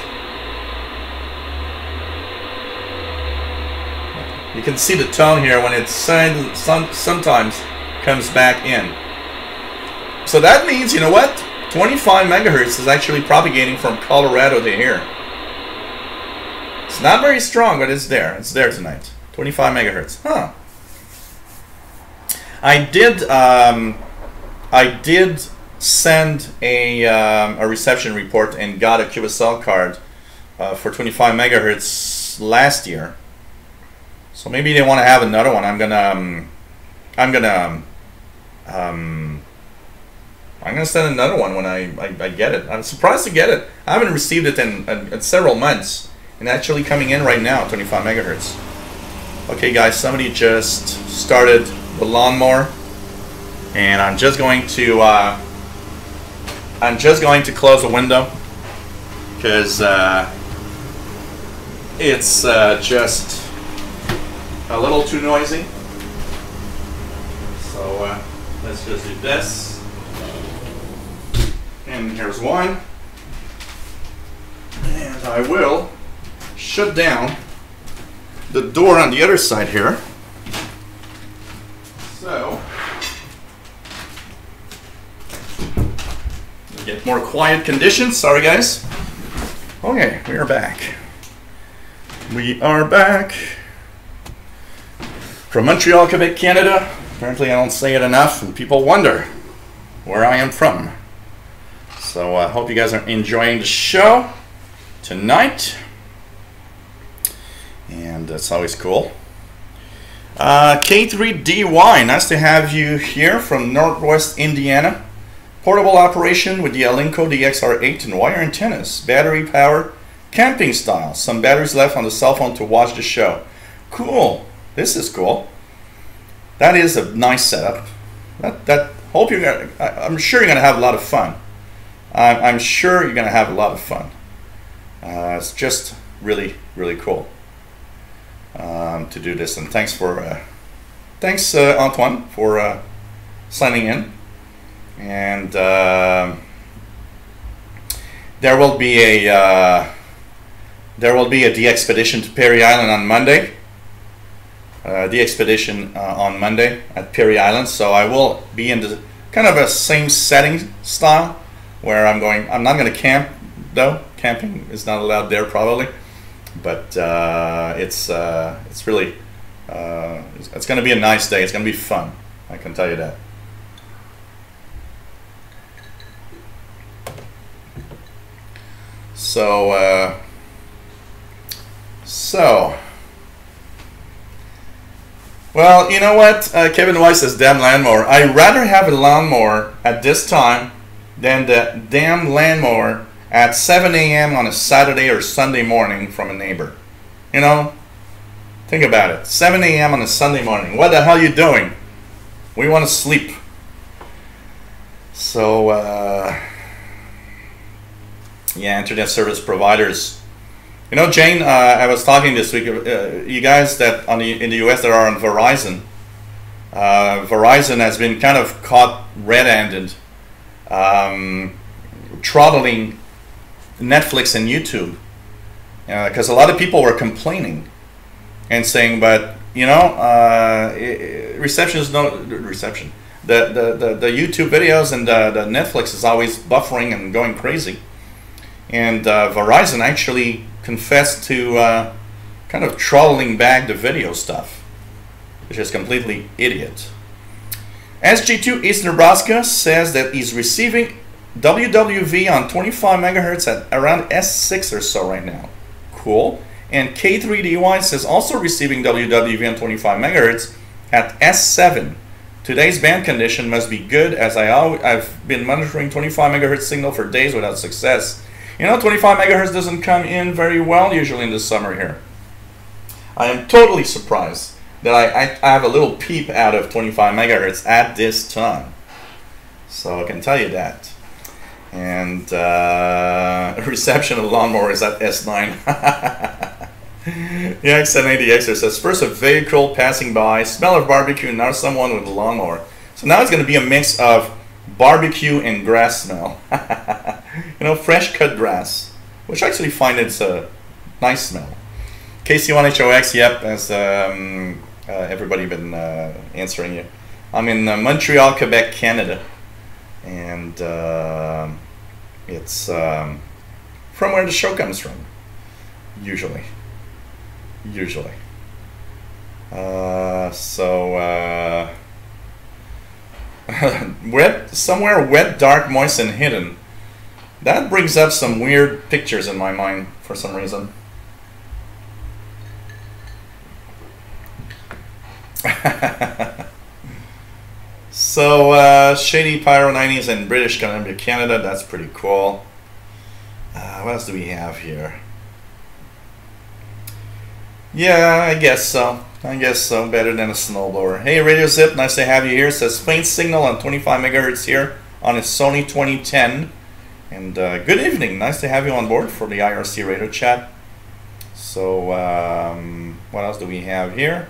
You can see the tone here when it sometimes comes back in. So that means, you know what? 25 megahertz is actually propagating from Colorado to here. It's not very strong, but it's there. It's there tonight. 25 megahertz. Huh. I did send a reception report and got a QSL card for 25 megahertz last year. So maybe they want to have another one. I'm gonna send another one when I get it. I'm surprised to get it. I haven't received it in several months, and actually coming in right now, 25 megahertz. Okay, guys, somebody just started the lawnmower, and I'm just going to close the window because it's just a little too noisy. So let's just do this. And here's one. And I will shut down the door on the other side here. So get more quiet conditions. Sorry, guys. Okay, we are back. We are back from Montreal, Quebec, Canada. Apparently I don't say it enough and people wonder where I am from. So I hope you guys are enjoying the show tonight. And that's always cool. K3DY, nice to have you here from Northwest Indiana. Portable operation with the Alinco DXR8 and wire antennas. Battery power Camping style. Some batteries left on the cell phone to watch the show. Cool. This is cool. That is a nice setup. Hope you're gonna. I'm sure you're gonna have a lot of fun. I'm sure you're gonna have a lot of fun. It's just really, really cool to do this. And thanks Antoine for signing in. And there will be a the expedition to Perry Island on Monday. The expedition on Monday at Perry Island. So I will be in the kind of a same setting style where I'm not going to camp though. Camping is not allowed there probably, but it's really it's going to be a nice day. It's going to be fun. I can tell you that. So well, you know what? Kevin Weiss says, damn lawnmower. I'd rather have a lawnmower at this time than the damn lawnmower at 7 a.m. on a Saturday or Sunday morning from a neighbor. You know? Think about it. 7 a.m. on a Sunday morning. What the hell are you doing? We want to sleep. So, yeah, internet service providers. You know, Jane, I was talking this week, you guys that in the US that are on Verizon. Verizon has been kind of caught red-handed, throttling Netflix and YouTube. Because a lot of people were complaining and saying, but, you know, reception is no reception. The YouTube videos and the Netflix is always buffering and going crazy. And Verizon actually confessed to kind of throttling back the video stuff, which is completely idiot. SG2 East Nebraska says that he's receiving WWV on 25 megahertz at around S6 or so right now. Cool. And K3DY says also receiving WWV on 25 megahertz at S7. Today's band condition must be good, as I've been monitoring 25 megahertz signal for days without success. You know, 25 megahertz doesn't come in very well usually in the summer here. I am totally surprised that I have a little peep out of 25 megahertz at this time. So I can tell you that. And reception of the lawnmower is at S9. The X780Xer says, first a vehicle passing by, smell of barbecue, now someone with a lawnmower. So now it's going to be a mix of barbecue and grass smell. You know, fresh cut grass, which I actually find it's a nice smell. KC1HOX, yep, as everybody been answering you. I'm in Montreal, Quebec, Canada, and it's from where the show comes from, usually. Wet, somewhere wet, dark, moist, and hidden. That brings up some weird pictures in my mind for some reason. So, Shady Pyro 90s in British Columbia, Canada. That's pretty cool. What else do we have here? Yeah, I guess so. Better than a snowblower. Hey, Radio Zip, nice to have you here. It says faint signal on 25 megahertz here on a Sony 2010. And good evening. Nice to have you on board for the IRC radio chat. So, what else do we have here?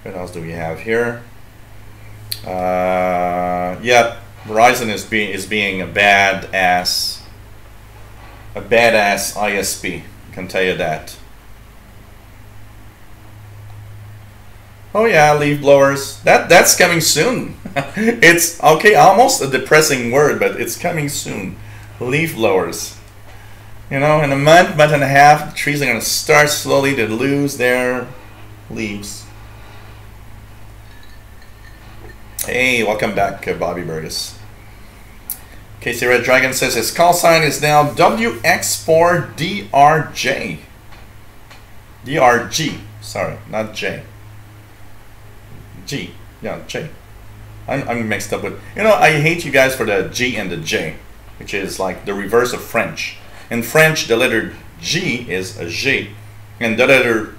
Yeah, Verizon is being a badass ISP. I can tell you that. Oh yeah, leaf blowers. That's coming soon. It's okay, almost a depressing word, but it's coming soon. Leaf blowers. You know, in a month and a half, the trees are going to start slowly to lose their leaves. Hey, welcome back, Bobby Burgess. Casey Red Dragon says his call sign is now WX4DRJ. DRG. Sorry, not J. G. Yeah, J. I'm mixed up with... You know, I hate you guys for the G and the J, which is like the reverse of French. In French, the letter G is a G, and the letter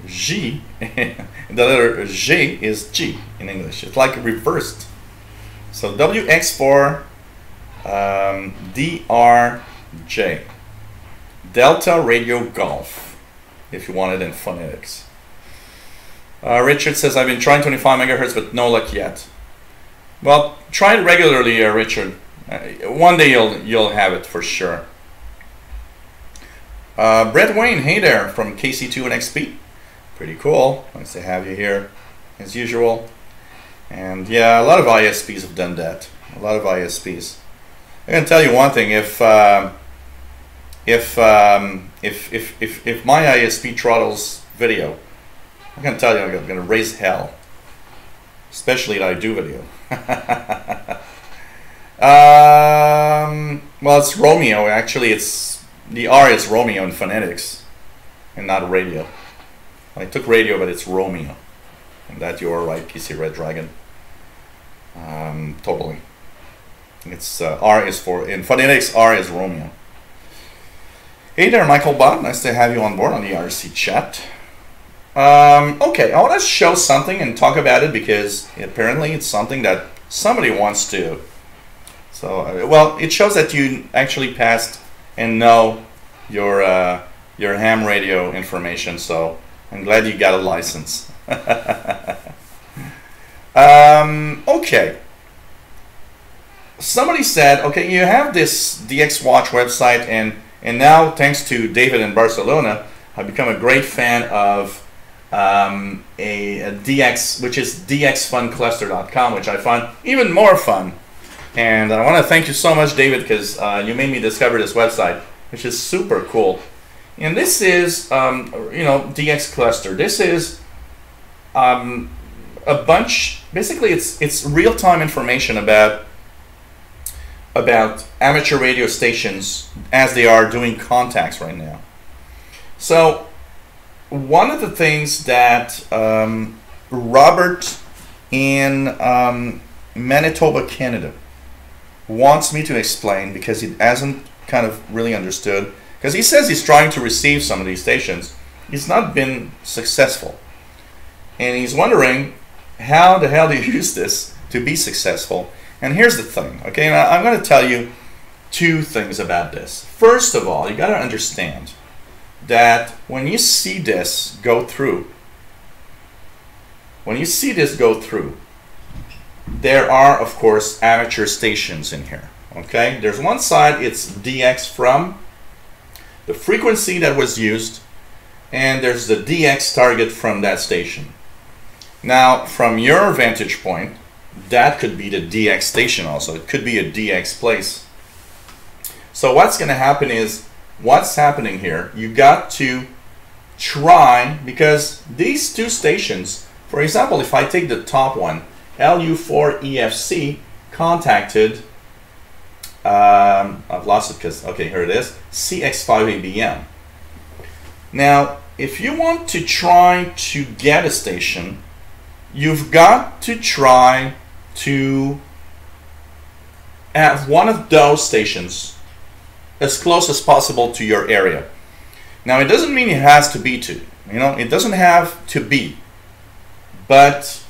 G, the letter G is G in English. It's like reversed. So WX4 DRJ, Delta Radio Golf, if you want it in phonetics. Richard says, I've been trying 25 megahertz, but no luck yet. Well, try it regularly, Richard. One day you'll have it for sure. Brett Wayne, hey there, from KC2 and XP. Pretty cool. Nice to have you here, as usual. And yeah, a lot of ISPs have done that. A lot of ISPs. I can tell you one thing: if my ISP throttles video, I can tell you I'm going to raise hell. Especially that I do video. Well, it's Romeo. Actually, it's the R is Romeo in phonetics, and not radio. I took radio, but it's Romeo. And that you are right, PC Red Dragon. Totally. It's R is for, in phonetics, R is Romeo. Hey there, Michael Bott. Nice to have you on board on the RC chat. Okay, I want to show something and talk about it because apparently it's something that somebody wants to. So, well, it shows that you actually passed and know your ham radio information. So I'm glad you got a license. Okay. Somebody said, okay, you have this DX Watch website, and now thanks to David in Barcelona, I've become a great fan of a DX, which is dxfuncluster.com, which I find even more fun. And I want to thank you so much, David, because you made me discover this website, which is super cool. And this is, you know, DX Cluster. This is a bunch. Basically, it's real-time information about amateur radio stations as they are doing contacts right now. So one of the things that Robert in Manitoba, Canada wants me to explain, because he hasn't kind of really understood, because he says he's trying to receive some of these stations. He's not been successful. And he's wondering, how the hell do you use this to be successful? And here's the thing, okay? And I'm going to tell you two things about this. First of all, you got to understand that when you see this go through, there are, of course, amateur stations in here, okay? There's one side, it's DX from the frequency that was used, and there's the DX target from that station. Now, from your vantage point, that could be the DX station also. It could be a DX place. So what's going to happen is, what's happening here, you got to try, because these two stations, for example, if I take the top one, LU4EFC contacted, I've lost it because, okay, here it is, CX5ABM. Now, if you want to try to get a station, you've got to try to have one of those stations as close as possible to your area. Now, it doesn't mean it has to be to, you know, it doesn't have to be, but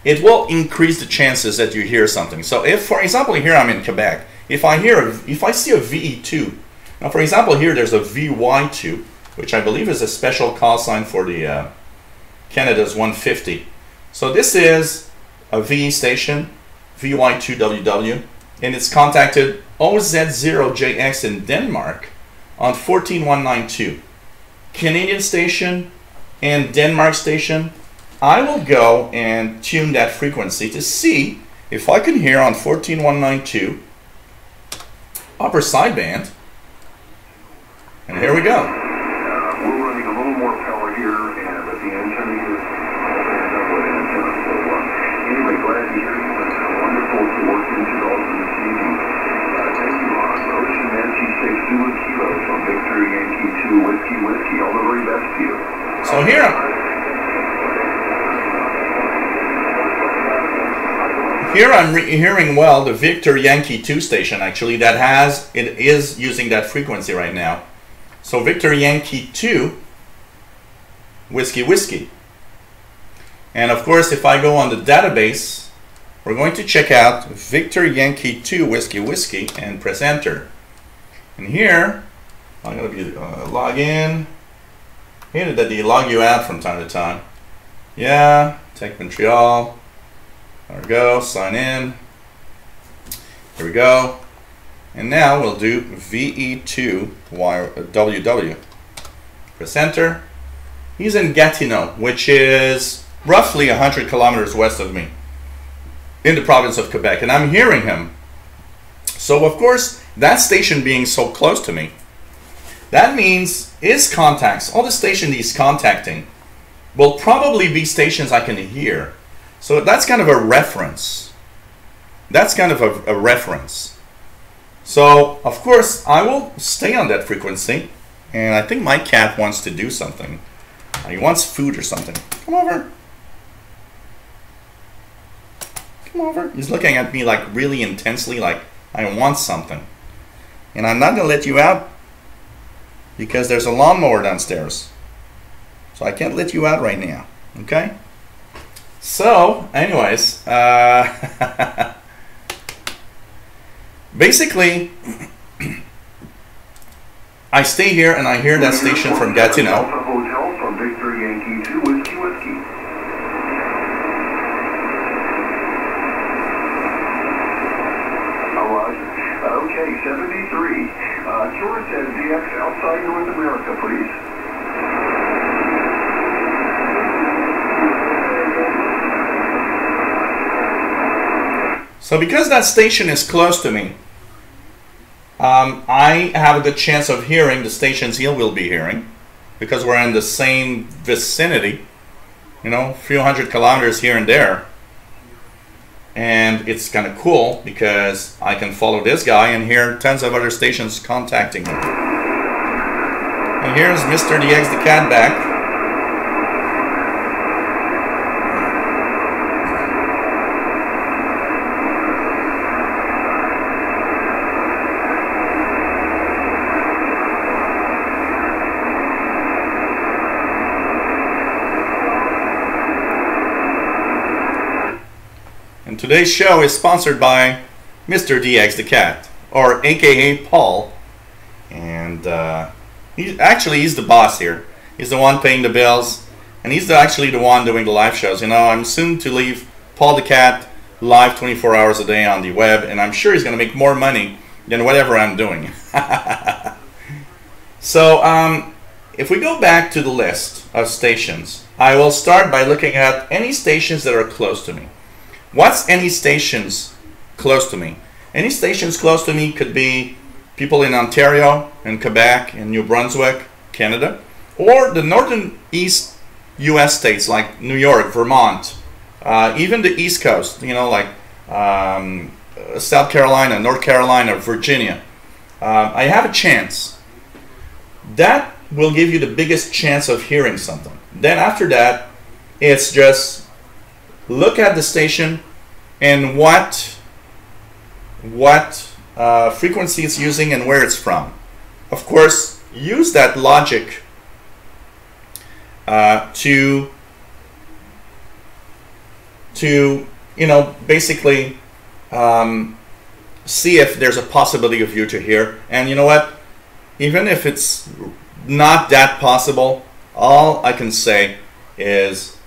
it will increase the chances that you hear something. So if, for example, here I'm in Quebec, if I see a VE2, now for example here there's a VY2, which I believe is a special call sign for the Canada's 150. So this is a VE station, VY2WW, and it's contacted OZ0JX in Denmark on 14192. Canadian station and Denmark station, I will go and tune that frequency to see if I can hear on 14192 upper sideband. And here we go. We're running a little more power here, and but the antenna is double antenna. So anyway, glad to hear you. It's wonderful to work into the alternate TV. Thank you, Ron. Ocean Nancy 6 Zulu Kilo from Victory Yankee 2 Whiskey Whiskey. All the very best to you. So Here I'm hearing well the Victor Yankee 2 station actually it is using that frequency right now. So Victor Yankee 2 Whiskey Whiskey. And of course if I go on the database, we're going to check out Victor Yankee 2 Whiskey Whiskey and press enter. And here I'm going to log in. Here that they log you out from time to time. Yeah, take Montreal. There we go, sign in. Here we go. And now we'll do VE2WW. Press enter. He's in Gatineau, which is roughly 100 kilometers west of me, in the province of Quebec. And I'm hearing him. So of course, that station being so close to me, that means his contacts, all the stations he's contacting, will probably be stations I can hear. So that's kind of a reference. That's kind of a reference. So, of course, I will stay on that frequency. And I think my cat wants to do something. He wants food or something. Come over. Come over. He's looking at me like really intensely, like I want something. And I'm not going to let you out because there's a lawnmower downstairs. So I can't let you out right now. Okay? So, anyways, basically, I stay here and I hear that station from Gatineau. Hotel from Victor Yankee 2 Whiskey Whiskey. Okay, 73. George says DX outside North America, please. So because that station is close to me, I have a good chance of hearing the stations he will be hearing because we're in the same vicinity, you know, a few hundred kilometers here and there. And it's kind of cool because I can follow this guy and hear tons of other stations contacting him. And here's Mr. DX the cat back. Today's show is sponsored by Mr. DX the Cat, or AKA Paul, and he's the boss here. He's the one paying the bills, and he's actually the one doing the live shows. You know, I'm soon to leave Paul the Cat live 24 hours a day on the web, and I'm sure he's going to make more money than whatever I'm doing. So, if we go back to the list of stations, I will start by looking at any stations that are close to me. What's any stations close to me? Any stations close to me could be people in Ontario, in Quebec, in New Brunswick, Canada, or the northern east US states like New York, Vermont, even the East Coast, you know, like South Carolina, North Carolina, Virginia. I have a chance. That will give you the biggest chance of hearing something. Then after that, it's just look at the station and what frequency it's using and where it's from. Of course, use that logic to you know, basically see if there's a possibility of you to hear. And you know what? Even if it's not that possible, all I can say is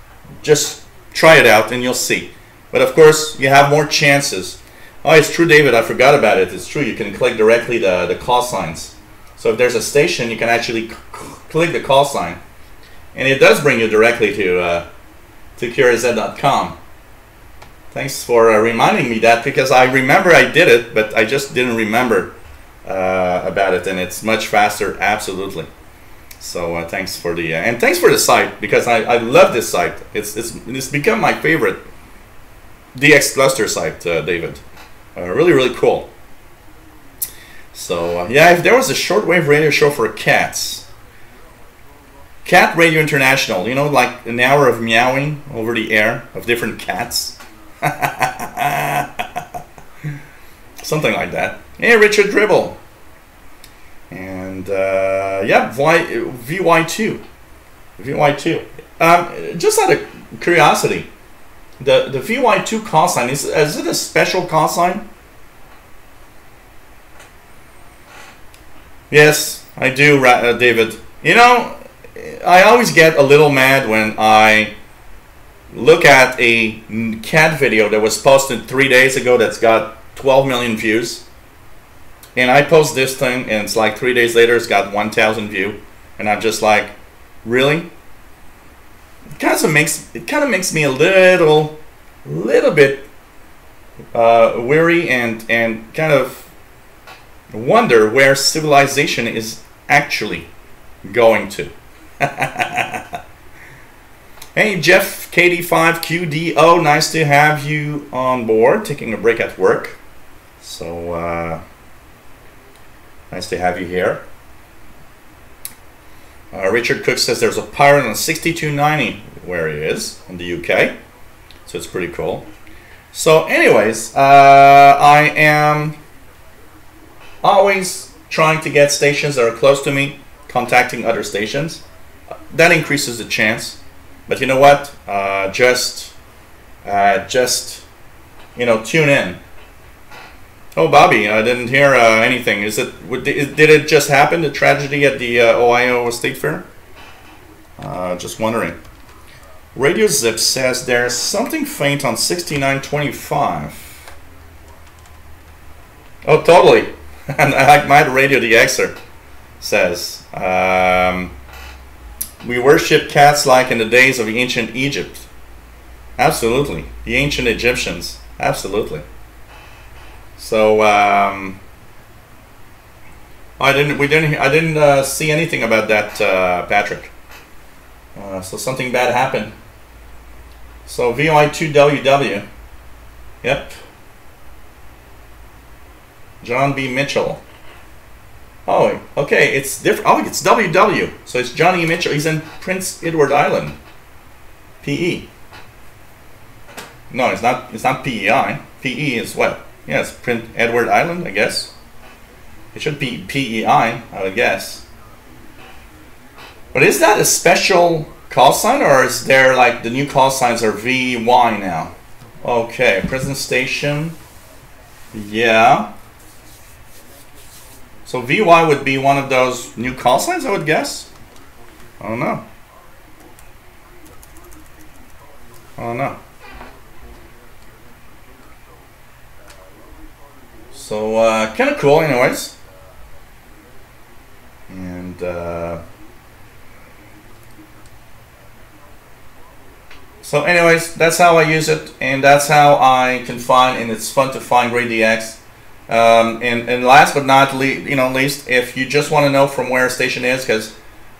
just try it out and you'll see. But of course, you have more chances. Oh, it's true, David, I forgot about it. It's true, you can click directly the call signs. So if there's a station, you can actually click the call sign. And it does bring you directly to QRZ.com. Thanks for reminding me that, because I remember I did it, but I just didn't remember about it, and it's much faster, absolutely. So thanks for the and thanks for the site, because I love this site. It's become my favorite DX cluster site, David. Really cool. So yeah, if there was a shortwave radio show for cats, Cat Radio International, you know, like an hour of meowing over the air of different cats. something like that. Hey, Richard Dribble. And yeah, VY2. VY2. Just out of curiosity, the VY2 call sign, is it a special call sign? Yes, I do, David. You know, I always get a little mad when I look at a cat video that was posted 3 days ago that's got 12 million views. And I post this thing and it's like 3 days later it's got 1,000 views. And I'm just like, really? It kind of makes me a little bit weary and kind of wonder where civilization is actually going to. Hey, Jeff KD5QDO, nice to have you on board, taking a break at work. So, nice to have you here. Richard Cook says there's a pirate on 6290 where he is in the UK. So it's pretty cool. So anyways, I am always trying to get stations that are close to me, contacting other stations. That increases the chance. But you know what? Just you know, tune in. Oh, Bobby, I didn't hear anything. Did it just happen? The tragedy at the Ohio State Fair? Just wondering. Radio Zip says there's something faint on 6925. Oh, totally. And like my Radio the Xer says, we worship cats like in the days of ancient Egypt. Absolutely, the ancient Egyptians. Absolutely. So I didn't see anything about that, Patrick. So something bad happened. So VI2WW. Yep. John B. Mitchell. Oh, okay, it's different. Oh, it's WW. So it's Johnny Mitchell. He's in Prince Edward Island. PE. No, it's not. It's not PEI. PE is what? Yeah, it's Prince Edward Island, I guess. It should be PEI, I would guess. But is that a special call sign, or is there like the new call signs are VY now? Okay, present station. Yeah. So VY would be one of those new call signs, I would guess. I don't know. I don't know. So kind of cool, anyways. And so, anyways, that's how I use it, and that's how I can find, and it's fun to find Ray DX. And last but not least, if you just want to know from where a station is, because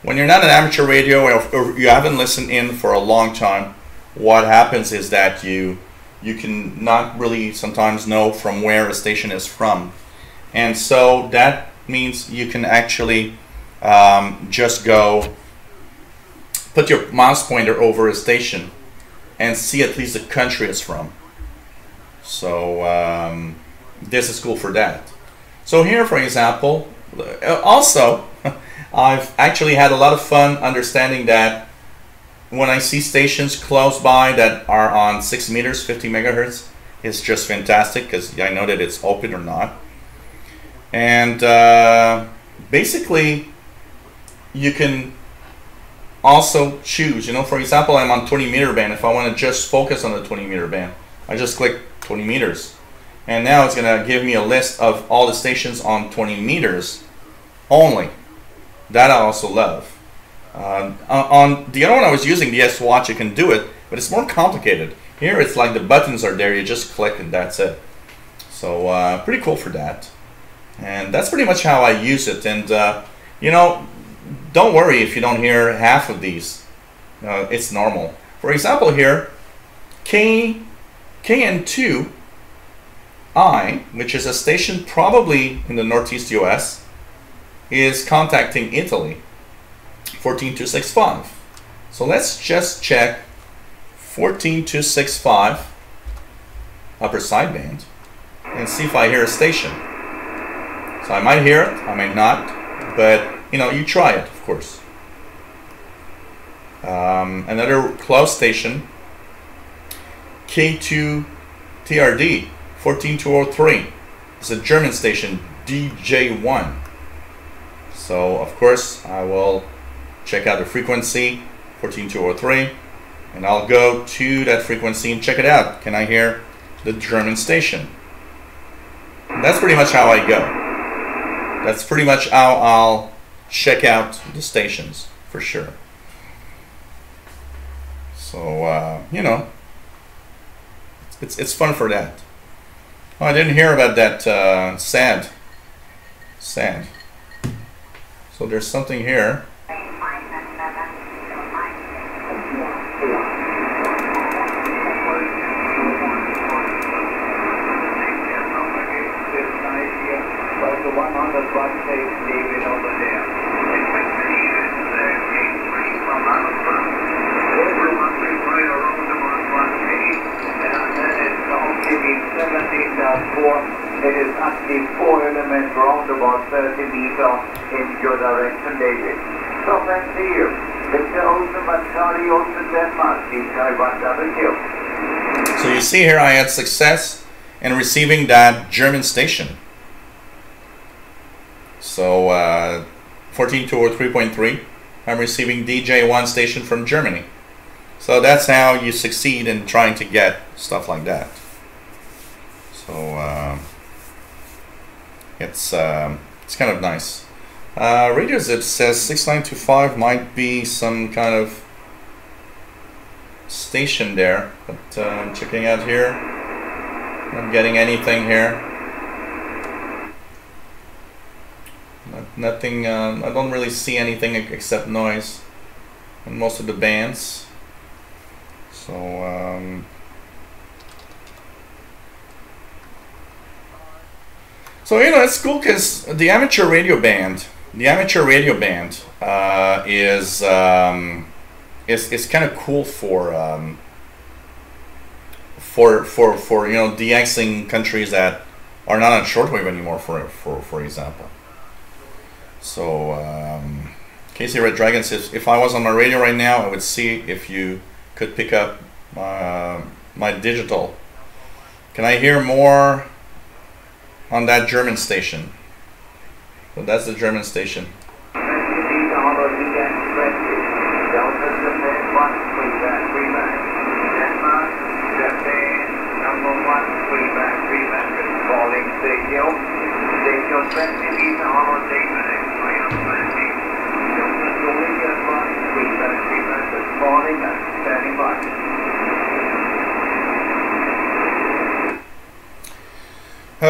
when you're not an amateur radio or you haven't listened in for a long time, what happens is that you can not really sometimes know from where a station is from. And so that means you can actually just go put your mouse pointer over a station and see at least the country it's from. So this is cool for that. So here, for example, also I've actually had a lot of fun understanding that when I see stations close by that are on 6 meters, 50 megahertz, it's just fantastic because I know that it's open or not. And basically, you can also choose, you know, for example, I'm on 20 meter band. If I want to just focus on the 20 meter band, I just click 20 meters. And now it's going to give me a list of all the stations on 20 meters only. That I also love. On the other one I was using, the S-Watch, you can do it, but it's more complicated. Here it's like the buttons are there, you just click and that's it. So pretty cool for that. And that's pretty much how I use it. And you know, don't worry if you don't hear half of these. It's normal. For example here, KN2I, which is a station probably in the Northeast US, is contacting Italy. 14265. So let's just check 14265 upper sideband. and see if I hear a station. So I might hear it, I might not, but you know, you try it, of course. Another close station, K2 TRD 14203. It's a German station, DJ1. So of course I will check out the frequency 14203, and I'll go to that frequency and check it out. Can I hear the German station? And that's pretty much how I go. That's pretty much how I'll check out the stations, for sure. So you know, it's fun for that. Oh, I didn't hear about that sad. So there's something here. The one on the front page, David, over there. It is actually 4 elements round about 30 meters in your direction, David. So thanks to you. Mr. Ultimate Charlie Olsen Denmark, DK1WQ. So you see here I had success in receiving that German station. So 14203.3, I'm receiving DJ1 station from Germany. So that's how you succeed in trying to get stuff like that. So it's kind of nice. Radio Zip says 6925 might be some kind of station there, but I'm checking out here. Not getting anything here. Nothing. I don't really see anything except noise in most of the bands. So so you know, it's cool because the amateur radio band is kind of cool for you know, DXing countries that are not on shortwave anymore, for example. So Casey Red Dragon says, if I was on my radio right now, I would see if you could pick up my digital. Can I hear more on that German station? So that's the German station.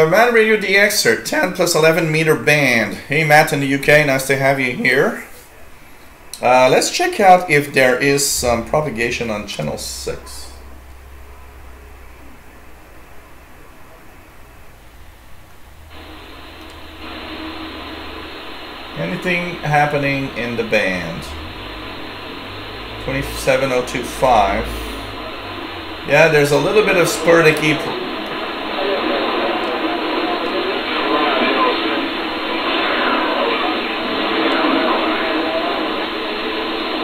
Matt Radio DXer, 10 plus 11 meter band. Hey Matt in the UK, nice to have you here. Let's check out if there is some propagation on channel 6. Anything happening in the band? 27025. Yeah, there's a little bit of sporadic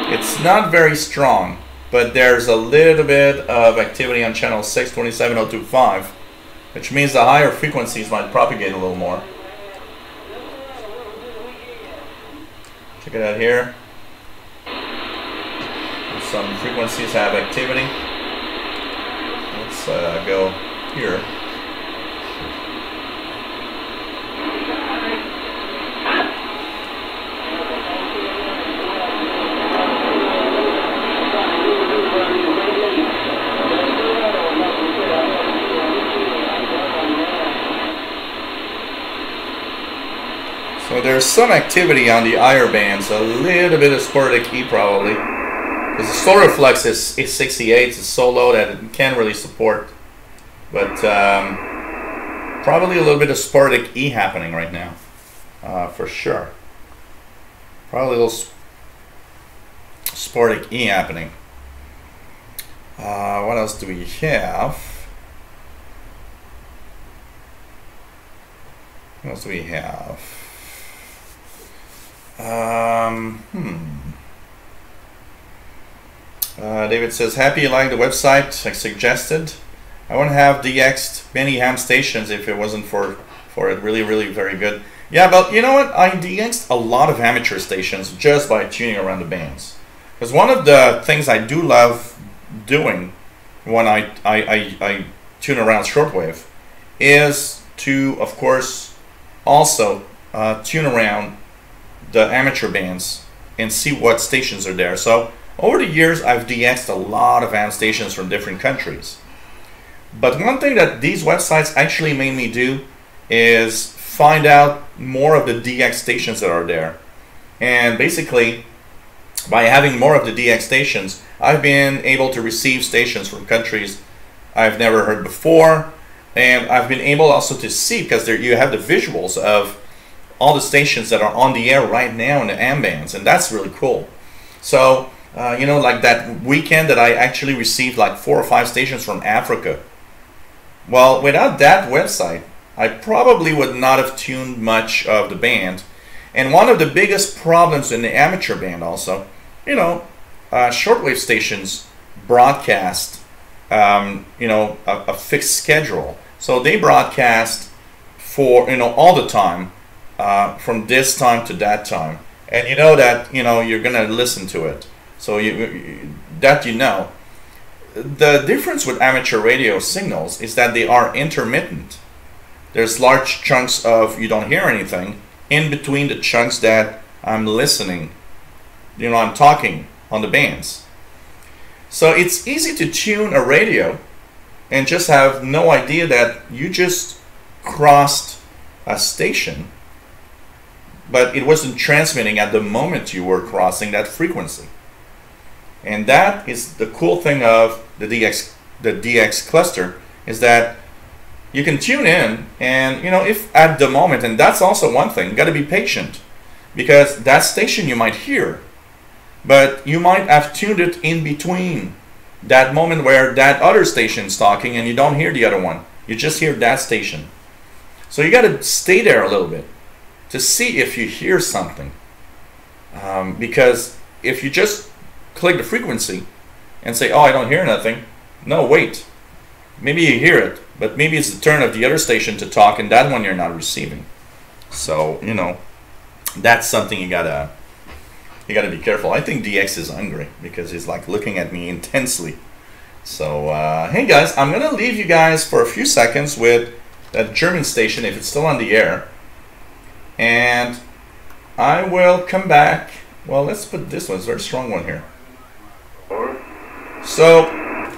It's not very strong, but there's a little bit of activity on channel 6, 27025, which means the higher frequencies might propagate a little more. Check it out here. Some frequencies have activity. Let's go here. So there's some activity on the higher bands, a little bit of sporadic E probably. Because the solar flux is 68, it's so low that it can't really support. But probably a little bit of sporadic E happening right now, for sure. Probably a little sporadic E happening. What else do we have? What else do we have? Um, David says, happy you like the website I suggested. I wouldn't have DX'd many ham stations if it wasn't for it. Really, really very good. Yeah, but you know what? I DX'd a lot of amateur stations just by tuning around the bands. Because one of the things I do love doing when I tune around shortwave is to, of course, also tune around the amateur bands and see what stations are there. So over the years, I've DX'd a lot of AM stations from different countries. But one thing that these websites actually made me do is find out more of the DX stations that are there. And basically, by having more of the DX stations, I've been able to receive stations from countries I've never heard before. And I've been able also to see, because there you have the visuals of all the stations that are on the air right now in the AM bands, and that's really cool. So, you know, like that weekend that I actually received like 4 or 5 stations from Africa. Well, without that website, I probably would not have tuned much of the band. And one of the biggest problems in the amateur band also, you know, shortwave stations broadcast, you know, a fixed schedule. So they broadcast for, you know, all the time, from this time to that time. And you know that, you know, you're going to listen to it. So that you know. The difference with amateur radio signals is that they are intermittent. There's large chunks of you don't hear anything in between the chunks that I'm listening. You know, I'm talking on the bands. So it's easy to tune a radio and just have no idea that you just crossed a station, but it wasn't transmitting at the moment you were crossing that frequency. And that is the cool thing of the DX cluster, is that you can tune in, and you know, if at the moment, and that's also one thing, you got to be patient, because that station you might hear, but you might have tuned it in between that moment where that other station's talking and you don't hear the other one. You just hear that station. So you got to stay there a little bit to see if you hear something, because if you just click the frequency and say, oh, I don't hear nothing. No, wait. Maybe you hear it, but maybe it's the turn of the other station to talk, and that one you're not receiving. So, you know, that's something you gotta be careful. I think DX is hungry because he's like looking at me intensely. So, hey guys, I'm gonna leave you guys for a few seconds with that German station if it's still on the air, and I will come back. Well, let's put this one. It's a very strong one here. So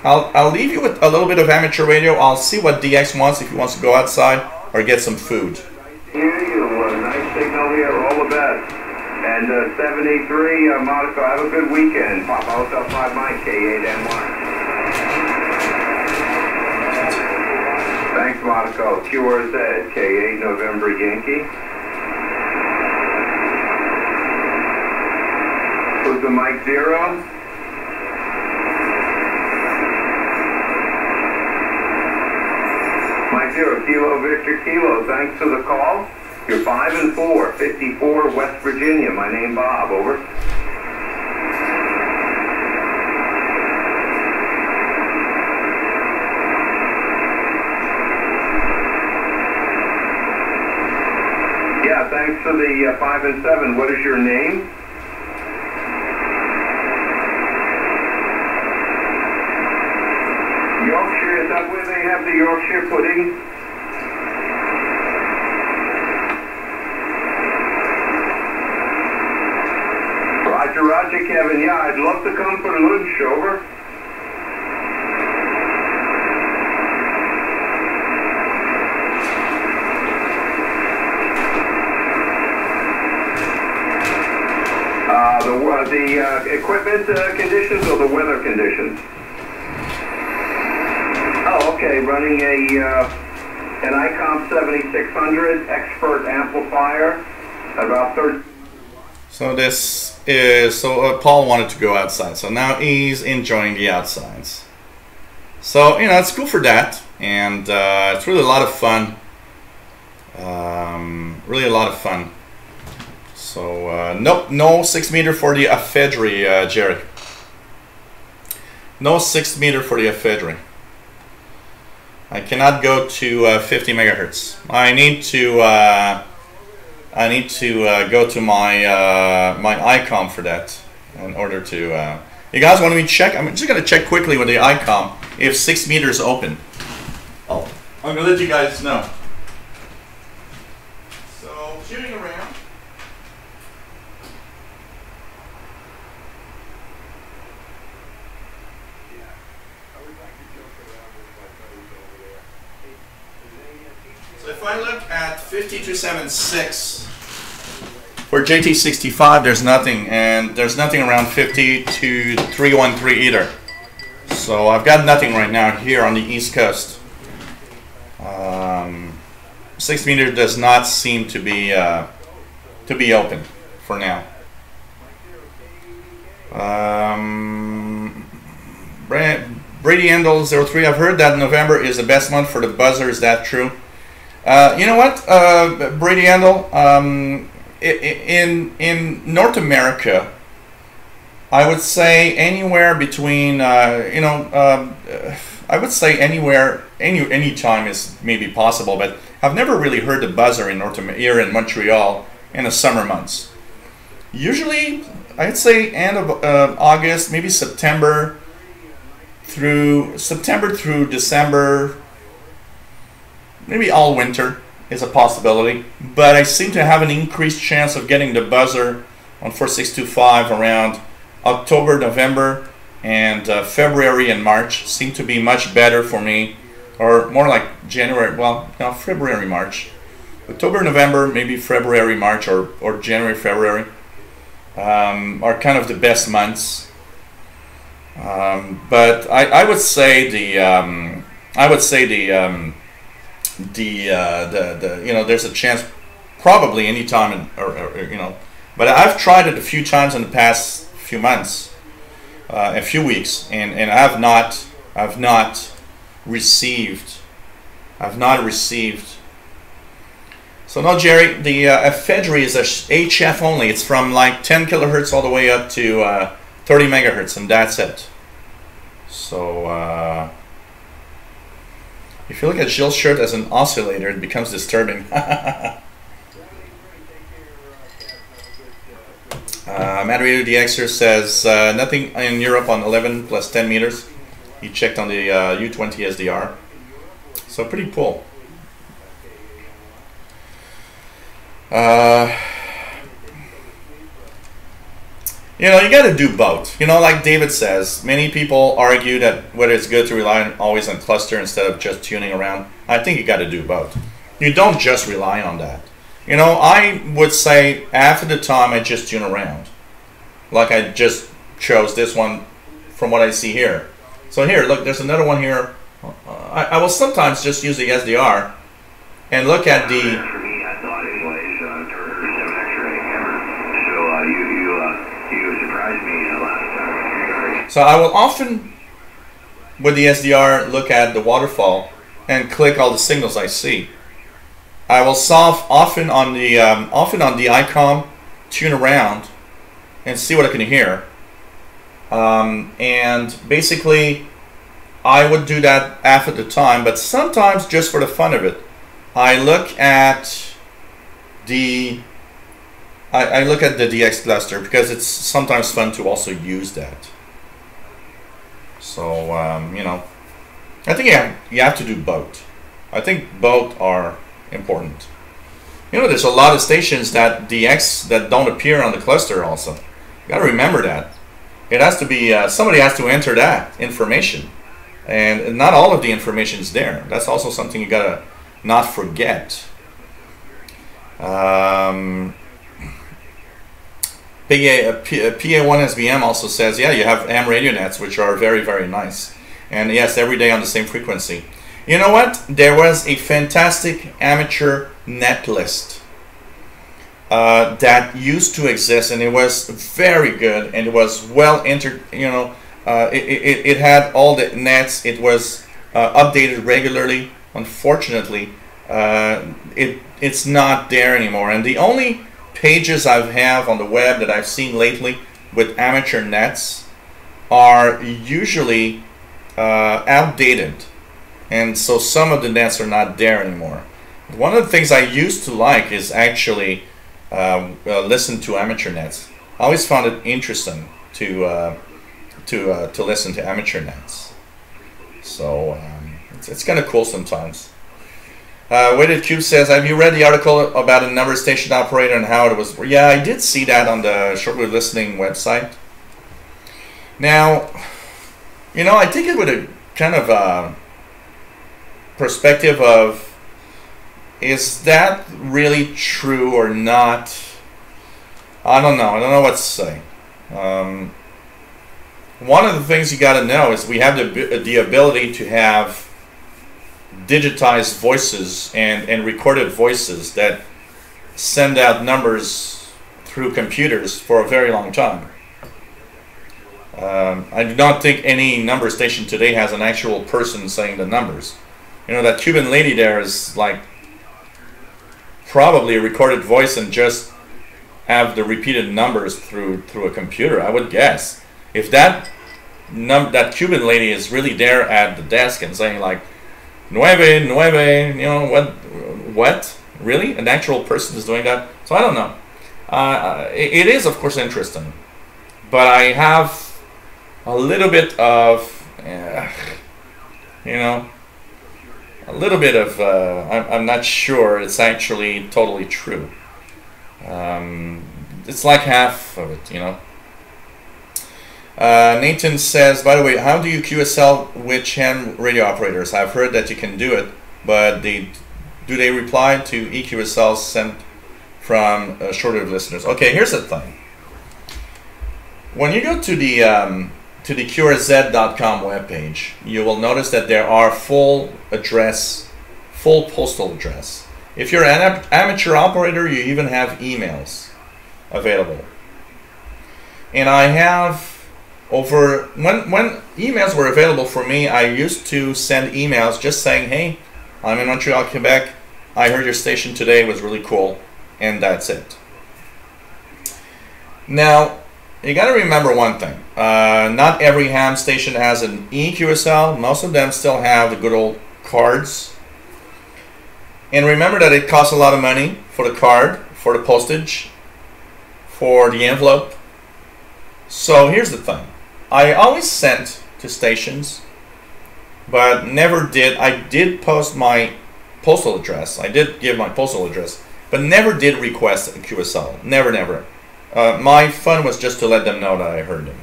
I'll leave you with a little bit of amateur radio. I'll see what DX wants, if he wants to go outside or get some food. Hear you. Nice signal here. All the best. And 73, Monaco, have a good weekend. Papa Hotel 5 Mike, K8NY. Thanks, Monaco. QRZ, K8 November Yankee. Who's the Mike 0? Mike 0, Kilo Victor Kilo, thanks for the call. You're 5 and 4, 54 West Virginia. My name Bob, over. Yeah, thanks for the 5 and 7. What is your name? Yorkshire, is that where they have the Yorkshire pudding? Roger, Kevin. Yeah, I'd love to come for lunch, over. The equipment conditions or the weather conditions? Oh, okay. Running an ICOM 7600 expert amplifier, about 30. So this is, Paul wanted to go outside, so now he's enjoying the outsides. So, you know, it's cool for that, and it's really a lot of fun Really a lot of fun. So nope, no 6 meter for the ephedry, Jerry. No 6 meter for the ephedry. I cannot go to 50 megahertz. I need to go to my my ICOM for that in order to. You guys want me to check? I'm just gonna check quickly with the ICOM if 6 meters open. Oh, I'm gonna let you guys know. So tuning around. So if I look at 5276 for JT65, there's nothing, and there's nothing around 52313 either. So I've got nothing right now here on the East Coast. 6 meter does not seem to be open for now. Brady Endel 03. I've heard that November is the best month for the buzzer. Is that true? You know what, Brady Endel, in North America, I would say anywhere between I would say anywhere, any time is maybe possible, but I've never really heard the buzzer in here in Montreal in the summer months. Usually, I'd say end of August, maybe September through December, maybe all winter is a possibility. But I seem to have an increased chance of getting the buzzer on 4625 around October, November, and February and March seem to be much better for me, or more like January, well, no, February, March. October, November, maybe February, March, or January, February are kind of the best months. But I would say the there's a chance probably any time, but I've tried it a few times in the past few months, a few weeks, and I've not received. So no, Jerry, the ephedry is a HF only. It's from like 10 kilohertz all the way up to 30 megahertz, and that's it. So if you look at Gilles' shirt as an oscillator, it becomes disturbing. Madrid DXer says nothing in Europe on 11 plus 10 meters. He checked on the U20 SDR. So pretty cool. You got to do both. Like David says, many people argue that whether it's good to rely always on cluster instead of just tuning around. I think you got to do both. You don't just rely on that. I would say after the time I just tune around. Like I just chose this one from what I see here. So here, look, there's another one here. I will sometimes just use the SDR and look at the... So I will often, with the SDR, look at the waterfall and click all the signals I see. I will often on the ICOM tune around and see what I can hear. And basically, I would do that after the time, but sometimes just for the fun of it, I look at the DX cluster because it's sometimes fun to also use that. So I think you have to do both. I think both are important. There's a lot of stations that DX that don't appear on the cluster also. You got to remember that. It has to be, somebody has to enter that information. And not all of the information is there. That's also something you got to not forget. PA1SBM also says, yeah, you have AM radio nets, which are very, very nice. And yes, every day on the same frequency. You know what? There was a fantastic amateur net list that used to exist, and it was very good, and it was well entered. It had all the nets. It was updated regularly. Unfortunately, it's not there anymore. And the only pages I have on the web that I've seen lately with amateur nets are usually outdated, and so some of the nets are not there anymore. One of the things I used to like is actually listen to amateur nets. I always found it interesting to listen to amateur nets. So it's kind of cool sometimes. Weighted Cube says, have you read the article about a number station operator and how it was? Yeah, I did see that on the Shortwave Listening website. Now, you know, I take it with a kind of perspective of, is that really true or not? I don't know. I don't know what to say. One of the things you got to know is we have the ability to have digitized voices and recorded voices that send out numbers through computers for a very long time. I do not think any number station today has an actual person saying the numbers. You know, that Cuban lady there is like probably a recorded voice and just have the repeated numbers through a computer, I would guess. If that Cuban lady is really there at the desk and saying like nueve, you know, what? Really? An actual person is doing that? So I don't know. It is, of course, interesting. But I have a little bit of, you know, a little bit of, I'm not sure it's actually totally true. It's like half of it, you know. Nathan says, by the way, how do you QSL which ham radio operators? I've heard that you can do it, but do they reply to EQSLs sent from shortwave listeners? Okay, here's the thing. When you go to the QRZ.com webpage, you will notice that there are full postal address. If you're an amateur operator, you even have emails available. And I have when emails were available for me, I used to send emails just saying, hey, I'm in Montreal, Quebec. I heard your station today, it was really cool. And that's it. Now, you got to remember one thing. Not every ham station has an EQSL. Most of them still have the good old cards. And remember that it costs a lot of money for the card, for the postage, for the envelope. So here's the thing. I always sent to stations, but never did. I did post my postal address. I did give my postal address, but never did request a QSL. Never. My fun was just to let them know that I heard them.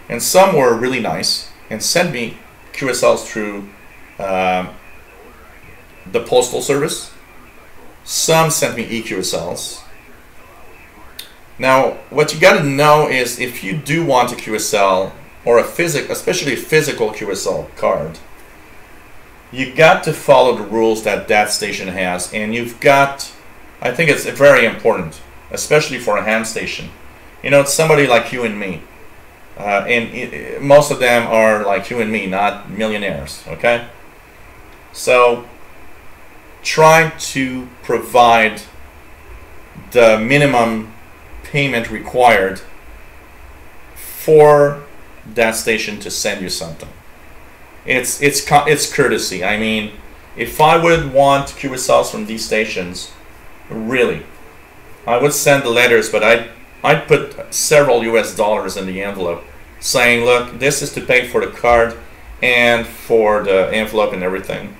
And some were really nice and sent me QSLs through the postal service. Some sent me EQSLs. Now, what you got to know is if you do want a QSL or especially a physical QSL card, you got to follow the rules that station has, and you've got. I think it's very important, especially for a ham station. You know, it's somebody like you and me, and most of them are like you and me, not millionaires. Okay, so try to provide the minimum payment required for that station to send you something. It's courtesy. I mean, if I would want QSLs from these stations, really, I would send the letters, but I'd put several US dollars in the envelope saying, look, this is to pay for the card and for the envelope and everything.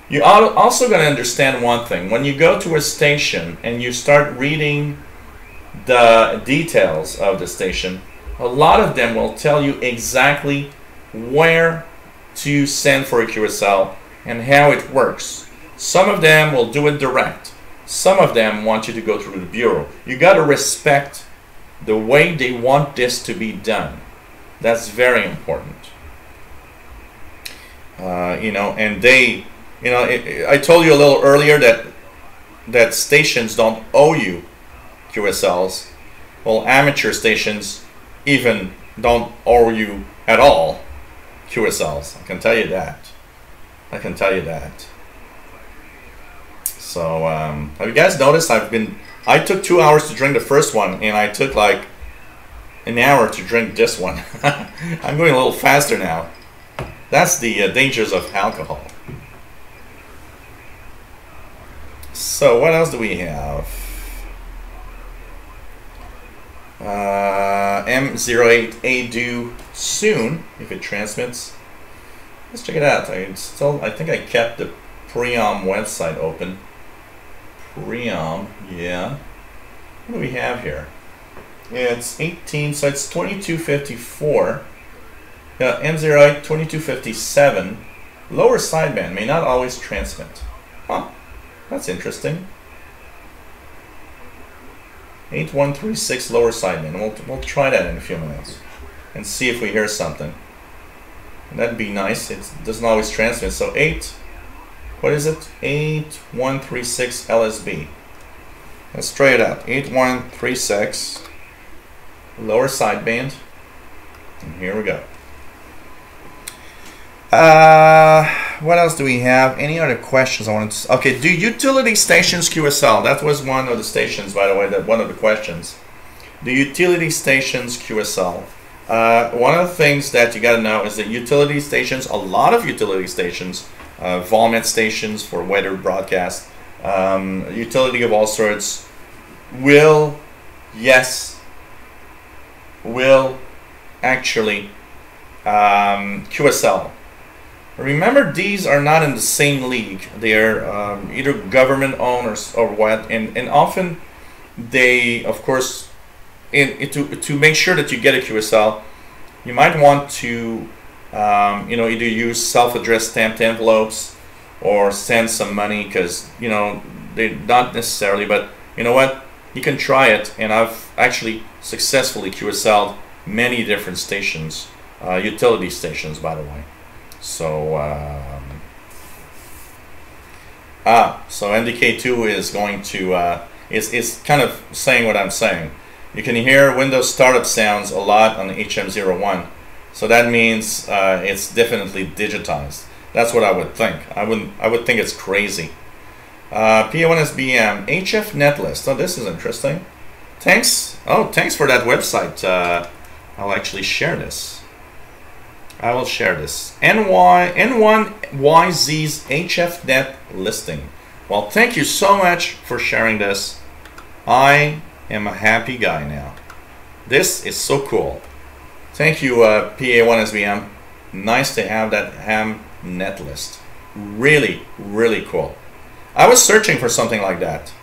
You also got to understand one thing. When you go to a station and you start reading the details of the station, a lot of them will tell you exactly where to send for a QSL and how it works. Some of them will do it direct. Some of them want you to go through the bureau. You got to respect the way they want this to be done. That's very important. You know, and they, you know, I told you a little earlier that stations don't owe you QSLs. Well, amateur stations even don't owe you at all QSLs. I can tell you that. So have you guys noticed I took 2 hours to drink the first one, and I took like an hour to drink this one. I'm going a little faster now. That's the dangers of alcohol. So what else do we have? M08A due soon if it transmits. Let's check it out. I think I kept the Preom website open. Preom, yeah. What do we have here? It's 18, so it's 2254. Yeah, M08 2257. Lower sideband may not always transmit. Huh, that's interesting. 8136 lower sideband. We'll try that in a few minutes and see if we hear something. And that'd be nice. It doesn't always transmit. So what is it? 8136 LSB. Let's try it out. 8136 lower sideband. And here we go. What else do we have? Any other questions I wanted to... Okay, do utility stations QSL? That was one of the stations, by the way, one of the questions. Do utility stations QSL? One of the things that you got to know is that utility stations, a lot of utility stations, Volmet stations for weather broadcast, utility of all sorts, will actually QSL. Remember, these are not in the same league. They are either government owned or what, and often they, of course, to make sure that you get a QSL, you might want to either use self-addressed stamped envelopes or send some money, because they not necessarily, but you know what, you can try it, and I've actually successfully QSL'd many different stations, utility stations, by the way. So so NDK2 is going to is kind of saying what I'm saying. You can hear Windows startup sounds a lot on the HM01, so that means it's definitely digitized. That's what I would think. I would think it's crazy. PA1SBM HF netlist. Oh, this is interesting. Thanks. Oh, thanks for that website. I'll actually share this. I will share this. N1YZ's HFNet listing. Well, thank you so much for sharing this. I am a happy guy now. This is so cool. Thank you, PA1SBM. Nice to have that ham net list. Really, really cool. I was searching for something like that.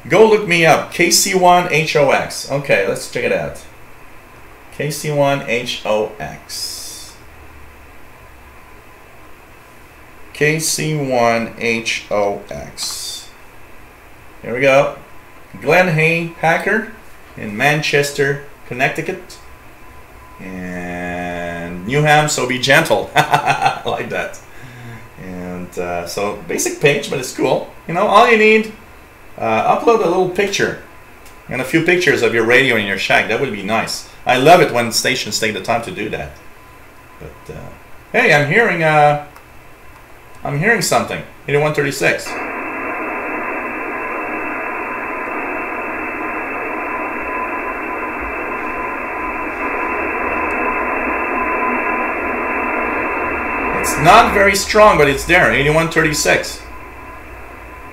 Go look me up. KC1HOX. Okay, let's check it out. KC1HOX. KC1HOX. Here we go. Glenn Hay Packer in Manchester, Connecticut. And Newham, so be gentle. I like that. And so basic page, but it's cool. All you need, upload a little picture and a few pictures of your radio in your shack. That would be nice. I love it when stations take the time to do that. But hey, I'm hearing something. 8136. It's not very strong, but it's there. 8136.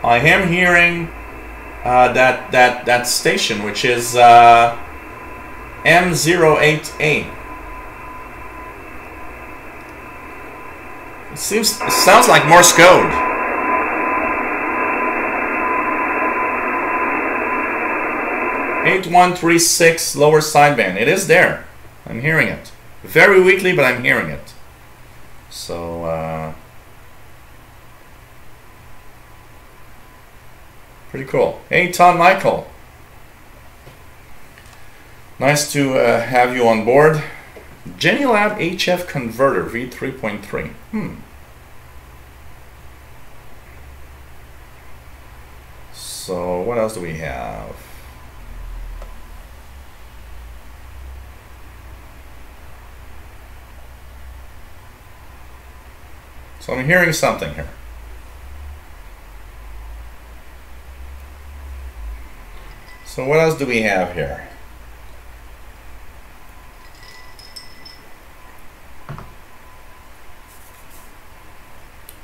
I am hearing that station, which is M08A. It sounds like Morse code. '8136 lower sideband. It is there. I'm hearing it. Very weakly, but I'm hearing it. So pretty cool. Hey, Tom Michael. Nice to have you on board. GeniLab HF converter V3.3. So what else do we have? So I'm hearing something here. So what else do we have here?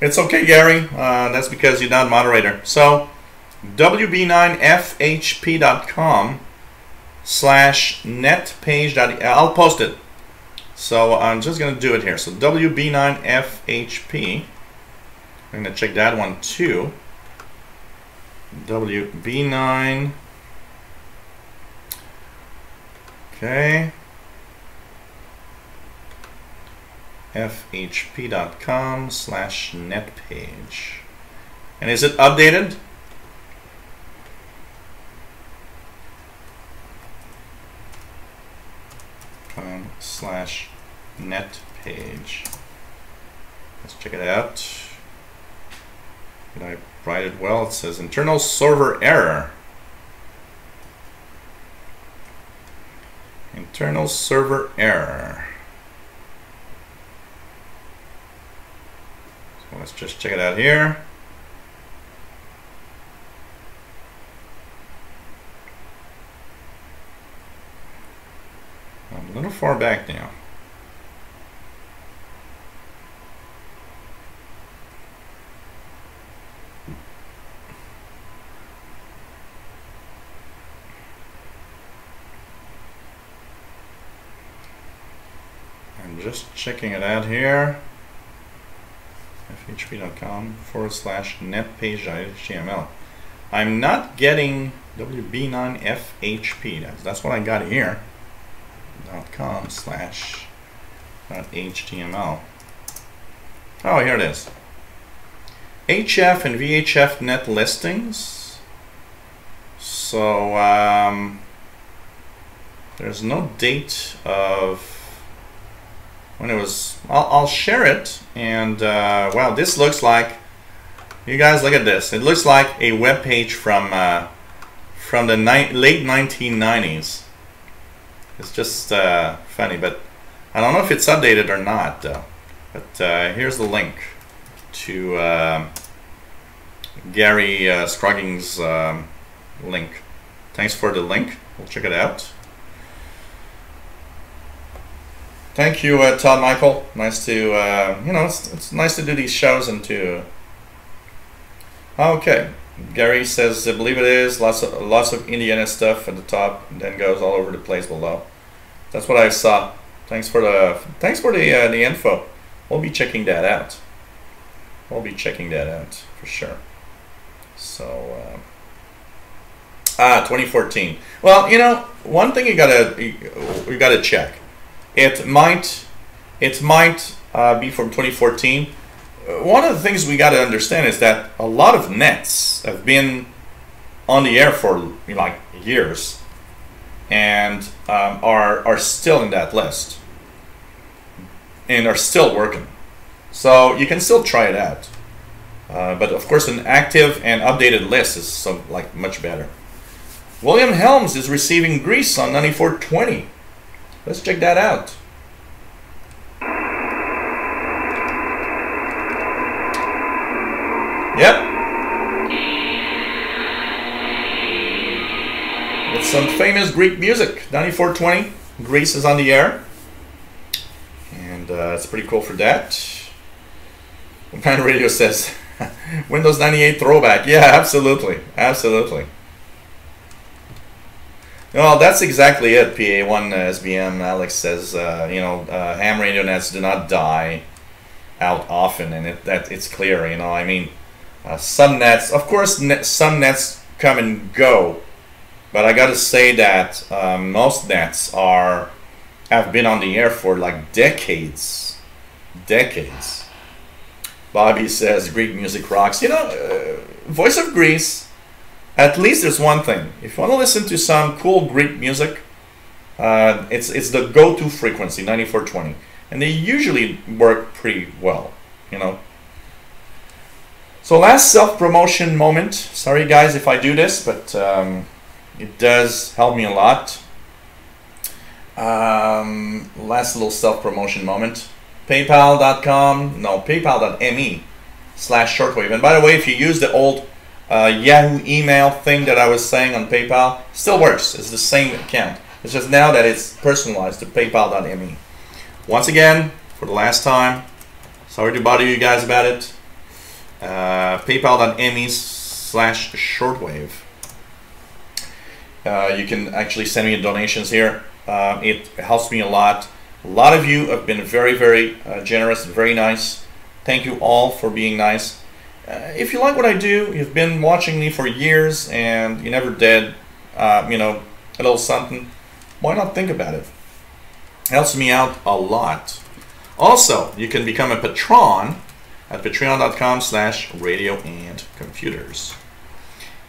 It's okay, Gary. That's because you're not moderator. So wb9fhp.com/netpage. I'll post it. So I'm just going to do it here. So wb9fhp. I'm going to check that one too. wb9. Okay. fhp.com/netpage. And is it updated? .com/netpage. Let's check it out. Did I write it well? It says internal server error. Internal server error. So let's just check it out here. I'm a little far back now. I'm just checking it out here. fhp.com/netpage.html. I'm not getting wb9fhp. That's what I got here. .com/.html. Oh, here it is. HF and VHF net listings. So there's no date of when it was. I'll share it, and wow, this looks like, you guys look at this. It looks like a web page from the late 1990s. It's just funny, but I don't know if it's updated or not, though. But here's the link to Gary Scroggins' link. Thanks for the link. We'll check it out. Thank you, Todd Michael. Nice to, you know, it's nice to do these shows and to. Okay, Gary says, I believe it is lots of Indiana stuff at the top, and then goes all over the place below. That's what I saw. Thanks for the info. We'll be checking that out. We'll be checking that out for sure. So 2014. Well, you know, one thing you gotta check. It might be from 2014. One of the things we got to understand is that a lot of nets have been on the air for like years, and are still in that list, and are still working. So you can still try it out, but of course, an active and updated list is like much better. William Helms is receiving Greece on 9420. Let's check that out. Yep. It's some famous Greek music. 9420. Greece is on the air. And it's pretty cool for that. Man Radio says Windows 98 throwback. Yeah, absolutely. Absolutely. Well, that's exactly it, PA1 SBM. Alex says, you know, ham radio nets do not die out often, and it's clear, you know. I mean, some nets, of course, some nets come and go, but I got to say that most nets have been on the air for like decades. Decades. Bobby says, Greek music rocks. You know, Voice of Greece. At least there's one thing. If you want to listen to some cool Greek music, it's the go-to frequency, 9420. And they usually work pretty well, you know. So last self-promotion moment. Sorry guys if I do this, but it does help me a lot. Last little self-promotion moment. PayPal.com, no, PayPal.me/shortwave. And by the way, if you use the old Yahoo email thing that I was saying on PayPal still works. It's the same account. It's just now that it's personalized to paypal.me. Once again, for the last time, sorry to bother you guys about it. paypal.me/shortwave. You can actually send me donations here. It helps me a lot. A lot of you have been very, very generous, very nice. Thank you all for being nice. If you like what I do, you've been watching me for years and you never did, you know, a little something, why not think about it? It helps me out a lot. Also, you can become a patron at patreon.com/radio and computers.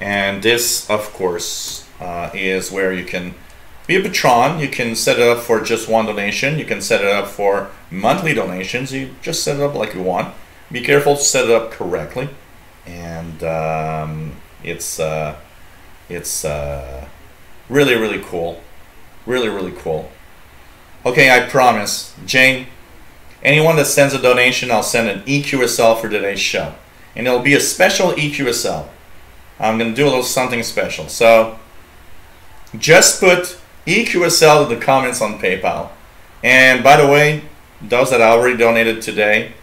And this, of course, is where you can be a patron. You can set it up for just one donation. You can set it up for monthly donations. You just set it up like you want. Be careful to set it up correctly. And it's really, really cool. Really, really cool. Okay, I promise, Jane, anyone that sends a donation, I'll send an EQSL for today's show. And it'll be a special EQSL. I'm going to do a little something special. So just put EQSL in the comments on PayPal. And by the way, those that I already donated today,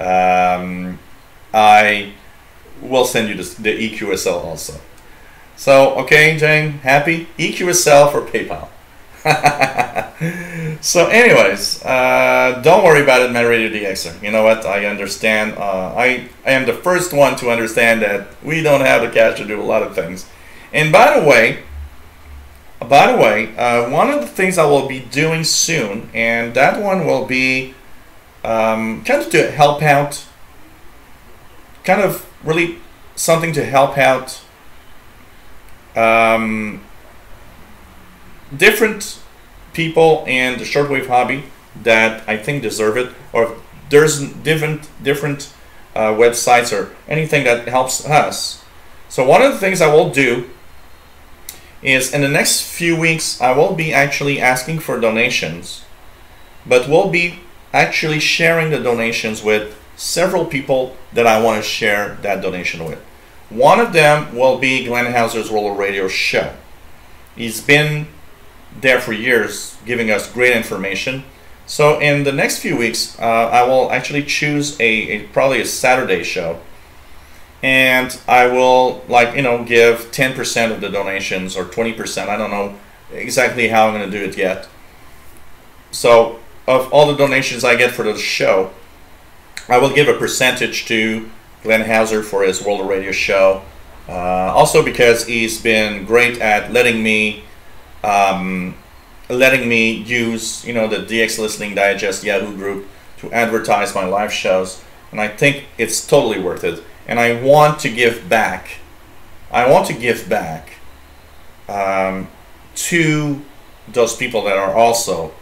I will send you the EQSL also. So, okay, Jane, happy? EQSL for PayPal. So anyways, don't worry about it, Man Radio DXer. You know what? I understand. I am the first one to understand that we don't have the cash to do a lot of things. And by the way, one of the things I will be doing soon, and that one will be kind of to help out, kind of really something to help out different people in the shortwave hobby that I think deserve it, or there's different websites or anything that helps us. So one of the things I will do is in the next few weeks I will be actually asking for donations, but we'll be actually sharing the donations with several people that I want to share that donation with. One of them will be Glenn Hauser's World Radio show. He's been there for years giving us great information. So in the next few weeks I will actually choose probably a Saturday show, and I will, like, you know, give 10% of the donations or 20%. I don't know exactly how I'm going to do it yet. So of all the donations I get for the show, I will give a percentage to Glenn Hauser for his World Radio show. Also because he's been great at letting me use, you know, the DX Listening Digest Yahoo group to advertise my live shows, and I think it's totally worth it. And I want to give back. I want to give back to those people that are also,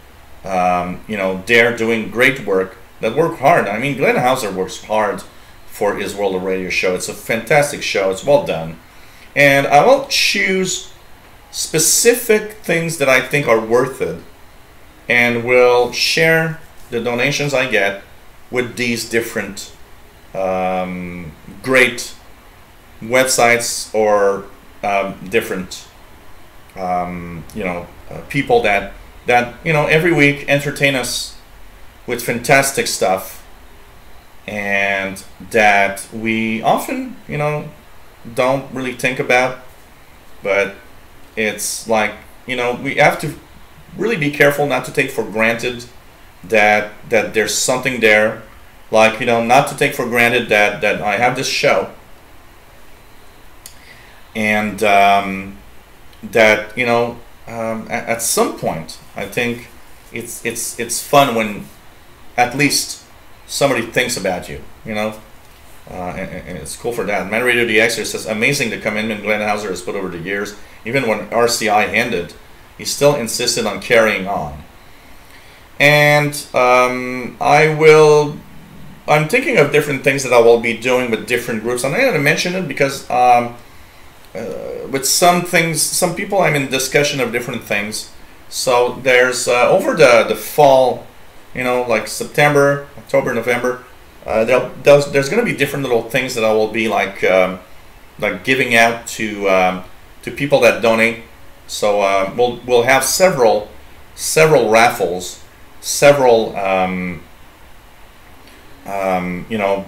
you know, they're doing great work, that work hard. I mean, Glenn Hauser works hard for his World of Radio show. It's a fantastic show. It's well done. And I will choose specific things that I think are worth it, and will share the donations I get with these different great websites or different you know, people that you know, every week entertain us with fantastic stuff, and that we often, you know, don't really think about. But it's like, you know, we have to really be careful not to take for granted that there's something there. Like, you know, not to take for granted that I have this show, and that, you know, at some point I think it's fun when at least somebody thinks about you, you know, and it's cool for that. Man Radio DXer says, amazing the commitment Glenn Hauser has put over the years. Even when RCI ended, he still insisted on carrying on. And I'm thinking of different things that I will be doing with different groups. I'm not going to mention it because with some things, some people, I'm in discussion of different things. So there's over the fall, you know, like September, October, November, there's going to be different little things that I will be like like giving out to people that donate. So we'll have several raffles, several you know,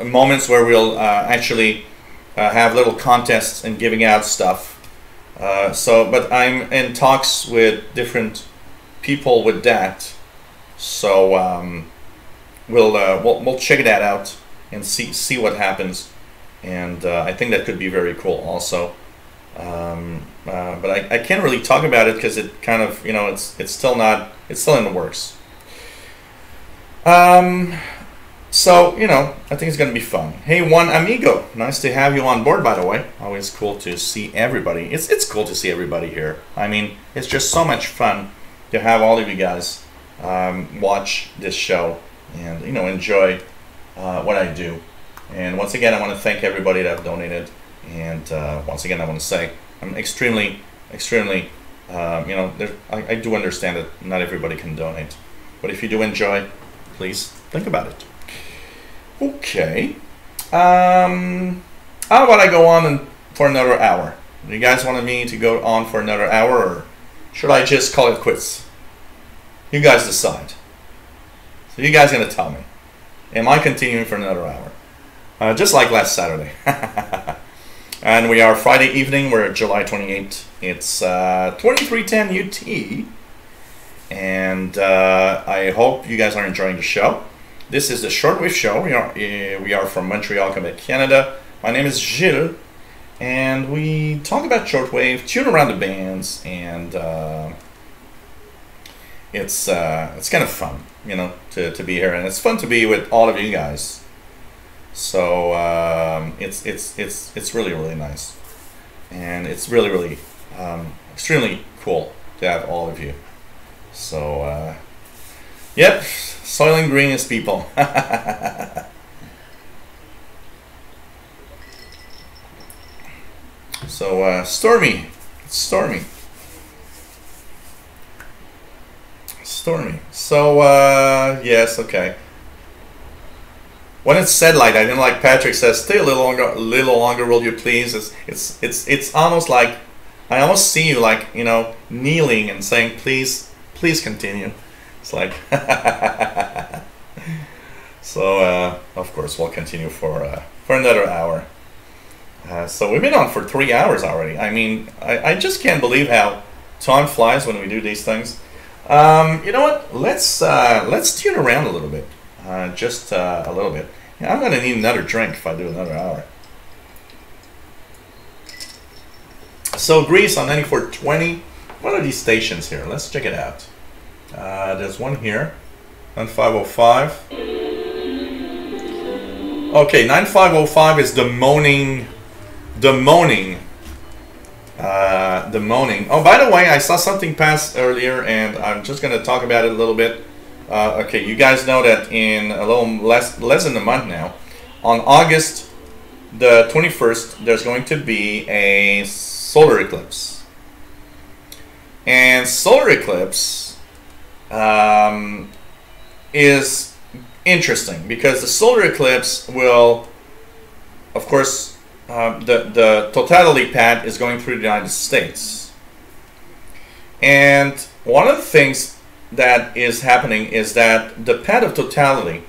moments where we'll actually have little contests and giving out stuff. But I'm in talks with different people with that. So we'll check that out and see what happens. And I think that could be very cool also. But I can't really talk about it because it kind of, you know, it's still in the works. So, you know, I think it's going to be fun. Hey, Juan Amigo, nice to have you on board, by the way. Always cool to see everybody. It's cool to see everybody here. I mean, it's just so much fun to have all of you guys watch this show and, you know, enjoy what I do. And once again, I want to thank everybody that have donated. And once again, I want to say I'm extremely, you know, I do understand that not everybody can donate. But if you do enjoy, please think about it. Okay. How about I go on for another hour? Do you guys want me to go on for another hour, or should I just call it quits? You guys decide. So you guys gonna tell me. Am I continuing for another hour? Just like last Saturday. And we are Friday evening. We're July 28th. It's 23:10 UT. And I hope you guys are enjoying the show. This is the Shortwave Show. We are from Montreal, Canada. My name is Gilles, and we talk about shortwave, tune around the bands, and it's kind of fun, you know, to be here, and it's fun to be with all of you guys. So it's really nice, and it's really extremely cool to have all of you. So yep. Soylent Green is people. So Stormy. So yes, okay. When it's said like that, I didn't like Patrick says, "Stay a little longer, will you please?" It's almost like I almost see you like, you know, kneeling and saying, "Please continue." It's like, so of course we'll continue for another hour. So we've been on for 3 hours already. I mean, I just can't believe how time flies when we do these things. You know what? Let's tune around a little bit, just a little bit. Yeah, I'm gonna need another drink if I do another hour. So Greece on 94.20. What are these stations here? Let's check it out. There's one here, 9505. Okay, 9505 is the moaning. Oh, by the way, I saw something pass earlier, and I'm just gonna talk about it a little bit. Okay, you guys know that in a little less than a month now, on August the 21st, there's going to be a solar eclipse, and solar eclipse is interesting because the solar eclipse will, of course, the totality path is going through the United States, and one of the things that is happening is that the path of totality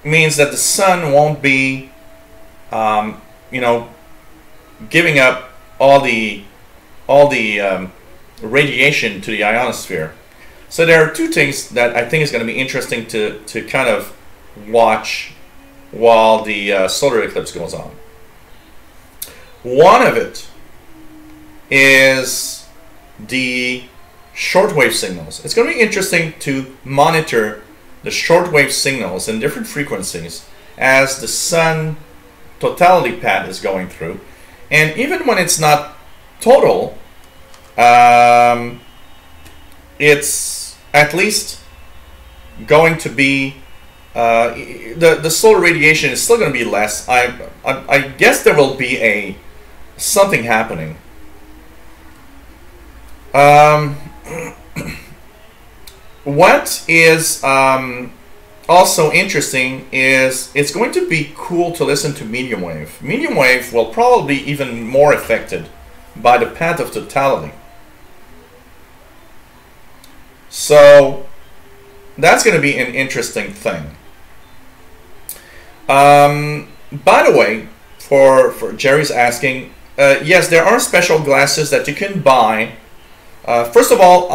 means that the sun won't be, you know, giving up all the radiation to the ionosphere. So there are two things that I think is going to be interesting to kind of watch while the solar eclipse goes on. One of it is the shortwave signals. It's going to be interesting to monitor the shortwave signals in different frequencies as the sun totality path is going through. And even when it's not total, it's at least going to be the solar radiation is still going to be less. I guess there will be something happening. What is also interesting is it's going to be cool to listen to medium wave. Medium wave will probably be even more affected by the path of totality. So that's going to be an interesting thing. By the way, for Jerry's asking, yes, there are special glasses that you can buy. First of all,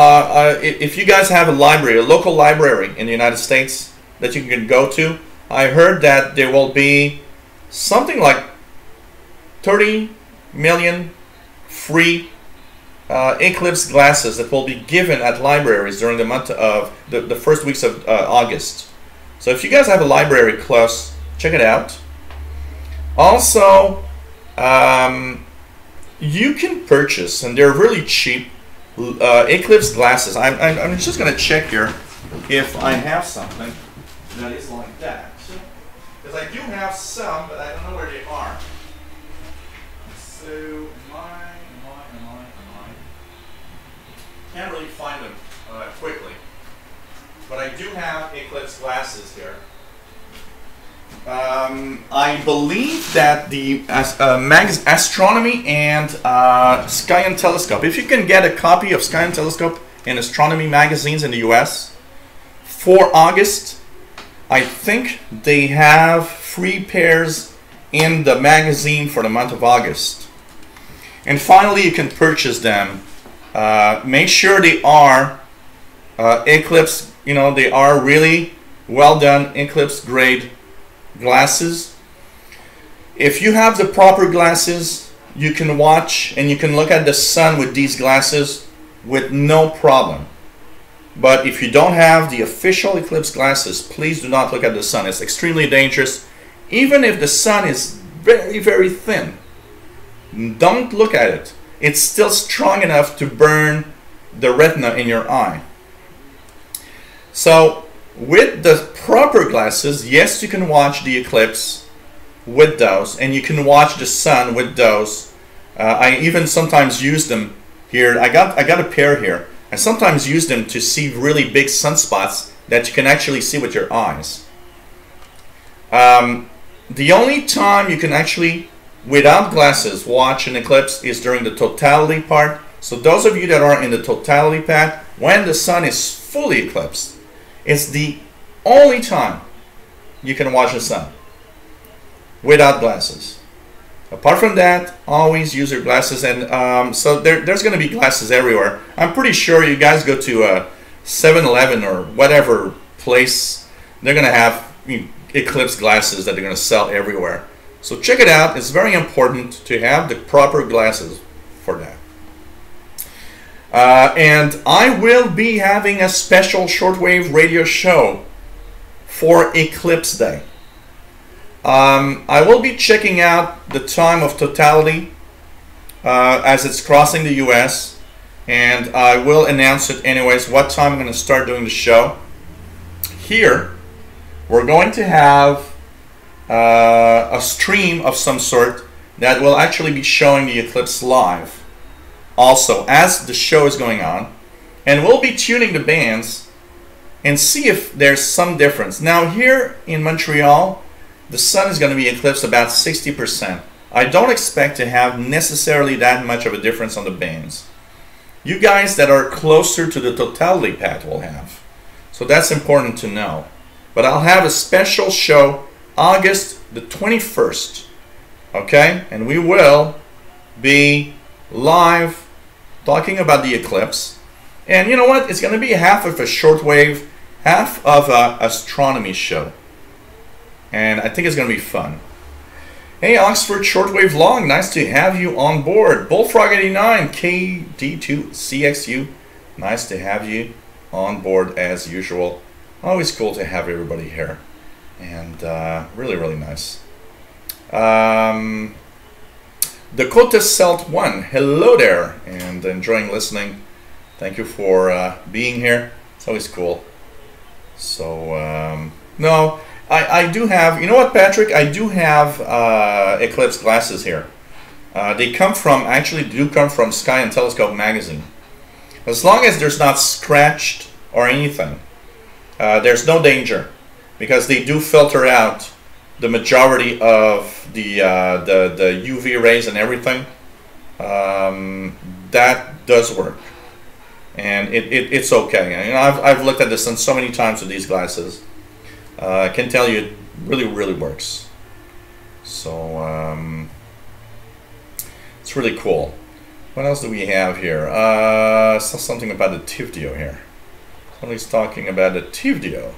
if you guys have a library, a local library in the United States that you can go to, I heard that there will be something like 30 million free eclipse glasses that will be given at libraries during the month of the first weeks of August. So if you guys have a library close, check it out. Also, you can purchase, and they're really cheap, eclipse glasses. I'm just going to check here if I have something that is like that. Because I do have some, but I don't know where they are. So, can't really find them quickly. But I do have eclipse glasses here. I believe that the Astronomy and Sky and Telescope, if you can get a copy of Sky and Telescope and Astronomy magazines in the US, for August, I think they have free pairs in the magazine for the month of August. And finally, you can purchase them. Make sure they are eclipse, you know, they are really well done eclipse grade glasses. If you have the proper glasses, you can watch and you can look at the sun with these glasses with no problem. But if you don't have the official eclipse glasses, please do not look at the sun. It's extremely dangerous. Even if the sun is very, very thin, don't look at it. It's still strong enough to burn the retina in your eye. So with the proper glasses, yes, you can watch the eclipse with those, and you can watch the sun with those. I even sometimes use them here. I got a pair here. I sometimes use them to see really big sunspots that you can actually see with your eyes. The only time you can actually, without glasses, watch an eclipse is during the totality part. So those of you that are in the totality path, when the sun is fully eclipsed, it's the only time you can watch the sun without glasses. Apart from that, always use your glasses. And so there's going to be glasses everywhere. I'm pretty sure you guys go to a 7-Eleven or whatever place, they're going to have eclipse glasses that they're going to sell everywhere. So check it out. It's very important to have the proper glasses for that. And I will be having a special shortwave radio show for Eclipse Day. I will be checking out the time of totality as it's crossing the US, and I will announce it anyways what time I'm going to start doing the show. Here, we're going to have a stream of some sort that will actually be showing the eclipse live also as the show is going on, and we'll be tuning the bands and see if there's some difference. Now here in Montreal, the sun is going to be eclipsed about 60%. I don't expect to have necessarily that much of a difference on the bands. You guys that are closer to the totality path will have. So that's important to know. But I'll have a special show August the 21st. Okay? And we will be live talking about the eclipse. And you know what? It's going to be half of a shortwave, half of a astronomy show. And I think it's going to be fun. Hey, Oxford Shortwave Long, nice to have you on board. Bullfrog 89, KD2CXU, nice to have you on board as usual. Always cool to have everybody here. And really, really nice. Dakota Celt 1, hello there, and enjoying listening. Thank you for being here. It's always cool. So, no, I do have, you know what, Patrick? I do have eclipse glasses here. They come from, actually do come from Sky and Telescope magazine. As long as there's not scratched or anything, there's no danger. because they do filter out the majority of the UV rays and everything. That does work, and it's okay. You know, I've looked at this sun so many times with these glasses. I can tell you it really works. So it's really cool. What else do we have here? Something about the Tivdio here. Somebody's talking about the Tivdio.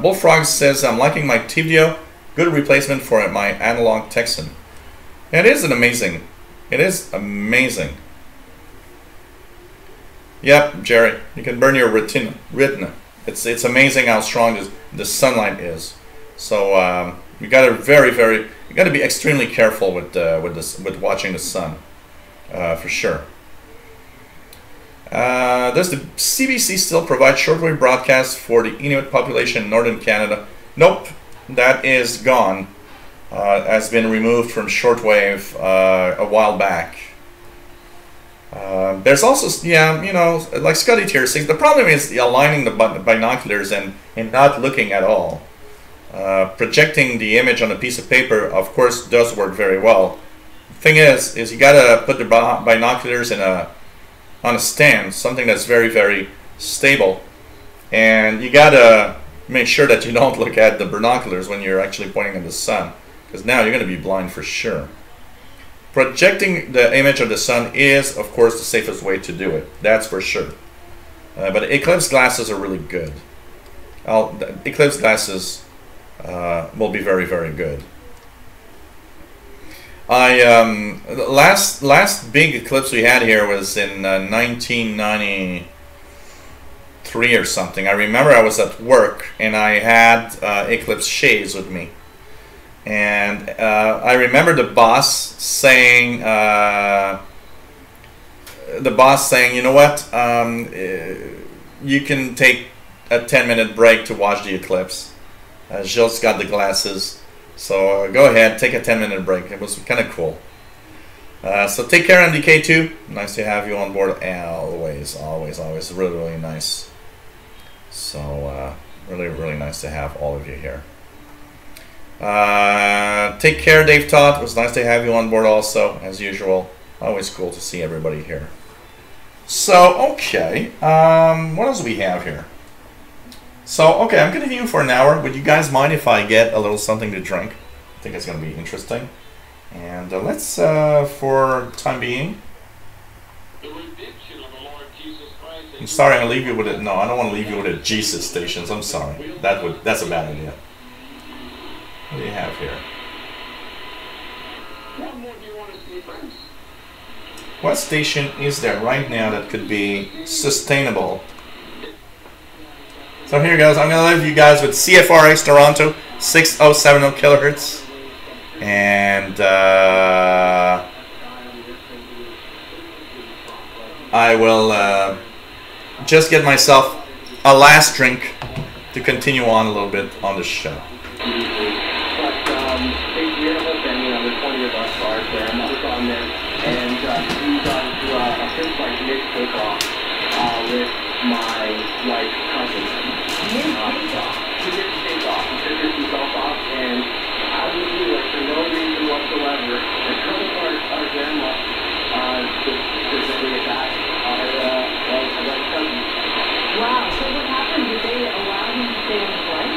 Bullfrog says, I'm liking my Tivdio. Good replacement for my analog Texan. It is amazing. It is amazing. Yep, Jerry. You can burn your retina. It's amazing how strong the sunlight is. So you got to you got to be extremely careful with watching the sun, for sure. Does the CBC still provide shortwave broadcasts for the Inuit population in northern Canada? Nope, that is gone. Has been removed from shortwave a while back. There's also, yeah, you know, like Scotty Tier 6, the problem is aligning the binoculars and not looking at all. Projecting the image on a piece of paper, of course, does work very well. The thing is you gotta put the binoculars on a stand, something that's very stable, and you gotta make sure that you don't look at the binoculars when you're actually pointing at the sun, because now you're gonna be blind for sure. Projecting the image of the sun is, of course, the safest way to do it. That's for sure. But Eclipse glasses are really good. The Eclipse glasses will be very good. The last big eclipse we had here was in 1993 or something. I remember I was at work and I had Eclipse shades with me. And I remember the boss saying, you know what, you can take a 10-minute break to watch the eclipse. Gilles got the glasses, so go ahead, take a 10-minute break. It was kind of cool. So take care, MDK2. Nice to have you on board. Always really nice. So really nice to have all of you here. Take care, Dave Todd. It was nice to have you on board also, as usual. Always cool to see everybody here. So, okay. What else do we have here? So, okay, I'm going to view for an hour. Would you guys mind if I get a little something to drink? I think it's going to be interesting. And let's, for time being... I'm sorry, I'm going to leave you with it. No, I don't want to leave you with it. Jesus stations. I'm sorry. That's a bad idea. What do you have here? What station is there right now that could be sustainable? So here goes. I'm going to leave you guys with CFRX Toronto, 6070 kilohertz. And I will just get myself a last drink to continue on a little bit on the show. With my wife's cousin. He didn't take off. He took himself off, and obviously, like, for no reason whatsoever, the girl of our grandma specifically attacked our wife's cousin. Wow, so what happened? Did they allow him to stay on the flight?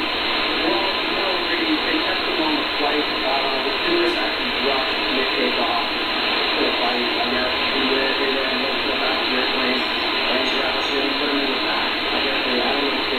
Well, no, they kept him on the flight. The students actually rushed mid-takeoff to the flight. I guess they went to the back of the airplane. And put him in the back. I guess they, I don't know.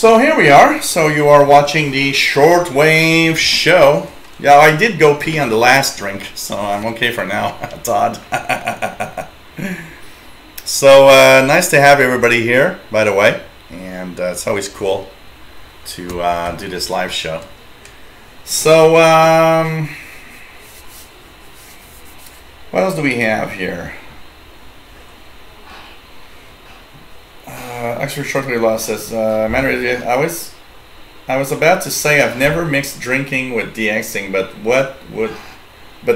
So here we are. So you are watching the Shortwave show. Yeah, I did go pee on the last drink, so I'm okay for now, Todd. So nice to have everybody here, by the way. And it's always cool to do this live show. So what else do we have here? Actually, Shortwave Law says, I was about to say I've never mixed drinking with de-Xing, but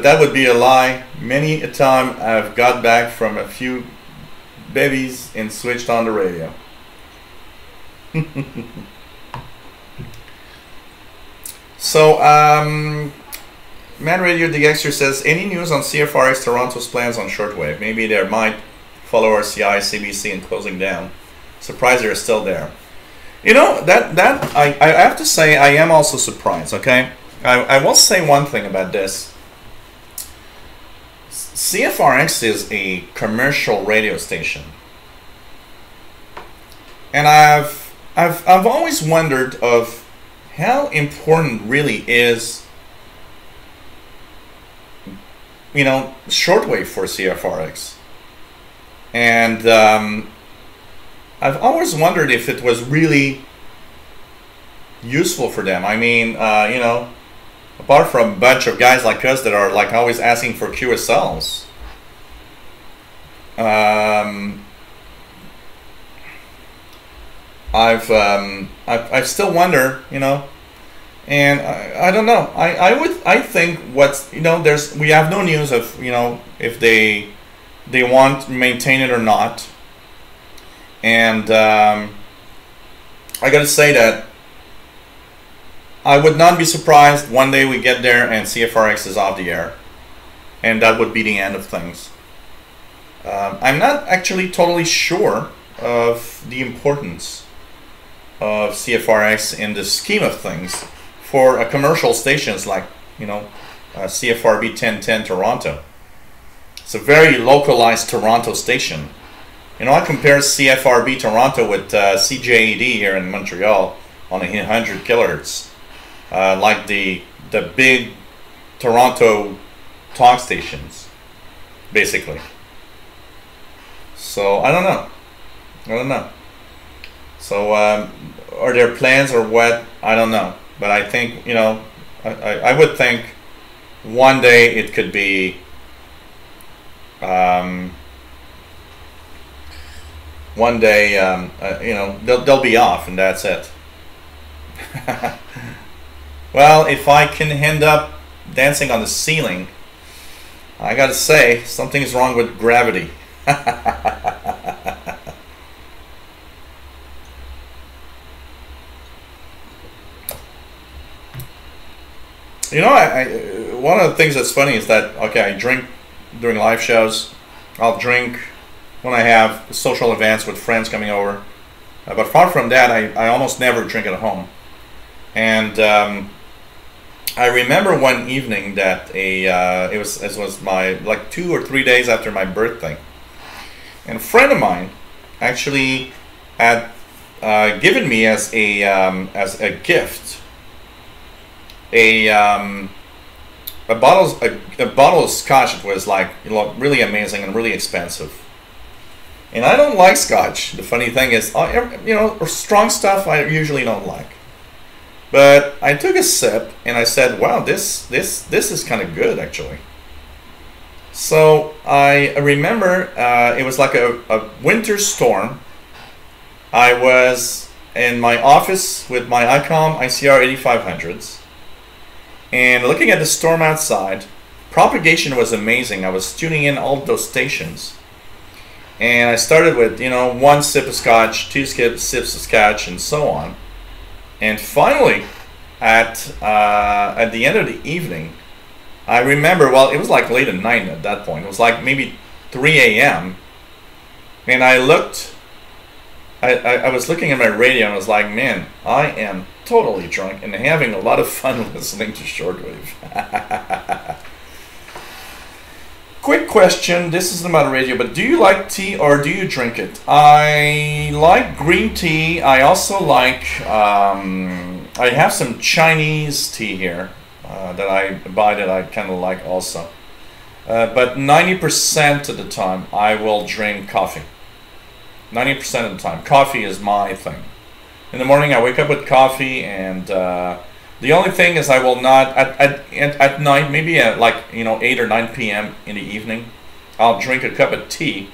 that would be a lie. Many a time I've got back from a few babies and switched on the radio. So, Man Radio de-Xer says, any news on CFRX Toronto's plans on Shortwave? Maybe they might follow RCI, CBC in closing down. Surprised they're still there. You know, I have to say I am also surprised, okay? I will say one thing about this. CFRX is a commercial radio station. And I've always wondered of how important really is, you know, shortwave for CFRX. And I've always wondered if it was really useful for them. I mean, you know, apart from a bunch of guys like us that are like always asking for QSLs, I still wonder, you know, and I don't know. I think what's, you know, we have no news of, you know, if they want to maintain it or not. And I gotta say that I would not be surprised one day we get there and CFRX is off the air, and that would be the end of things. I'm not actually totally sure of the importance of CFRX in the scheme of things for a commercial stations like, you know, CFRB 1010 Toronto. It's a very localized Toronto station. You know, I compare CFRB Toronto with CJAD here in Montreal on 100 kilohertz, like the big Toronto talk stations, basically. So I don't know. So are there plans or what? I don't know. But I think, you know, I would think one day it could be. One day, you know, they'll be off, and that's it. Well, if I can end up dancing on the ceiling, I gotta say, something's wrong with gravity. You know, one of the things that's funny is that, okay, I drink during live shows. I'll drink when I have social events with friends coming over. But far from that, I almost never drink at home. And I remember one evening that it was my, like 2 or 3 days after my birthday. And a friend of mine actually had given me as a gift a bottle of scotch. It was like, you know, really amazing and really expensive. And I don't like scotch. The funny thing is, you know, strong stuff I usually don't like. But I took a sip and I said, wow, this is kind of good actually. So I remember it was like a winter storm. I was in my office with my ICOM ICR 8500s and looking at the storm outside. Propagation was amazing. I was tuning in all those stations. And I started with, you know, 1 sip of scotch, 2 sips of scotch, and so on. And finally, at the end of the evening, I remember, well, it was like late at night at that point. It was like maybe 3 a.m. And I looked, I was looking at my radio and I was like, man, I am totally drunk and having a lot of fun listening to Shortwave. Quick question, this isn't about radio, but do you like tea or do you drink it? I like green tea. I also like, I have some Chinese tea here that I buy that I kind of like also. But 90% of the time I will drink coffee. 90% of the time. Coffee is my thing. In the morning I wake up with coffee, and the only thing is I will not, at night, maybe at like, 8 or 9 p.m. in the evening, I'll drink a cup of tea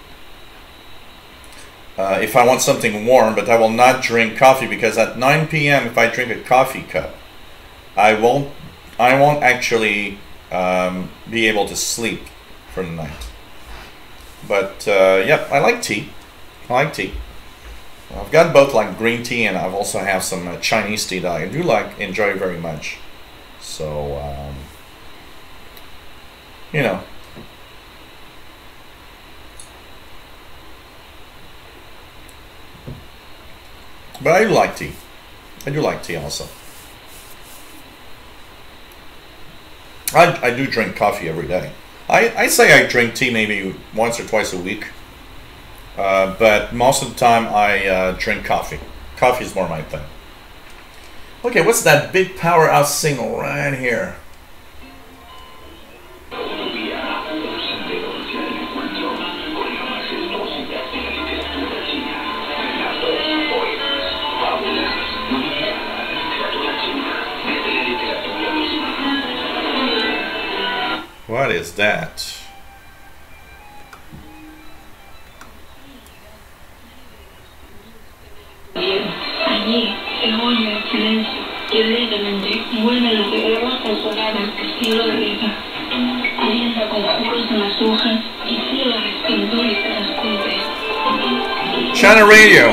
if I want something warm, but I will not drink coffee, because at 9 p.m. if I drink a coffee cup, I won't actually be able to sleep for the night. But yep, I like tea. I like tea. I've got both, like green tea, and I've also have some Chinese tea that I do enjoy very much. So you know. But I do like tea. I do like tea also. I do drink coffee every day. I say I drink tea maybe once or twice a week. But most of the time I drink coffee. Coffee is more my thing. Okay, what's that big powerhouse single right here? What is that? Allí, en hoyo en silencio, y lentamente vuelven las guerras consoladas que cielo derrita. Alienta conjuros en las hojas y cielo resplandor y transcurre. China Radio.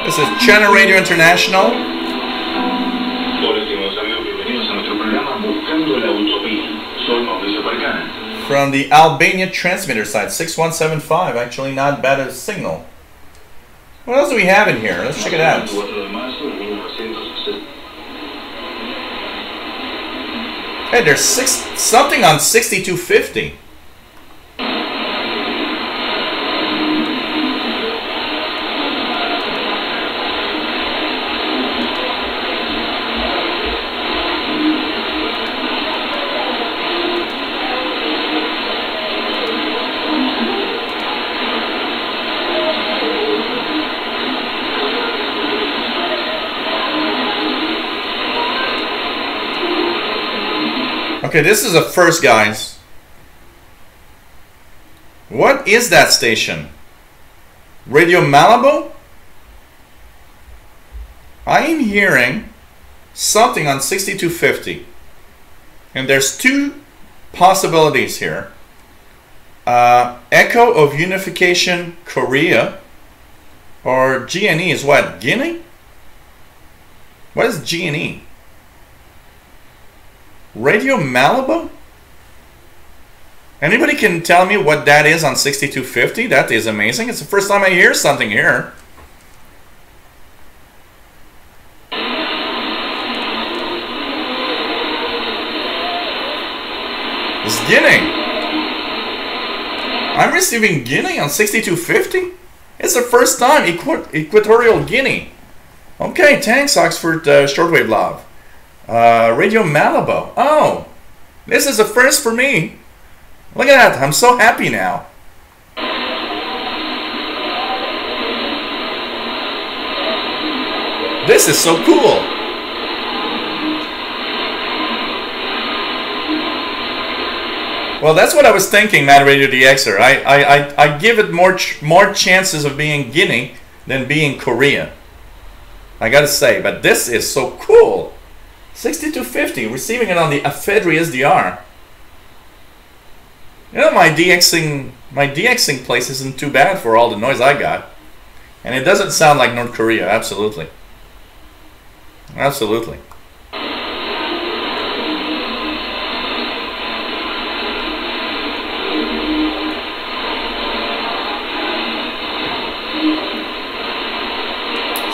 This is China Radio International. From the Albania transmitter side, 6175. Actually, not bad as a signal. What else do we have in here? Let's check it out. Hey, there's something on 6250. Okay, this is a first, guys. What is that station? Radio Malibu? I am hearing something on 6250. And there's two possibilities here. Echo of Unification Korea. Or GNE is what? Guinea? What is GNE? Radio Malibu? Anybody can tell me what that is on 6250? That is amazing. It's the first time I hear something here. It's Guinea. I'm receiving Guinea on 6250? It's the first time. Equatorial Guinea. Okay, thanks Oxford Shortwave Love. Radio Malibu. Oh, this is a first for me. Look at that. I'm so happy now. This is so cool. Well, that's what I was thinking, Mad Radio DXer. I give it more chances of being Guinea than being Korea. I gotta say, but this is so cool. 6250, receiving it on the Ephedry SDR. You know, my DXing place isn't too bad for all the noise I got. And it doesn't sound like North Korea, absolutely. Absolutely.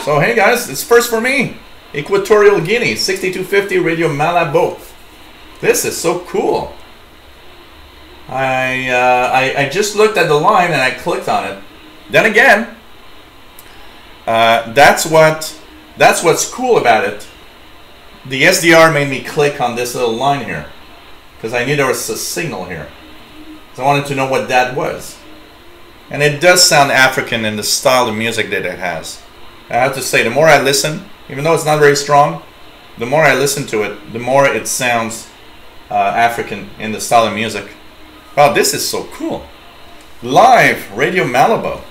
So hey guys, it's first for me. Equatorial Guinea, 6250 Radio Malabo. This is so cool. I just looked at the line and I clicked on it. Then again, that's what's cool about it. The SDR made me click on this little line here because I knew there was a signal here. So I wanted to know what that was. And it does sound African in the style of music that it has. I have to say, the more I listen, even though it's not very strong, the more I listen to it, the more it sounds African in the style of music. Wow, this is so cool. Live Radio Malabo.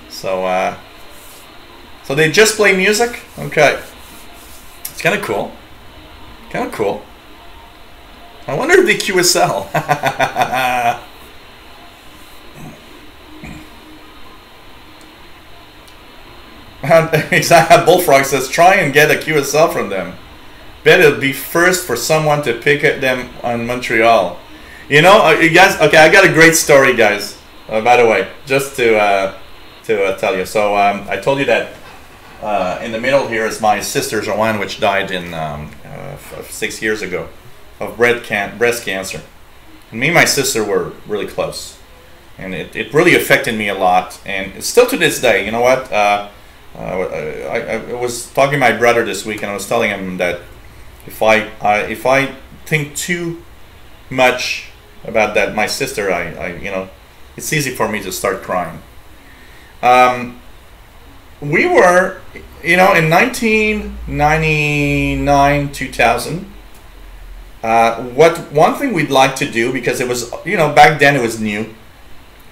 So, so they just play music? Okay. It's kind of cool. Kind of cool. I wonder if they QSL. Exactly. Bullfrog says, try and get a QSL from them. Bet it'll be first for someone to pick at them on Montreal. You know, you guys. Okay, I got a great story, guys. By the way, just to tell you. So I told you that in the middle here is my sister Joanne, which died in 6 years ago of breast cancer. And me and my sister were really close, and it really affected me a lot. And still to this day, you know what? I was talking to my brother this week, and I was telling him that if I think too much about that, my sister, you know, it's easy for me to start crying. We were, you know, in 1999, 2000. One thing we'd like to do, because it was, you know, back then it was new,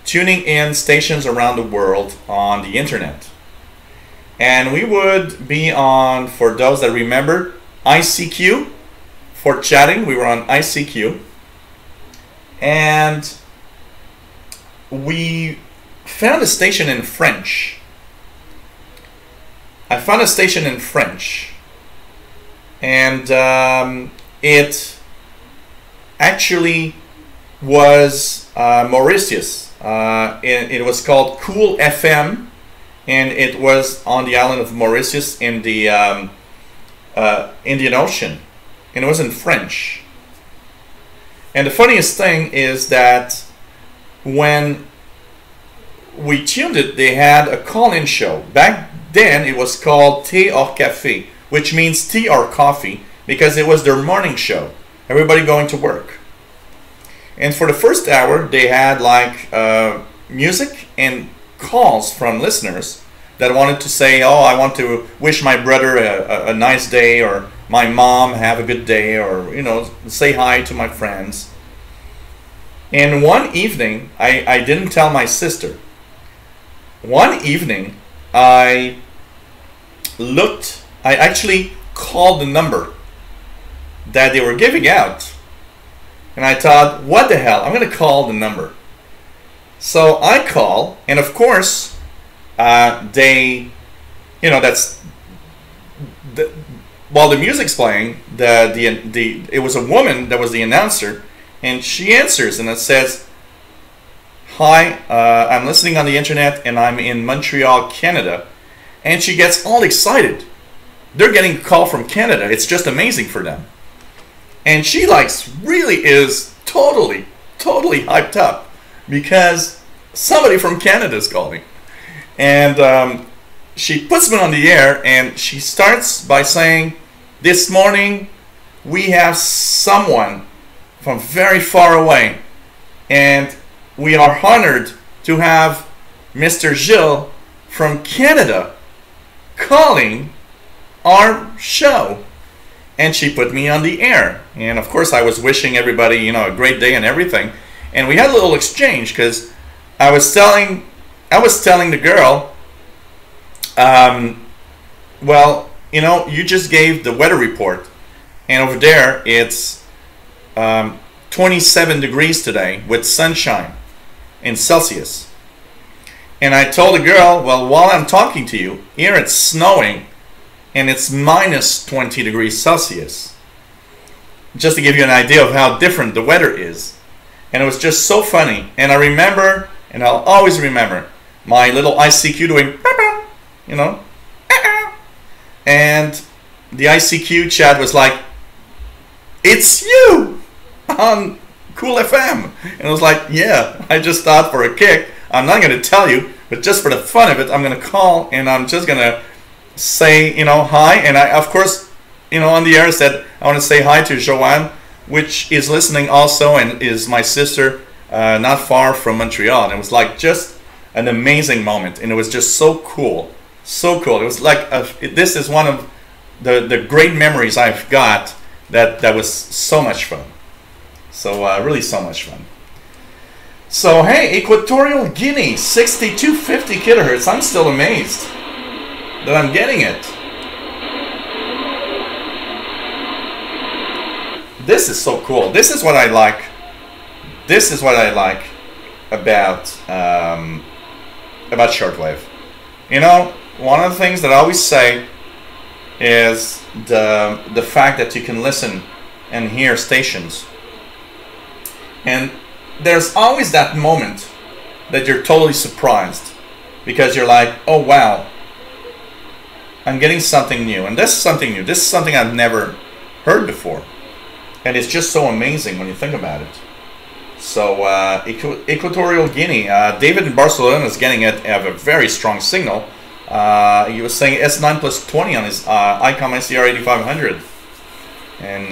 tuning in stations around the world on the internet. And we would be on, for those that remember, ICQ for chatting. We were on ICQ. And we found a station in French. I found a station in French. And it actually was Mauritius. It was called Cool FM. And it was on the island of Mauritius in the Indian Ocean. And it was in French. And the funniest thing is that when we tuned it, they had a call-in show. Back then, it was called Thé or Café, which means tea or coffee, because it was their morning show. Everybody going to work. And for the first hour, they had like music and calls from listeners that wanted to say, oh, I want to wish my brother a nice day, or my mom have a good day, or, you know, say hi to my friends. And one evening, I didn't tell my sister. One evening, I actually called the number that they were giving out. And I thought, what the hell, I'm going to call the number. So I call, and of course, they, you know, while the music's playing, it was a woman that was the announcer, and she answers, and it says, hi, I'm listening on the internet, and I'm in Montreal, Canada. And she gets all excited. They're getting a call from Canada. It's just amazing for them. And she really is totally hyped up because somebody from Canada is calling. And she puts me on the air, and she starts by saying, this morning we have someone from very far away, and we are honored to have Mr. Gilles from Canada calling our show. And she put me on the air, and of course I was wishing everybody, you know, a great day and everything. And we had a little exchange, because I was telling the girl, well, you know, you just gave the weather report, and over there it's 27 degrees today with sunshine in Celsius. And I told the girl, well, while I'm talking to you, here it's snowing, and it's minus 20 degrees Celsius. Just to give you an idea of how different the weather is. And it was just so funny. And I remember, and I'll always remember, my little ICQ doing, you know. And the ICQ chat was like, "It's you on Cool FM," and I was like, "Yeah, I just thought for a kick, I'm not going to tell you, but just for the fun of it, I'm going to call and I'm just going to say, you know, hi." And I, of course, you know, on the air said, I want to say hi to Joanne, which is listening also and is my sister, not far from Montreal. And it was like just an amazing moment, and it was just so cool. So cool. It was like, this is one of the great memories I've got that was so much fun. So really so much fun. So hey, Equatorial Guinea, 6250 kilohertz. I'm still amazed that I'm getting it. This is so cool. This is what I like. This is what I like about shortwave. You know, one of the things that I always say is the fact that you can listen and hear stations, and there's always that moment that you're totally surprised because you're like, oh wow, I'm getting something new, and this is something new. This is something I've never heard before, and it's just so amazing when you think about it. So Equatorial Guinea, David in Barcelona is getting it. Have a very strong signal. He was saying S9 plus 20 on his ICOM ICR 8500 in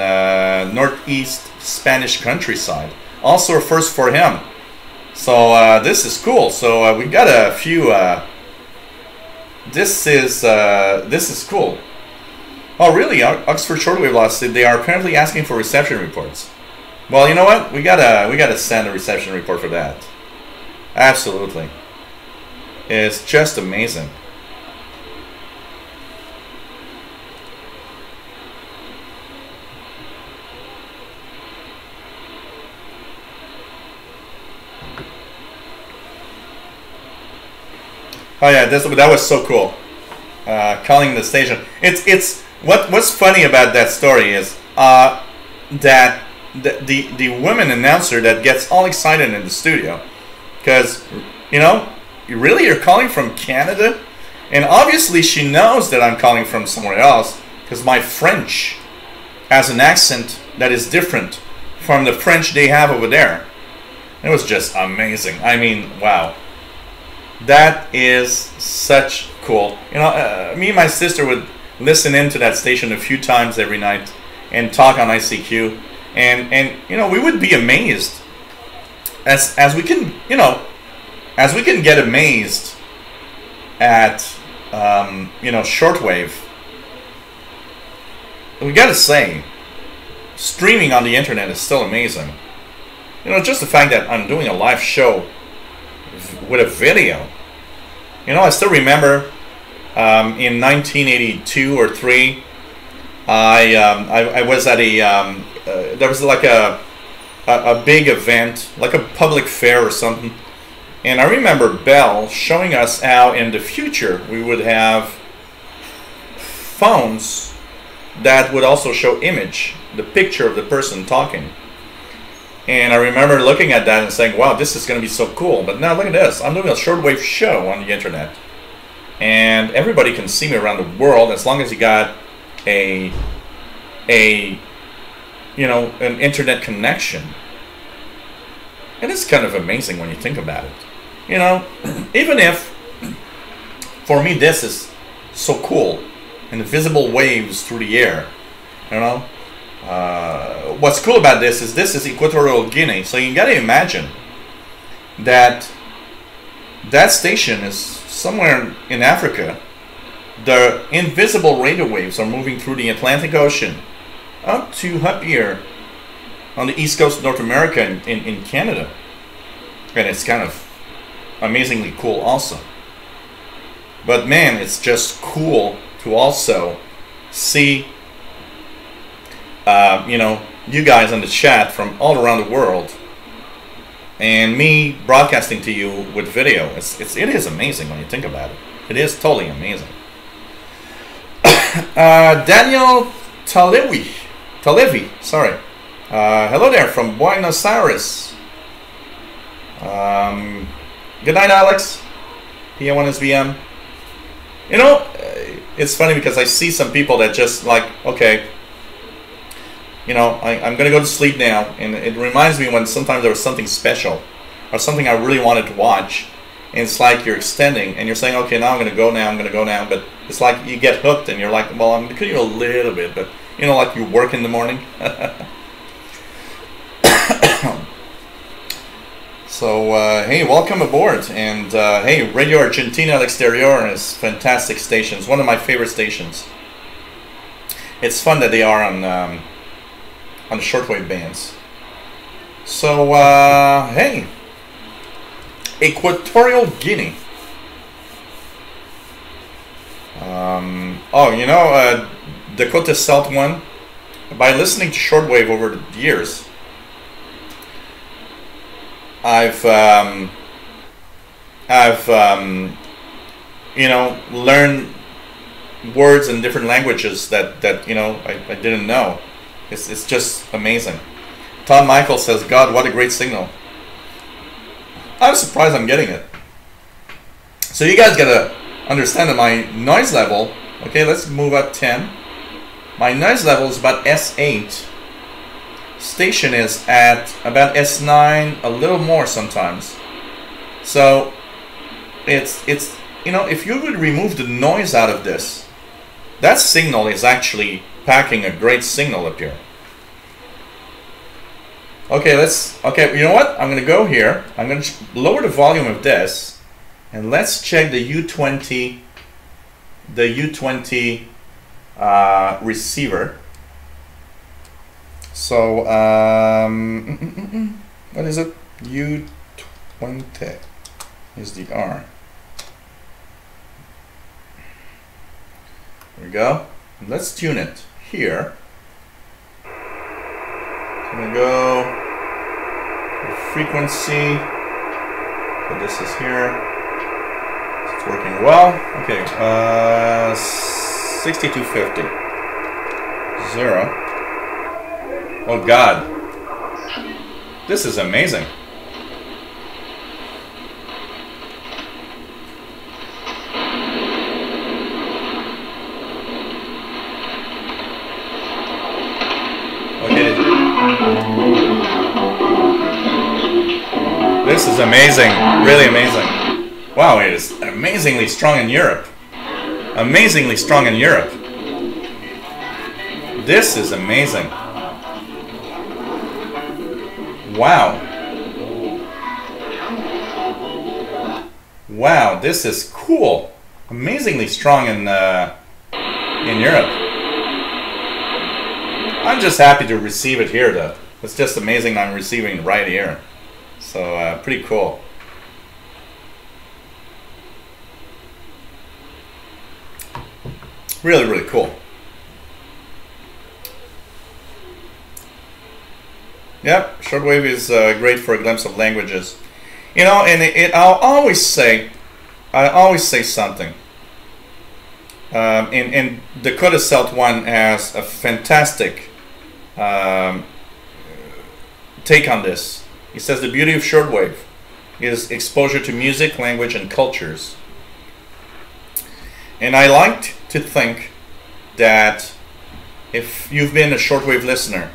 northeast Spanish countryside. Also a first for him. So this is cool. So we got a few. This is cool. Oh really? Oxford Shortwave Law said they are apparently asking for reception reports. Well, you know what? We gotta send a reception report for that. Absolutely. It's just amazing. Oh yeah, that was so cool. Calling the station. It's what's funny about that story is that the woman announcer that gets all excited in the studio because, you know, you're calling from Canada, and obviously she knows that I'm calling from somewhere else because my French has an accent that is different from the French they have over there. It was just amazing. I mean, wow. That is such cool. You know, me and my sister would listen into that station a few times every night and talk on ICQ, and you know, we would be amazed as we can, you know, as we can get amazed at you know, shortwave. We gotta say, streaming on the internet is still amazing. You know, just the fact that I'm doing a live show with a video. You know, I still remember in 1982 or 3, I was at a there was like a big event, like a public fair or something, and I remember Bell showing us how in the future we would have phones that would also show image, the picture of the person talking. And I remember looking at that and saying, wow, this is going to be so cool. But now look at this. I'm doing a shortwave show on the internet. And everybody can see me around the world as long as you got a you know, an internet connection. And it's kind of amazing when you think about it. You know, even if, for me, this is so cool. And visible waves through the air, you know. What's cool about this is Equatorial Guinea, so you gotta imagine that station is somewhere in Africa. The invisible radio waves are moving through the Atlantic Ocean up here on the east coast of North America in Canada, and it's kind of amazingly cool also. But man, it's just cool to also see you know, you guys on the chat from all around the world, and me broadcasting to you with video. It is amazing when you think about it. It is totally amazing. Daniel Talevi, sorry. Hello there from Buenos Aires. Good night, Alex. PM1SVM. You know, it's funny because I see some people that just like, okay, you know, I'm gonna go to sleep now, and it reminds me when sometimes there was something special or something I really wanted to watch, and it's like you're extending and you're saying, okay, now I'm gonna go now, but it's like you get hooked and you're like, well, I'm gonna continue a little bit, but you know, like you work in the morning. So hey, welcome aboard, and hey, Radio Argentina al Exterior is fantastic station. It's one of my favorite stations. It's fun that they are on the shortwave bands. So hey, Equatorial Guinea. Oh, you know, Dakota South one. By listening to shortwave over the years, I've you know, learned words in different languages that you know I didn't know. It's just amazing. Tom Michael says, God, what a great signal. I'm surprised I'm getting it. So you guys gotta understand that my noise level, okay, let's move up 10. My noise level is about S8. Station is at about S9, a little more sometimes. So it's you know, if you would remove the noise out of this, that signal is actually packing a great signal up here. Okay, okay, you know what? I'm gonna go here. I'm gonna lower the volume of this, and let's check the U20 receiver. So what is it? U20 is the R. There we go. Let's tune it here. I'm gonna go frequency. So this is here. It's working well. Okay, 6250. 0. Oh God, this is amazing. Okay, this is amazing, really amazing. Wow, it is amazingly strong in Europe. Amazingly strong in Europe. This is amazing. Wow. Wow, this is cool. Amazingly strong in Europe. I'm just happy to receive it here though. It's just amazing I'm receiving it right here. So pretty cool. Really, really cool. Yep, shortwave is great for a glimpse of languages. You know, and I'll always say something. And Dakota South One has a fantastic take on this. He says the beauty of shortwave is exposure to music, language, and cultures. And I like to think that if you've been a shortwave listener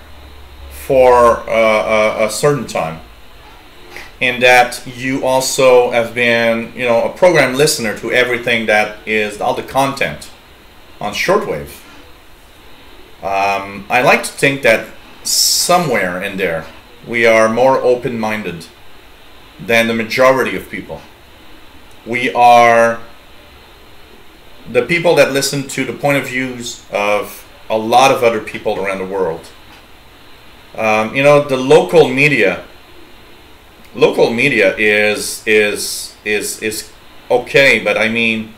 for a certain time, and that you also have been, you know, a program listener to everything that is all the content on shortwave, I like to think that somewhere in there we are more open-minded than the majority of people. We are the people that listen to the point of views of a lot of other people around the world. You know, the local media is okay, but I mean,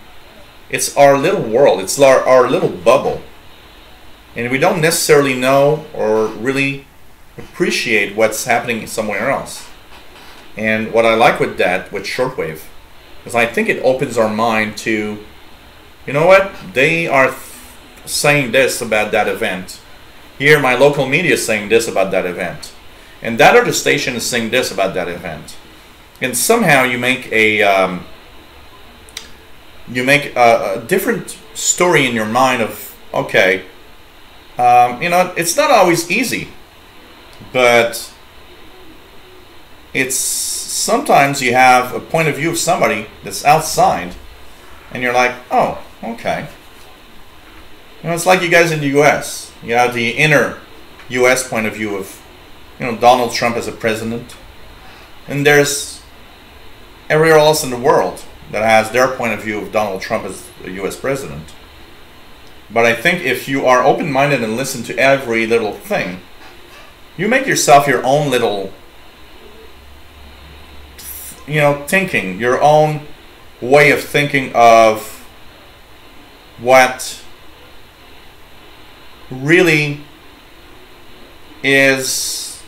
it's our little world, it's our little bubble, and we don't necessarily know or really appreciate what's happening somewhere else. And what I like with that, with shortwave, is I think it opens our mind to, you know what, they are saying this about that event. Here, my local media is saying this about that event. And that other station is saying this about that event. And somehow you make a different story in your mind of, okay, you know, it's not always easy, but it's sometimes you have a point of view of somebody that's outside, and you're like, oh, okay. You know, it's like you guys in the U.S. You have the inner U.S. point of view of, you know, Donald Trump as a president, and there's everywhere else in the world that has their point of view of Donald Trump as a U.S. president. But I think if you are open-minded and listen to every little thing, you make yourself your own little, you know, thinking, your own way of thinking of what really is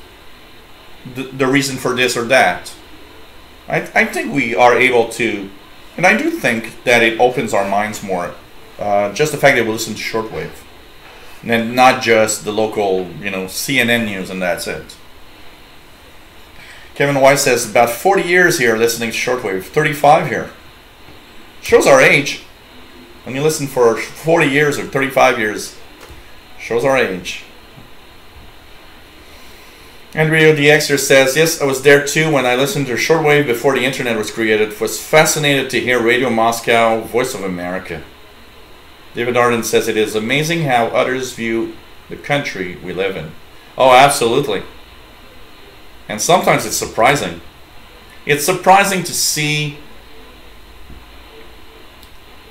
the reason for this or that. I think we are able to, and I do think that it opens our minds more. Just the fact that we listen to shortwave, and not just the local, you know, CNN news, and that's it. Kevin White says about 40 years here listening to shortwave, 35 here. Shows our age. When you listen for 40 years or 35 years, shows our age. Andrea the Exer says, yes, I was there too when I listened to shortwave before the internet was created. Was fascinated to hear Radio Moscow, Voice of America. David Arden says, it is amazing how others view the country we live in. Oh, absolutely. And sometimes it's surprising. It's surprising to see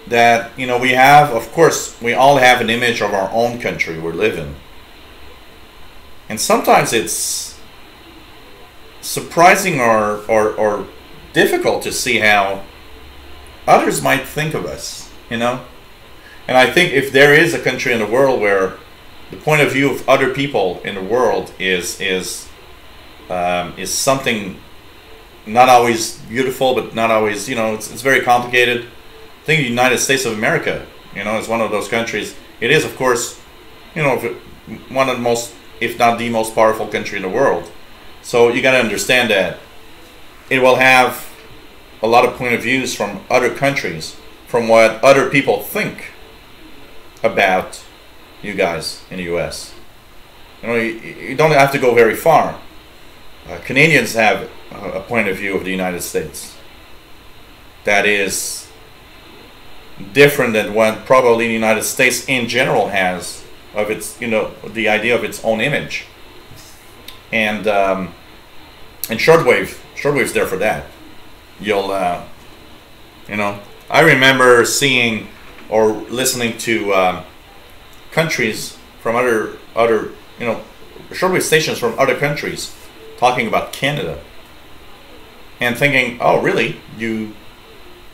that, you know, we have, of course, we all have an image of our own country we live in. And sometimes it's surprising or difficult to see how others might think of us, you know? And I think if there is a country in the world where the point of view of other people in the world is something not always beautiful, but not always, you know, it's very complicated. I think the United States of America, you know, is one of those countries. It is, of course, you know, one of the most, if not the most powerful country in the world. So you got to understand that it will have a lot of point of views from other countries, from what other people think about you guys in the U.S. You know, you don't have to go very far. Canadians have a point of view of the United States that is different than what probably the United States in general has of its, you know, the idea of its own image. And shortwave's there for that. You'll, you know, I remember seeing or listening to countries from other, you know, shortwave stations from other countries talking about Canada, and thinking, oh, really? You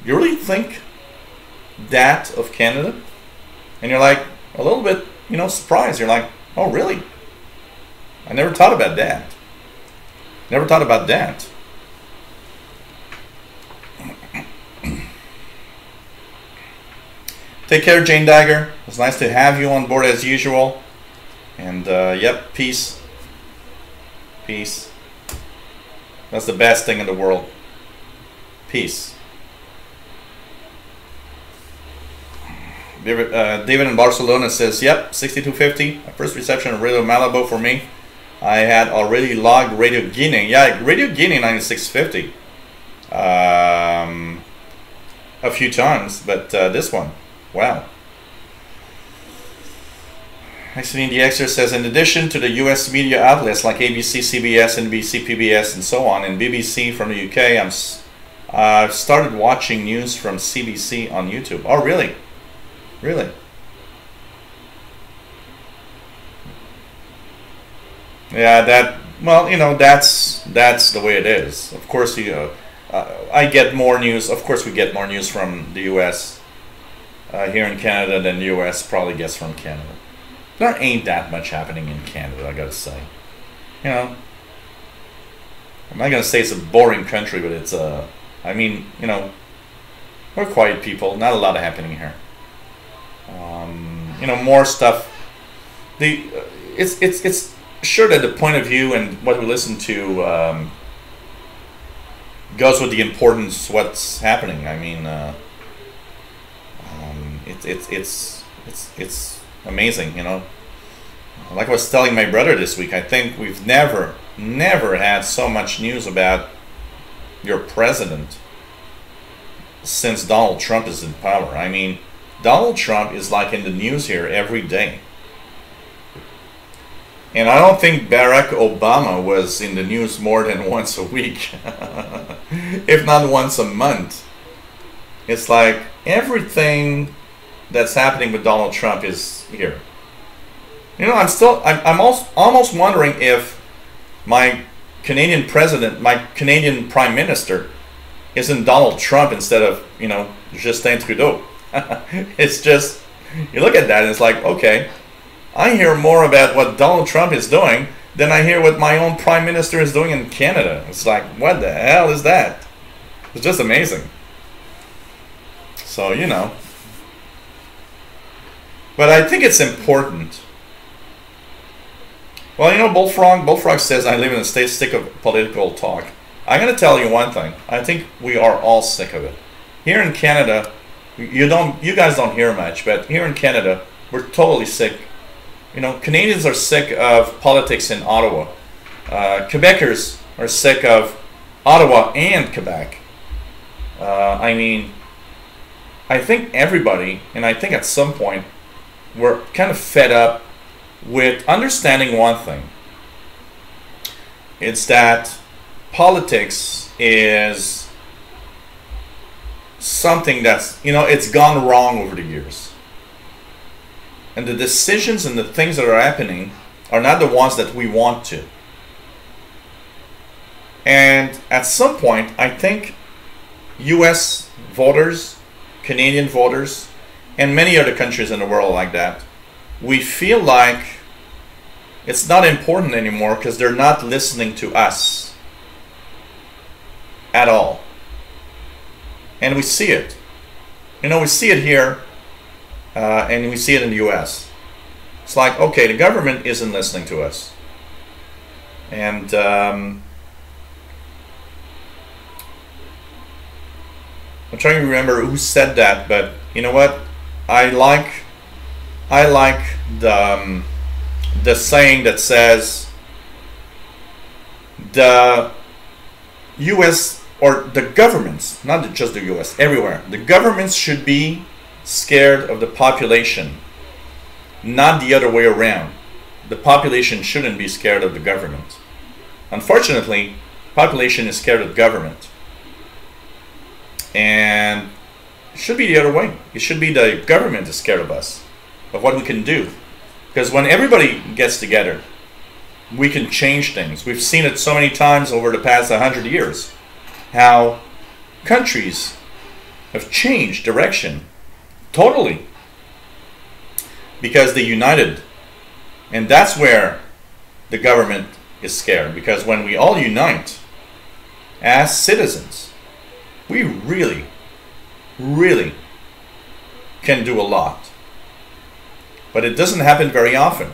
really think that of Canada? And you're like a little bit, you know, surprised. You're like, oh, really? I never thought about that. Never thought about that. Take care, Jane Dagger. It's nice to have you on board as usual. And yep, peace. Peace. That's the best thing in the world. Peace. David in Barcelona says, yep, 6250. First reception of Radio Malibu for me. I had already logged Radio Guinea. Yeah, Radio Guinea 9650. A few times, but this one, wow. Actually, the Exer says, in addition to the US media outlets like ABC, CBS, NBC, PBS, and so on, and BBC from the UK, I've started watching news from CBC on YouTube. Oh, really? Really? Yeah, that, well, you know, that's the way it is. Of course, you I get more news. Of course, we get more news from the US here in Canada than the US probably gets from Canada. There ain't that much happening in Canada, I gotta say. You know, I'm not gonna say it's a boring country, but it's I mean, you know, we're quiet people. Not a lot of happening here. You know, more stuff. It's sure that the point of view and what we listen to goes with the importance of what's happening. I mean, it's amazing, you know. Like I was telling my brother this week, I think we've never had so much news about your president since Donald Trump is in power. I mean, Donald Trump is like in the news here every day. And I don't think Barack Obama was in the news more than once a week, if not once a month. It's like everything that's happening with Donald Trump is here. You know, I'm almost wondering if my Canadian president, my Canadian prime minister, isn't Donald Trump instead of, you know, Justin Trudeau. It's just, you look at that and it's like, okay, I hear more about what Donald Trump is doing than I hear what my own prime minister is doing in Canada. It's like, what the hell is that? It's just amazing. So, you know. But I think it's important. Well, you know, Bullfrog says, I live in a state sick of political talk. I'm going to tell you one thing. I think we are all sick of it. Here in Canada, you guys don't hear much, but here in Canada, we're totally sick. You know, Canadians are sick of politics in Ottawa. Quebecers are sick of Ottawa and Quebec. I mean, I think everybody, and I think at some point, we're kind of fed up with understanding one thing. It's that politics is something that's, you know, it's gone wrong over the years. And the decisions and the things that are happening are not the ones that we want to. And at some point, I think US voters, Canadian voters, and many other countries in the world like that, we feel like it's not important anymore because they're not listening to us at all. And we see it. You know, we see it here, and we see it in the US. It's like, okay, the government isn't listening to us. And I'm trying to remember who said that, but you know what? I like the saying that says the US, or the governments, not just the US, everywhere, the governments should be scared of the population, not the other way around. The population shouldn't be scared of the government. Unfortunately, population is scared of government. And it should be the other way. It should be the government is scared of us, of what we can do. Because when everybody gets together, we can change things. We've seen it so many times over the past 100 years, how countries have changed direction totally because they united. And that's where the government is scared, because when we all unite as citizens, we really can do a lot. But it doesn't happen very often.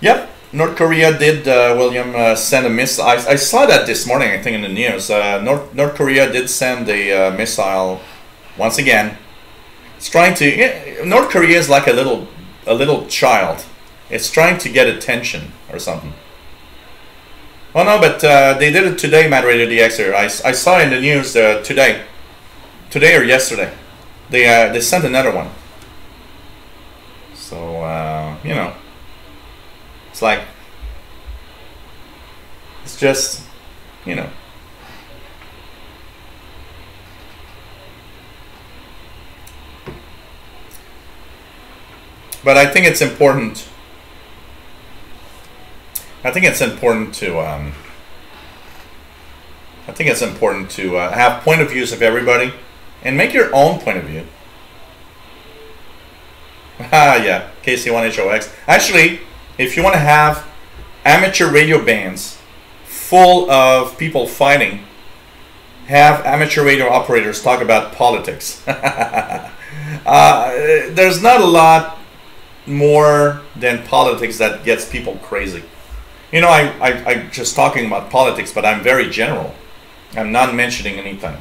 Yep, North Korea did, William, send a missile. I saw that this morning, I think, in the news. North Korea did send a missile once again. It's trying to... North Korea is like a little child. It's trying to get attention or something. Oh no, but they did it today, Moderator DX. I saw in the news today or yesterday. They sent another one. So, you know, it's like, it's just, you know. But I think it's important. I think it's important to have point of views of everybody and make your own point of view. Yeah, KC1HOX. Actually, if you want to have amateur radio bands full of people fighting, have amateur radio operators talk about politics. There's not a lot more than politics that gets people crazy. You know, I'm just talking about politics, but I'm very general. I'm not mentioning anything.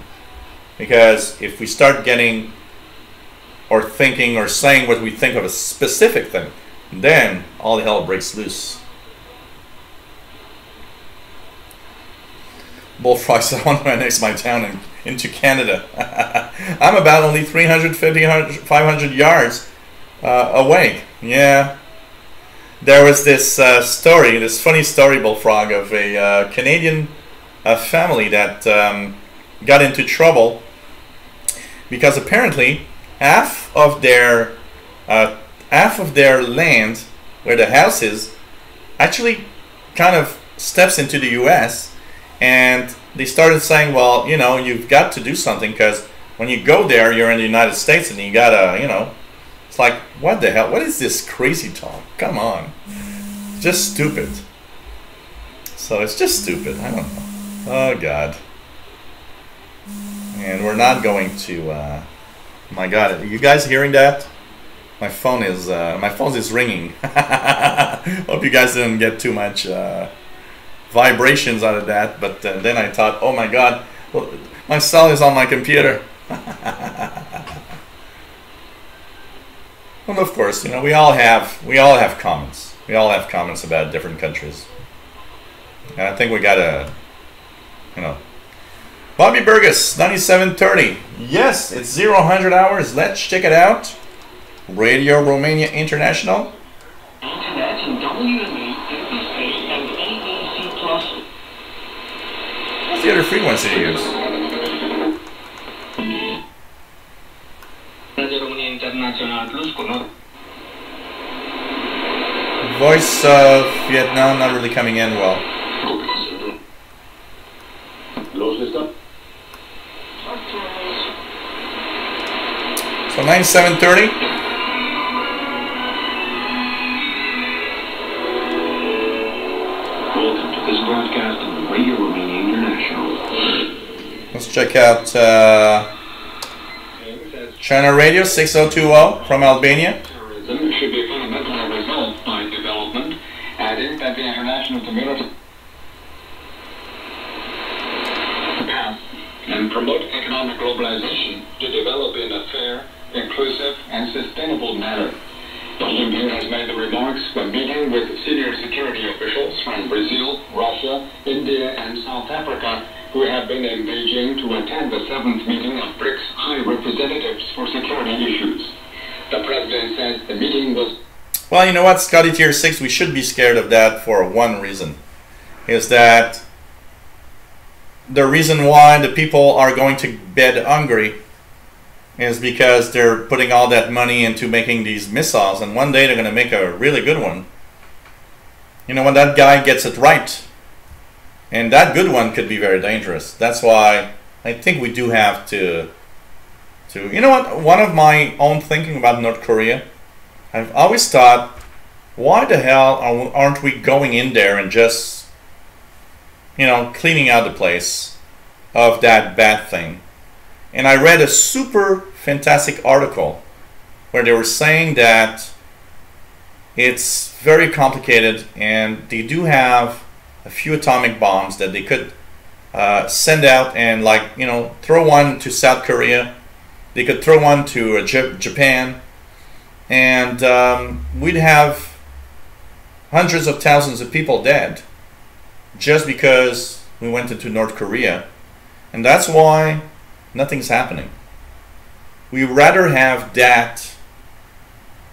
Because if we start getting or thinking or saying what we think of a specific thing, then all hell breaks loose. Bullfrogs, I want to annex my town into Canada. I'm about only 350, 500 yards away. Yeah. There was this story, this funny story, Bullfrog, of a Canadian family that got into trouble because apparently half of their land, where the house is, actually kind of steps into the U.S. And they started saying, well, you know, you've got to do something because when you go there, you're in the United States and you gotta, you know, it's like, what the hell? What is this crazy talk? Come on. Just stupid. So it's just stupid. I don't know. Oh, God. And we're not going to, my God, are you guys hearing that? My phone is ringing. Hope you guys didn't get too much vibrations out of that, but then I thought, oh my God, well, my cell is on my computer. Well, of course, you know, we all have comments. We all have comments about different countries. And I think we gotta, you know. Bobby Burgess, 9730. Yes, it's 0-100 hours. Let's check it out. Radio Romania International. Internet and WME, BBC and ABC Plus. What's the other frequency to use? Radio Romania International Plus con Voice of Vietnam not really coming in well. So 9730. Welcome to this broadcast of Radio Romania International. Let's check out China Radio 6020 from Albania. Terrorism should be fundamentally resolved by development, adding that the international community path and promote economic globalization to develop in a fair, inclusive, and sustainable manner. Dr. Muir has made the remarks when meeting with senior security officials from Brazil, Russia, India, and South Africa, who have been in Beijing to attend the 7th meeting of BRICS High Representatives for Security Issues. The president said the meeting was... Well, you know what, Scotty Tier 6, we should be scared of that for one reason. Is that the reason why the people are going to bed hungry is because they're putting all that money into making these missiles, and one day they're going to make a really good one. You know, when that guy gets it right, and that good one could be very dangerous. That's why I think we do have to you know what, one of my own thinking about North Korea, I've always thought, why the hell aren't we going in there and just, you know, cleaning out the place of that bad thing? And I read a super fantastic article where they were saying that it's very complicated and they do have a few atomic bombs that they could send out and, like, you know, throw one to South Korea. They could throw one to Japan, and we'd have hundreds of thousands of people dead just because we went into North Korea. And that's why nothing's happening. We rather have that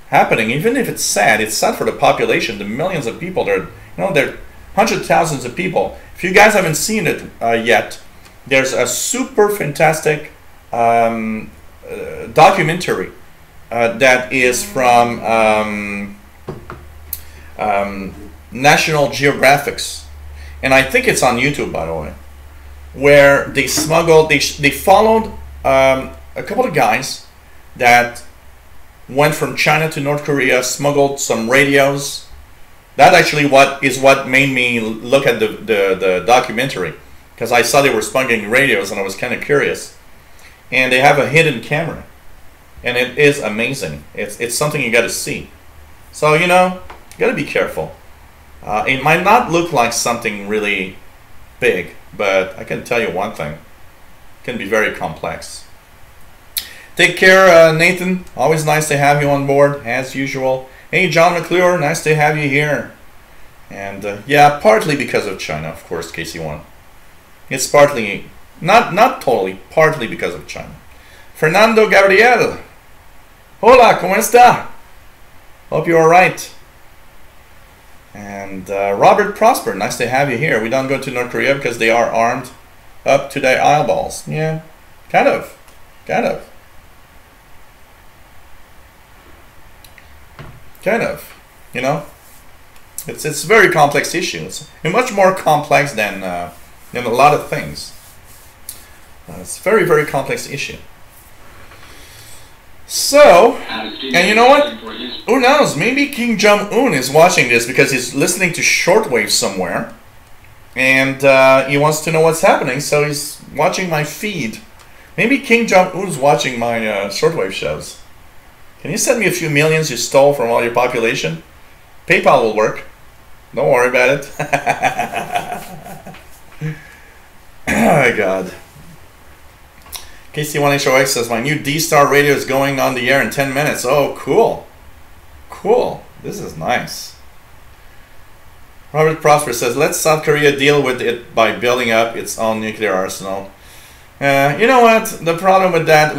happening, even if it's sad. It's sad for the population, the millions of people. There, you know, there are hundreds of thousands of people. If you guys haven't seen it yet, there's a super fantastic documentary that is from National Geographic, and I think it's on YouTube, by the way, where they smuggled, they followed a couple of guys that went from China to North Korea, smuggled some radios. That actually what made me look at the documentary, because I saw they were smuggling radios and I was kind of curious. And they have a hidden camera, and it is amazing. It's something you got to see. So, you know, you got to be careful. It might not look like something really big, but I can tell you one thing: it can be very complex. Take care, Nathan. Always nice to have you on board, as usual. Hey, John McClure, nice to have you here. And yeah, partly because of China, of course, KC1. It's partly, not totally, partly because of China. Fernando Gabriel. Hola, ¿cómo está? Hope you're alright. And Robert Prosper, nice to have you here. We don't go to North Korea because they are armed up to their eyeballs. Yeah, kind of. You know, it's a very complex issue. It's much more complex than a lot of things. It's a very, very complex issue. So, and you know what? Who knows? Maybe Kim Jong-un is watching this because he's listening to Shortwave somewhere, and he wants to know what's happening, so he's watching my feed. Maybe Kim Jong-un's watching my Shortwave shows. Can you send me a few millions you stole from all your population? PayPal will work. Don't worry about it. Oh my God. KC1HOX says, my new D-Star radio is going on the air in 10 minutes. Oh, cool. Cool. This is nice. Robert Prosper says, let South Korea deal with it by building up its own nuclear arsenal. You know what? The problem with that,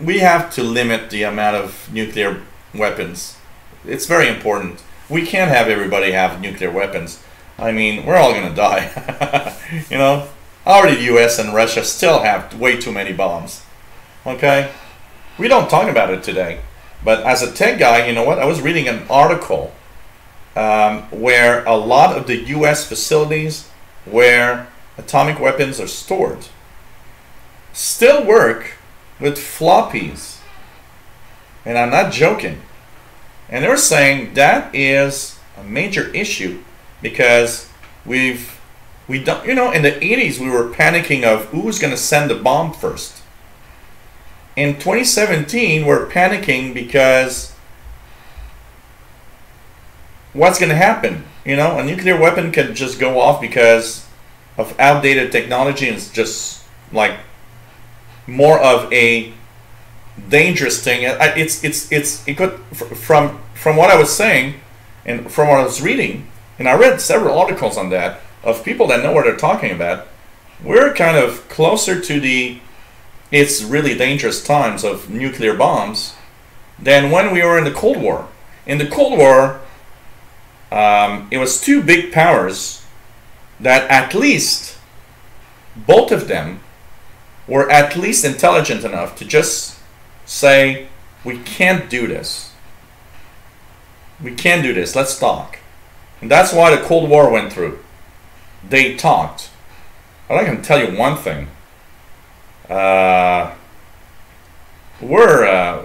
we have to limit the amount of nuclear weapons. It's very important. We can't have everybody have nuclear weapons. I mean, we're all going to die. You know? Already the US and Russia still have way too many bombs. Okay? We don't talk about it today. But as a tech guy, you know what? I was reading an article where a lot of the US facilities where atomic weapons are stored still work with floppies. And I'm not joking. And they're saying that is a major issue because we don't, you know, in the 80s we were panicking of who's going to send the bomb first. In 2017 we're panicking because what's going to happen? You know, a nuclear weapon can just go off because of outdated technology, and it's just like more of a dangerous thing. It could, from what I was saying and from what I was reading, and I read several articles on that of people that know what they're talking about. We're kind of closer to it's really dangerous times of nuclear bombs than when we were in the Cold War. In the Cold War, it was two big powers that at least both of them were at least intelligent enough to just say, we can't do this. We can't do this. Let's talk. And that's why the Cold War went through. They talked. But I can tell you one thing.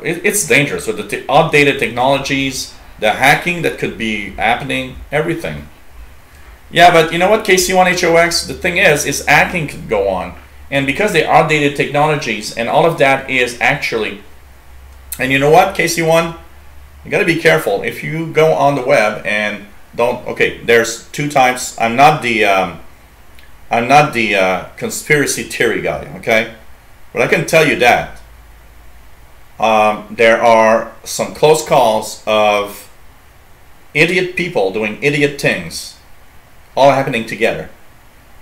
It's dangerous with the outdated technologies, the hacking that could be happening, everything. Yeah, but you know what, KC1HOX, the thing is hacking could go on. And because they outdated technologies and all of that is actually, and you know what, KC1, you got to be careful. If you go on the web and don't, okay, there's two types. I'm not the conspiracy theory guy, okay? But I can tell you that there are some close calls of idiot people doing idiot things, all happening together.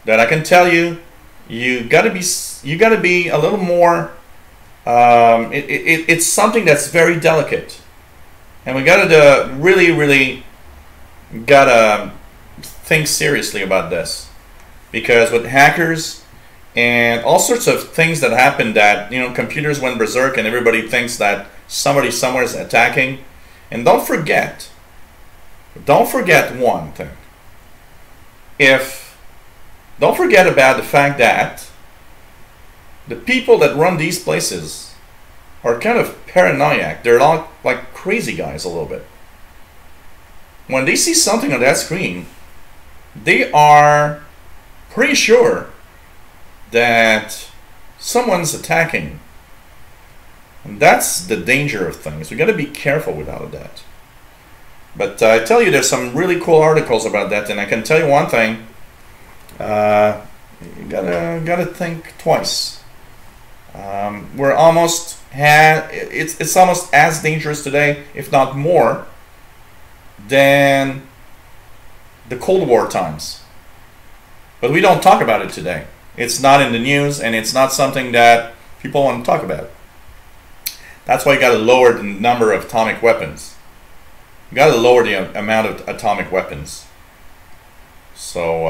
That I can tell you, you gotta be a little more. It's something that's very delicate, and we gotta really gotta think seriously about this, because with hackers and all sorts of things that happen, that, you know, computers went berserk and everybody thinks that somebody somewhere is attacking. And don't forget one thing. Don't forget about the fact that the people that run these places are kind of paranoid. They're not like crazy guys a little bit. When they see something on that screen, they are pretty sure that someone's attacking. And that's the danger of things. We got to be careful with all of that. But I tell you, there's some really cool articles about that, and I can tell you one thing. You gotta think twice We're almost it's almost as dangerous today, if not more, than the Cold War times. But we don't talk about it today. It's not in the news, and it's not something that people want to talk about. That's why you got to lower the number of atomic weapons. You got to lower the amount of atomic weapons. So,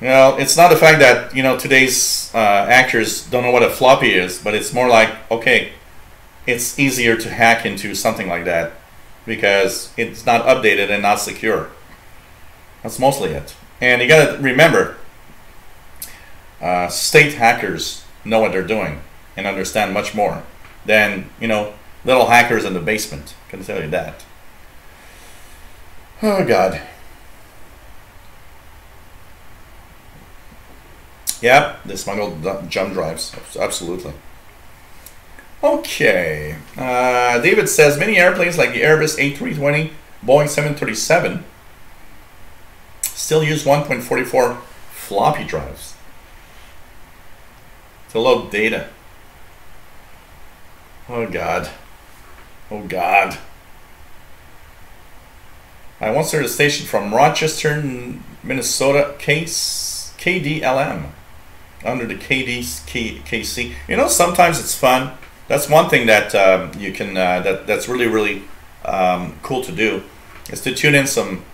you know, it's not the fact that, you know, today's actors don't know what a floppy is, but it's more like, okay, it's easier to hack into something like that because it's not updated and not secure. That's mostly it. And you got to remember, state hackers know what they're doing and understand much more than, you know, little hackers in the basement. I can tell you that. Oh, God. Yeah, they smuggled jump drives. Absolutely. Okay. David says, many airplanes like the Airbus A320, Boeing 737 still use 1.44 floppy drives to load data. Oh, God. Oh, God. I once heard a station from Rochester, Minnesota, KDLM, under the KC. You know, sometimes it's fun. That's one thing that you can, that's really, really cool to do, is to tune in some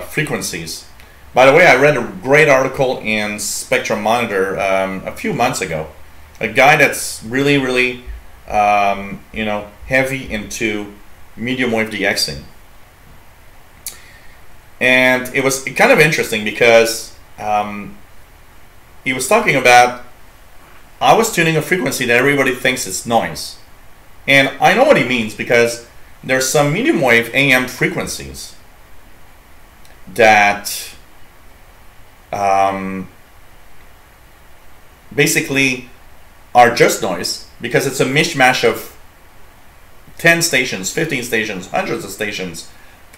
frequencies. By the way, I read a great article in Spectrum Monitor a few months ago. A guy that's really, really, you know, heavy into medium wave DXing. And it was kind of interesting because he was talking about, I was tuning a frequency that everybody thinks it's noise. And I know what he means because there's some medium wave AM frequencies that basically are just noise because it's a mishmash of 10 stations, 15 stations, hundreds of stations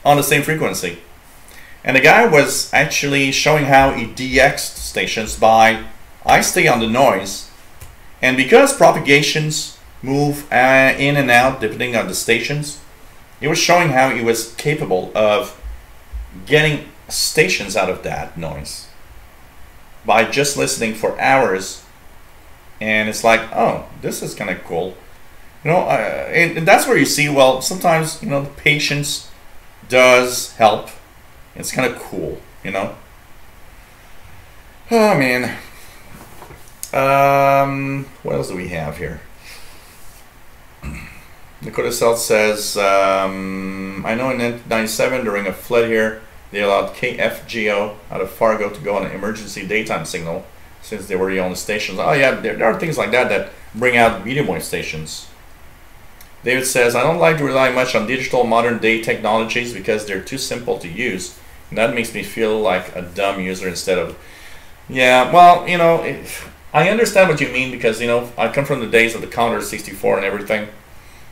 on the same frequency. And the guy was actually showing how he DXed stations by, I stay on the noise, and because propagations move in and out depending on the stations, he was showing how he was capable of getting stations out of that noise by just listening for hours. And it's like, oh, this is kind of cool, you know. And that's where you see, well, sometimes, you know, the patience does help. It's kind of cool, you know. Oh, man. What else do we have here? Dakota South says, I know in 1997 during a flood here, they allowed KFGO out of Fargo to go on an emergency daytime signal since they were the only stations. Oh yeah, there are things like that that bring out medium wave stations. David says, I don't like to rely much on digital modern day technologies because they're too simple to use. And that makes me feel like a dumb user instead of... Yeah, well, you know, I understand what you mean because, you know, I come from the days of the Commodore 64 and everything,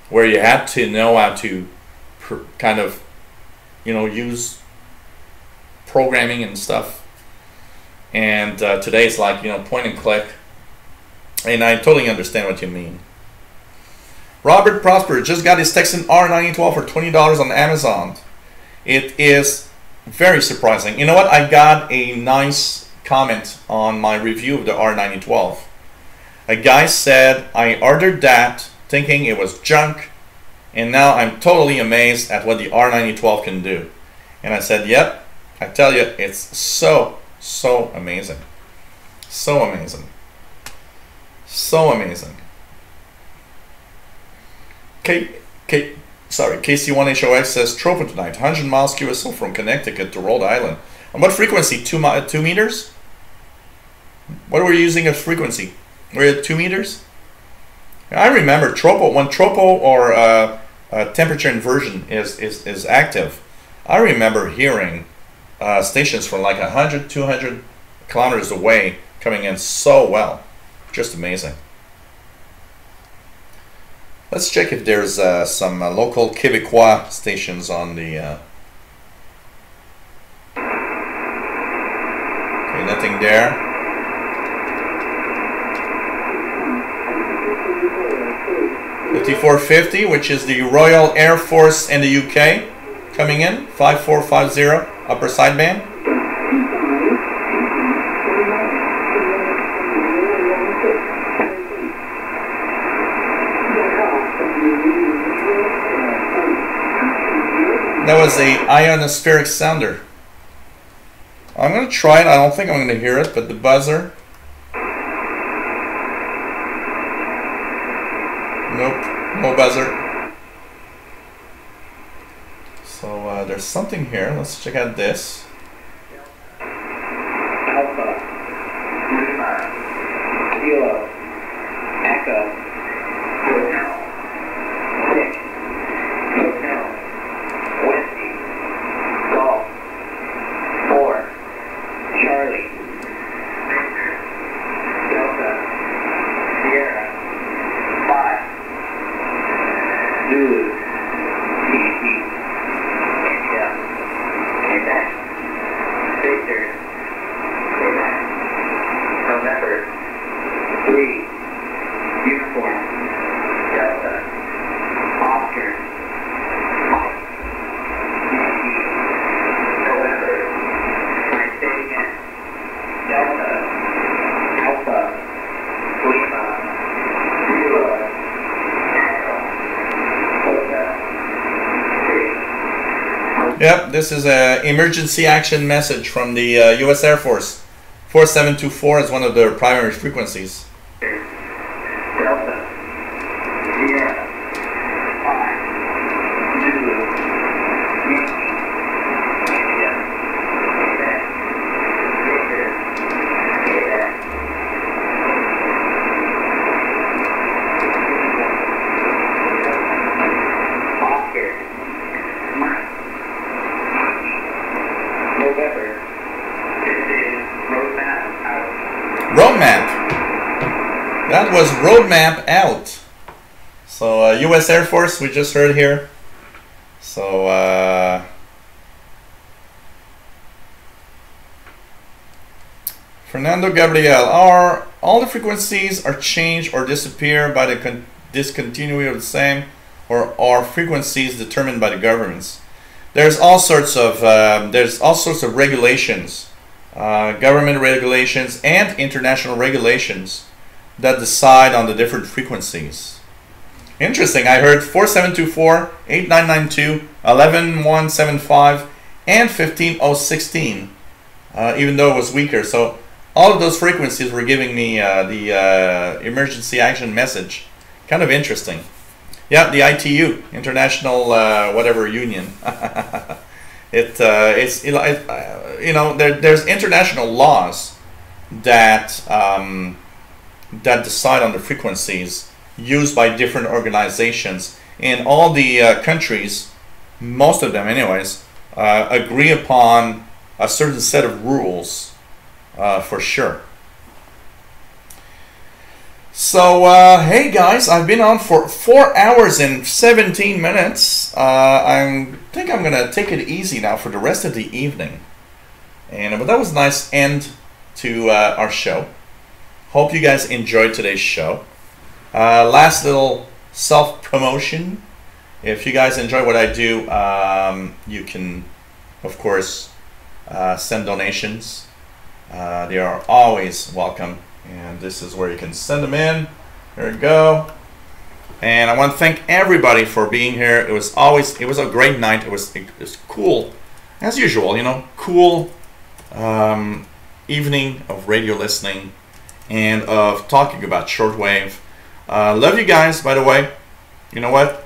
where you had to know how to kind of, you know, use programming and stuff. And today it's like, you know, point and click. And I totally understand what you mean. Robert Prosper just got his Texan R912 for $20 on Amazon. It is very surprising. You know what? I got a nice comment on my review of the R912. A guy said, I ordered that thinking it was junk, and now I'm totally amazed at what the R912 can do. And I said, yep, I tell you, it's so amazing. So amazing. So amazing. KC1HOX says Tropo tonight, 100 miles QSO from Connecticut to Rhode Island. On what frequency? 2 meters? What were you using as frequency? Were you at 2 meters? I remember Tropo, when Tropo or temperature inversion is active, I remember hearing stations from like 100, 200 kilometers away coming in so well. Just amazing. Let's check if there's some local Québécois stations on the... Okay, nothing there. 5450, which is the Royal Air Force in the UK, coming in 5450 upper sideband. That was a ionospheric sounder. I'm going to try it. I don't think I'm going to hear it, but the buzzer. Nope, no buzzer. So there's something here. Let's check out this. Alpha, Lima, Kilo, Echo, Hotel, 6, Hotel, Whiskey, Golf, 4, Charlie, Victor, Delta, Sierra, 5, Zulu, Easy, India, Quebec, Victor, Quebec, November, 3, Uniform, Delta, Oscar, Mike, Easy, November, I say again, Delta, Alpha, Lima, Kilo, Echo, Hotel, 3. Yep, this is an emergency action message from the U.S. Air Force. 4724 is one of their primary frequencies. Delta, Sierra, 5, Zulu, Yankee, India, Quebec, Victor, Quebec, Oscar, Mike, November, this is roadmap out. Roadmap. That was roadmap out. So U.S. Air Force, we just heard here. So Fernando Gabriel, are all the frequencies are changed or disappear by the discontinuity of the same, or are frequencies determined by the governments? There's all sorts of regulations, government regulations and international regulations that decide on the different frequencies. Interesting. I heard 4724, 8992, 11175, and 15016, even though it was weaker. So all of those frequencies were giving me the emergency action message. Kind of interesting. Yeah, the ITU, International whatever Union. It's you know, there's international laws that that decide on the frequencies used by different organizations, and all the countries, most of them anyways, agree upon a certain set of rules for sure. So hey guys, I've been on for 4 hours and 17 minutes. I think I'm gonna take it easy now for the rest of the evening, but that was a nice end to our show. Hope you guys enjoyed today's show. Last little self-promotion. If you guys enjoy what I do, you can, of course, send donations. They are always welcome. And this is where you can send them in. There we go. And I want to thank everybody for being here. It was a great night. It was cool, as usual, you know, cool evening of radio listening and of talking about shortwave. Love you guys, by the way. You know what?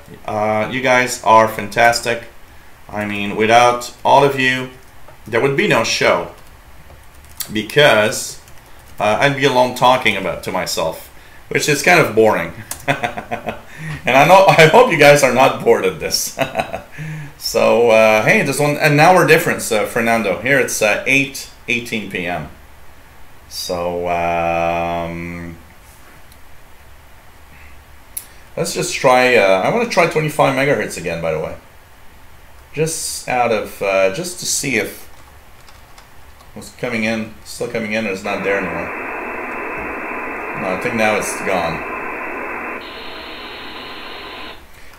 You guys are fantastic. I mean, without all of you, there would be no show, because I'd be alone talking to myself, which is kind of boring. And I hope you guys are not bored of this. So hey, there's an hour difference, Fernando. Here it's 8:18 p.m. So let's just try. I want to try 25 megahertz again, by the way, just out of just to see if what's coming in, still coming in, or it's not there anymore. No, I think now it's gone.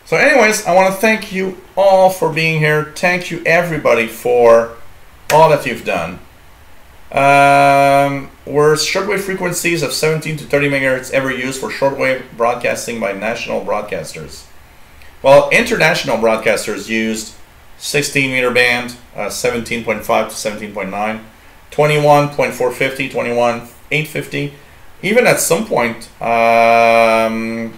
So anyways, I want to thank you all for being here. Thank you everybody for all that you've done. Were shortwave frequencies of 17 to 30 megahertz ever used for shortwave broadcasting by national broadcasters? Well, international broadcasters used 16 meter band, 17.5 to 17.9, 21.450, 21.850. Even at some point, there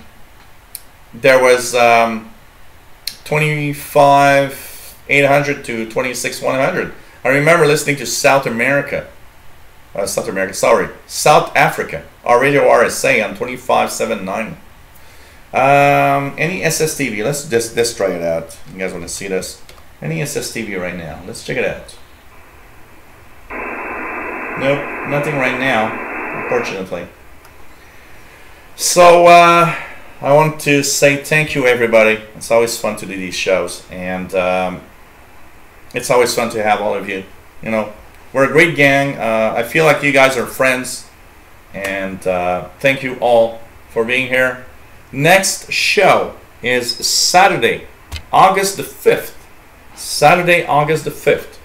was 25.800 to 26.100. I remember listening to South Africa, our radio RSA on 25.79. Any SSTV? Let's try it out. You guys want to see this? Any SSTV right now? Let's check it out. Nope, nothing right now, unfortunately. So I want to say thank you, everybody. It's always fun to do these shows, and it's always fun to have all of you. You know, we're a great gang. I feel like you guys are friends, and thank you all for being here. Next show is Saturday, August the 5th. Saturday, August the 5th,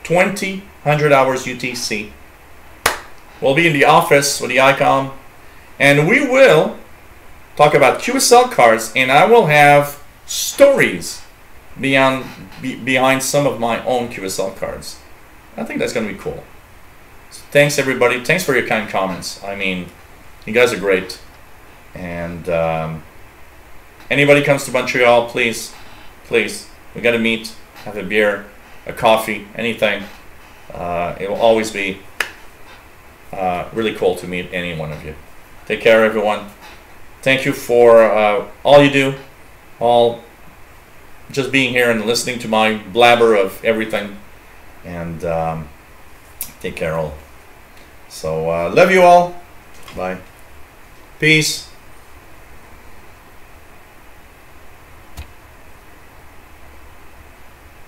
2000 hours UTC. We'll be in the office with the ICOM, and we will talk about QSL cards, and I will have stories behind some of my own QSL cards. I think that's going to be cool. So thanks, everybody. Thanks for your kind comments. I mean, you guys are great. And anybody comes to Montreal, please, we got to meet, have a beer, a coffee, anything. It will always be really cool to meet any one of you. Take care, everyone. Thank you for all you do, all just being here and listening to my blabber of everything. And take care, all. So love you all. Bye. Peace.